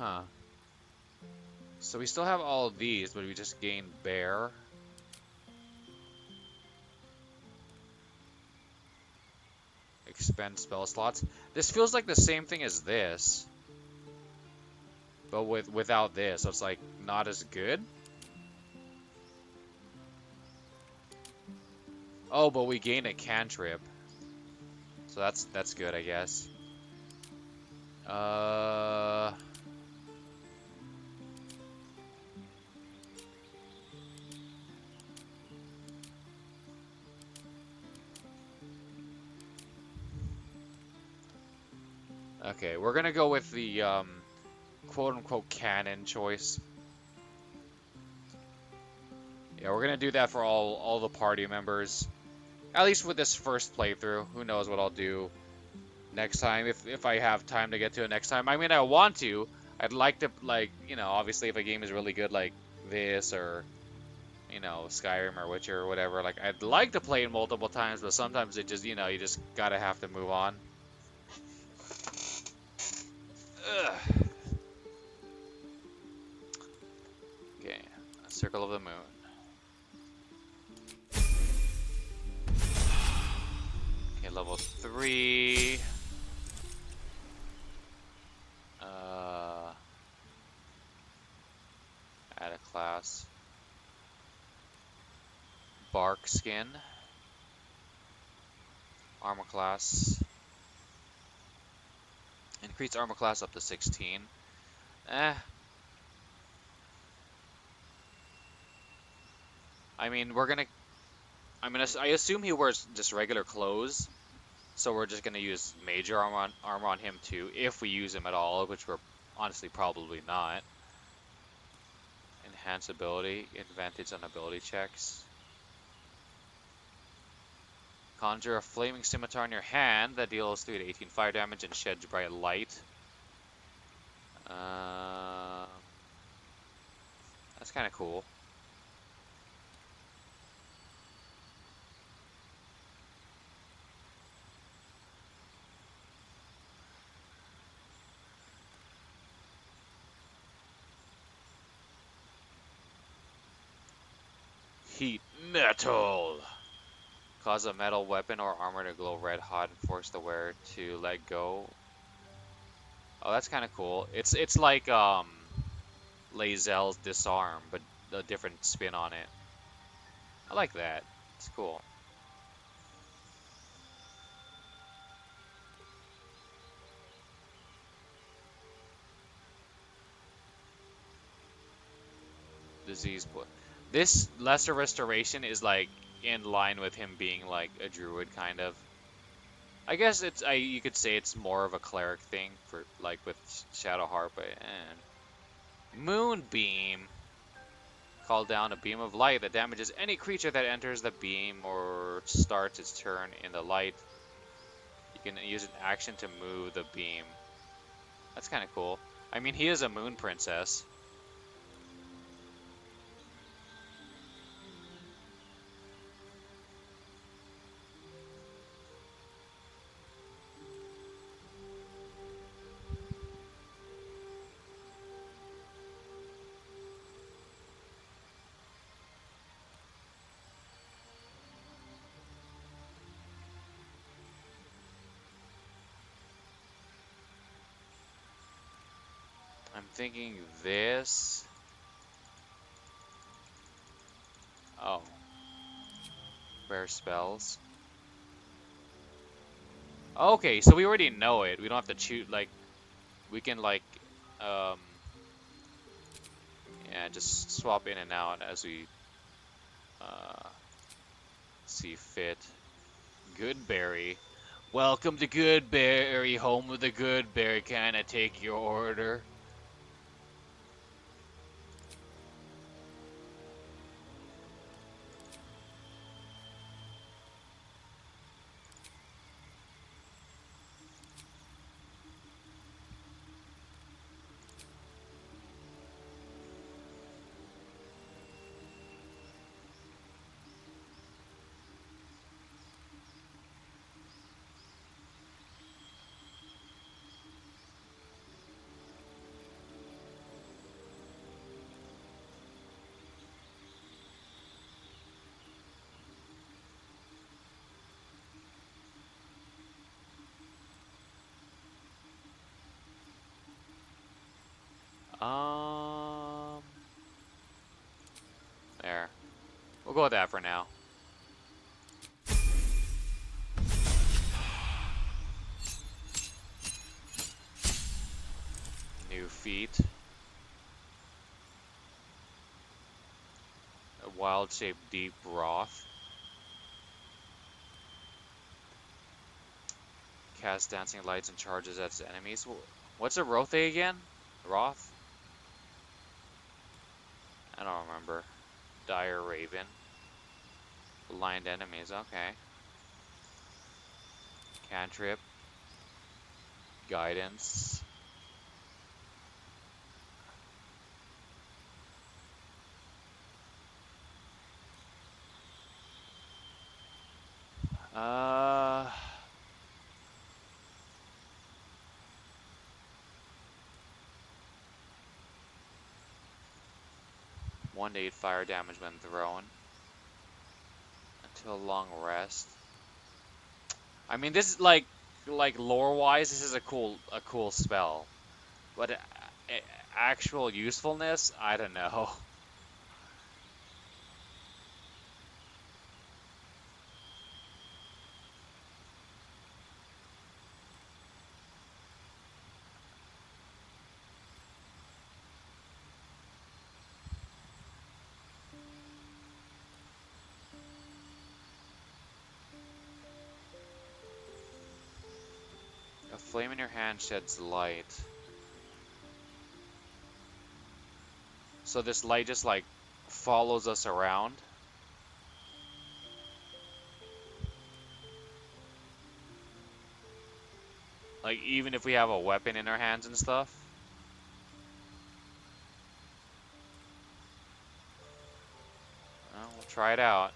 Huh. So we still have all of these, but we just gained bear. Expend spell slots. This feels like the same thing as this, but without this, so it's like not as good. Oh, but we gain a cantrip, so that's good, I guess. Okay, we're gonna go with the quote-unquote canon choice. Yeah, we're gonna do that for all the party members. At least with this first playthrough. Who knows what I'll do next time, if I have time to get to it next time. I mean, I want to. I'd like to, like, you know, obviously if a game is really good like this, or, you know, Skyrim or Witcher or whatever, like, I'd like to play it multiple times, but sometimes it just, you know, you just gotta have to move on. Ugh. Okay, Circle of the Moon. Okay, level 3. Add a class. Bark Skin. Armor class. Increase armor class up to 16. I mean, I assume he wears just regular clothes, so we're just gonna use major armor on him too, if we use him at all, which we're honestly probably not. Enhance ability, advantage on ability checks. Conjure a flaming scimitar in your hand that deals 3 to 18 fire damage and sheds bright light. That's kind of cool. Heat metal. Cause a metal weapon or armor to glow red hot and force the wearer to let go. Oh, that's kind of cool. It's like Lae'zel's disarm, but a different spin on it. I like that. It's cool. Disease. This lesser restoration is like in line with him being like a druid kind of. I guess you could say it's more of a cleric thing for like with Shadowheart, but Moonbeam. Call down a beam of light that damages any creature that enters the beam or starts its turn in the light. You can use an action to move the beam. That's kind of cool. I mean, he is a moon princess. I'm thinking this. Oh. Rare spells. Okay, so we already know it. We don't have to choose, like, we can, like, yeah, just swap in and out as we see fit. Goodberry. Welcome to Goodberry, home of the Goodberry. Can I take your order? We'll go with that for now. New feat. A wild-shaped deep broth. Cast dancing lights and charges at its enemies. What's a Rothe again? Roth? I don't remember. Dire Raven. Blind enemies, okay. Cantrip. Guidance. Uh... 1 to 8 fire damage when thrown. Until long rest. I mean, this is like lore-wise, this is a cool spell. But actual usefulness, I don't know. A flame in your hand sheds light. So this light just like follows us around. Like even if we have a weapon in our hands and stuff. Well, we'll try it out.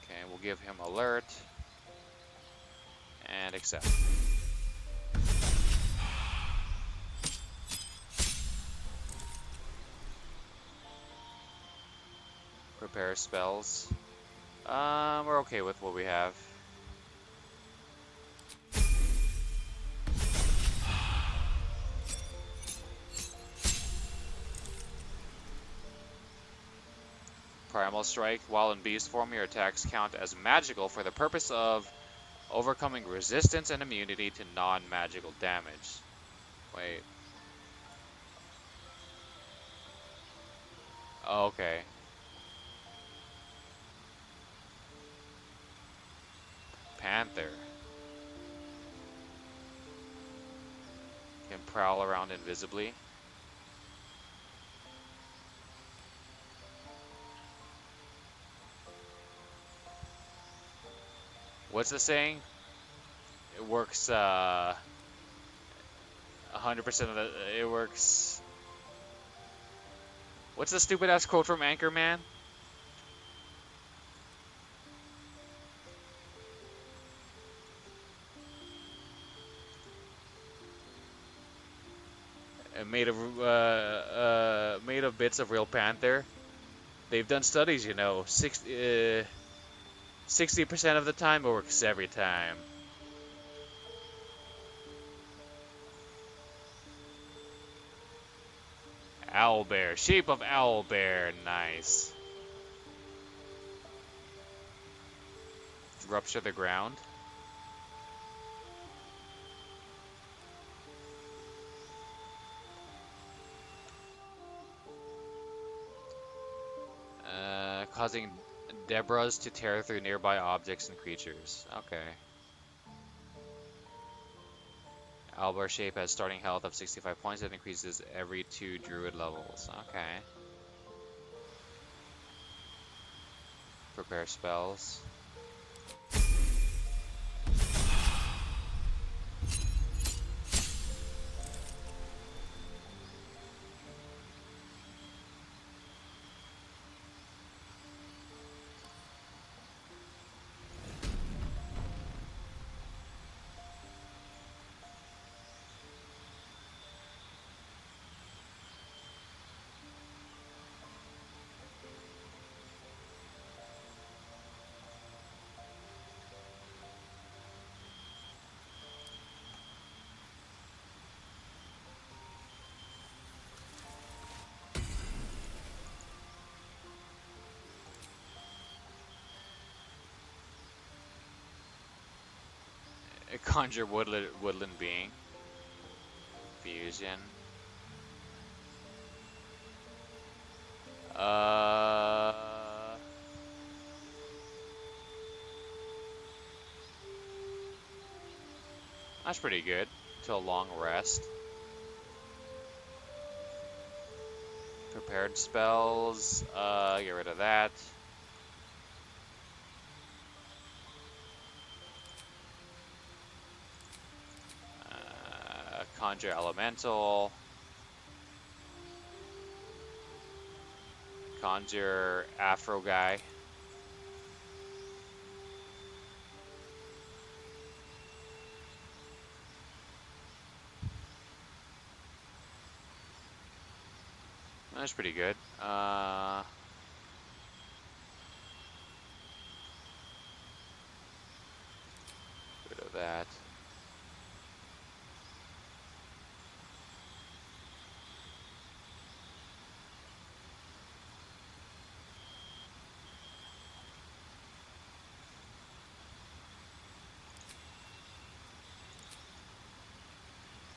Okay, we'll give him alert. And accept. Prepare spells. We're okay with what we have. Primal Strike. While in beast form, your attacks count as magical for the purpose of overcoming resistance and immunity to non-magical damage. Wait. Oh, okay. Panther. Can prowl around invisibly. What's the saying? It works 100% of the... It works... What's the stupid ass quote from Anchorman? Made of bits of real panther. They've done studies, you know. 60% of the time it works every time. Owlbear, shape of owlbear, nice. Rupture the ground. Causing Debras to tear through nearby objects and creatures. Okay. Owlbear shape has starting health of 65 points that increases every 2 druid levels. Okay. Prepare spells. Conjure woodland being. Fusion. That's pretty good. Until a long rest. Prepared spells. Get rid of that. Conjure elemental. Conjure afro guy. That's pretty good. Rid of that.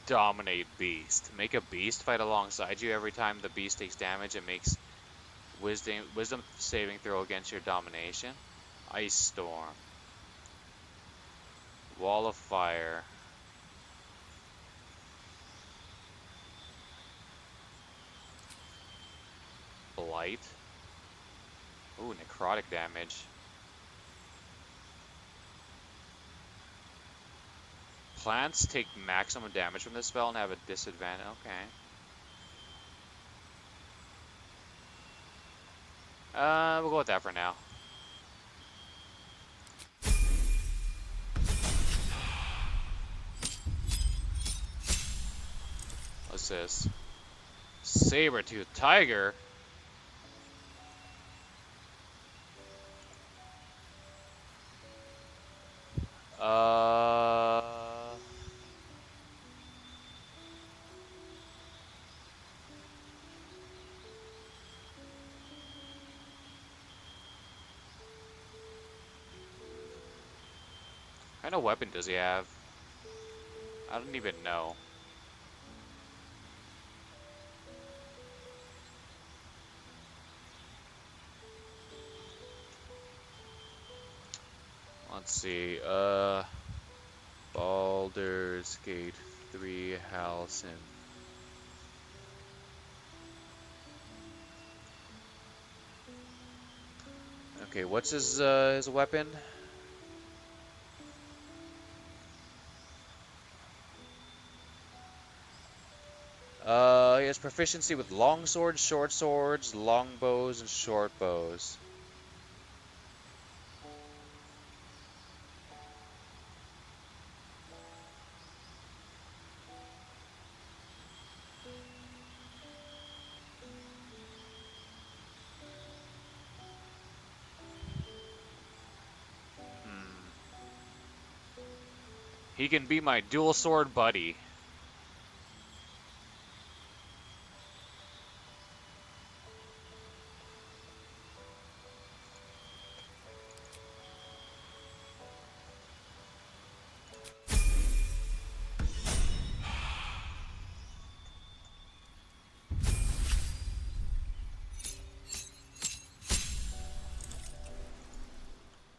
Dominate beast. Make a beast fight alongside you. Every time the beast takes damage, it makes wisdom saving throw against your domination. Ice storm. Wall of fire. Blight. Ooh, necrotic damage. Plants take maximum damage from this spell and have a disadvantage. Okay. We'll go with that for now. What's this? Saber-tooth tiger? What kind of weapon does he have? I don't even know. Let's see, Baldur's Gate 3 Halcyon. Okay, what's his weapon? He has proficiency with long swords, short swords, long bows, and short bows. He can be my dual sword buddy.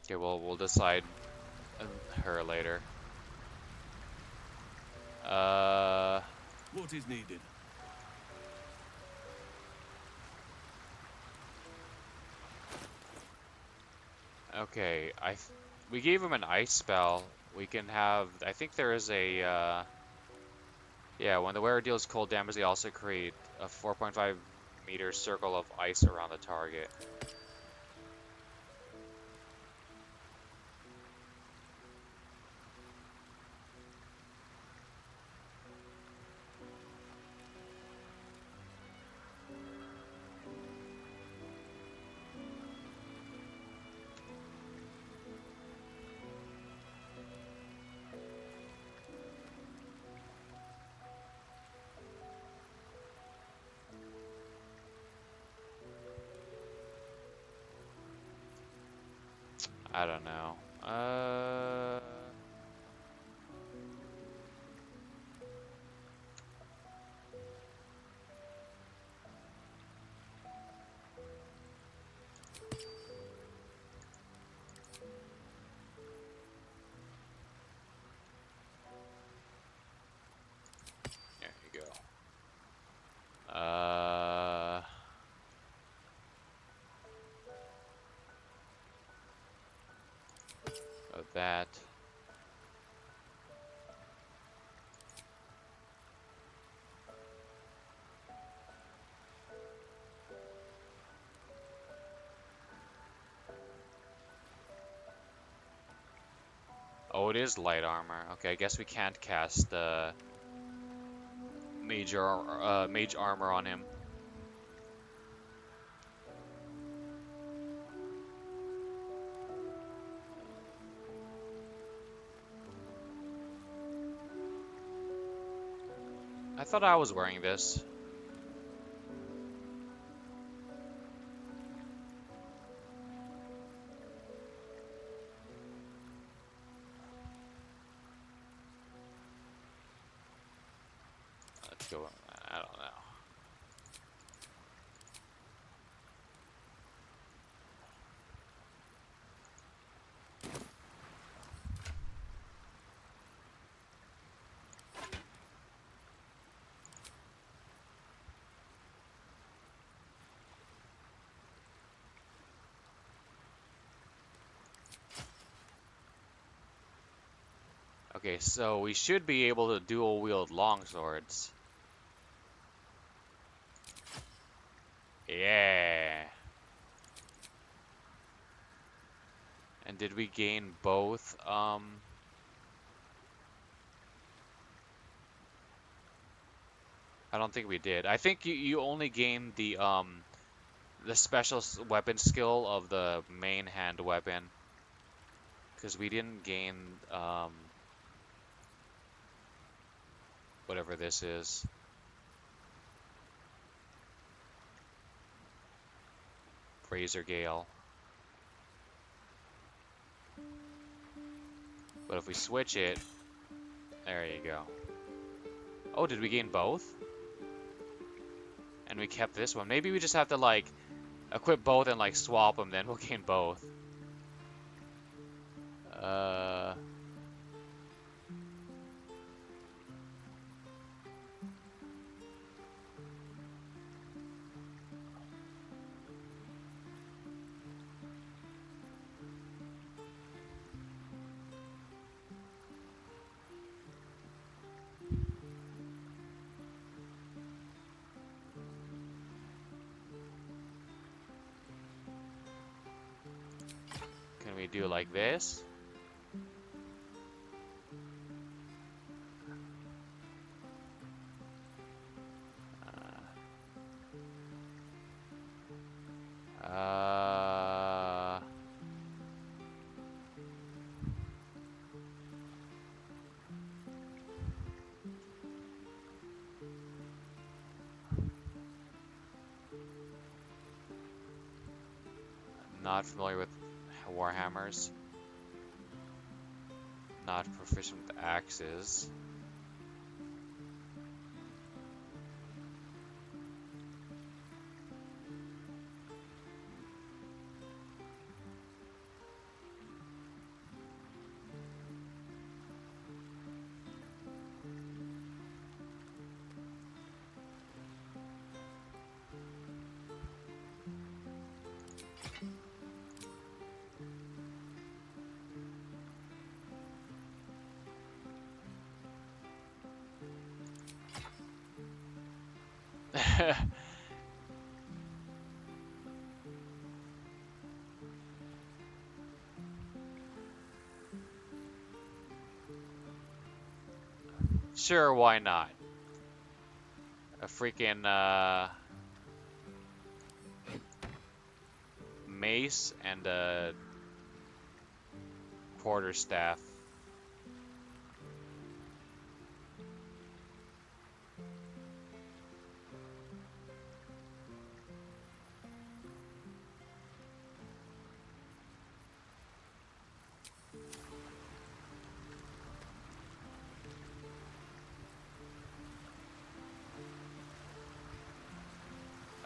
Okay, well, we'll decide her later. What is needed? Okay, we gave him an ice spell. We can have, I think there is a, yeah, when the wearer deals cold damage, they also create a 4.5 meter circle of ice around the target. I don't know. that. Oh, it is light armor. Okay, I guess we can't cast mage armor on him. I thought I was wearing this. Let's go. I don't know. Okay, so we should be able to dual wield longswords. Yeah. And did we gain both? I don't think we did. I think you only gained the special weapon skill of the main hand weapon, because we didn't gain whatever this is. Razor Gale. But if we switch it, there you go. Oh, did we gain both? And we kept this one. Maybe we just have to like equip both and like swap them, then we'll gain both. Can we do like this? Not familiar with warhammers. Not proficient with axes. Sure, why not? A freaking mace and a quarterstaff.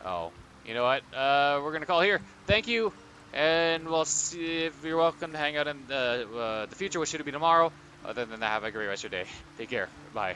Oh, you know what? We're gonna call here. Thank you, and we'll see if you're welcome to hang out in the future, which should be tomorrow. Other than that, have a great rest of your day. Take care. Bye.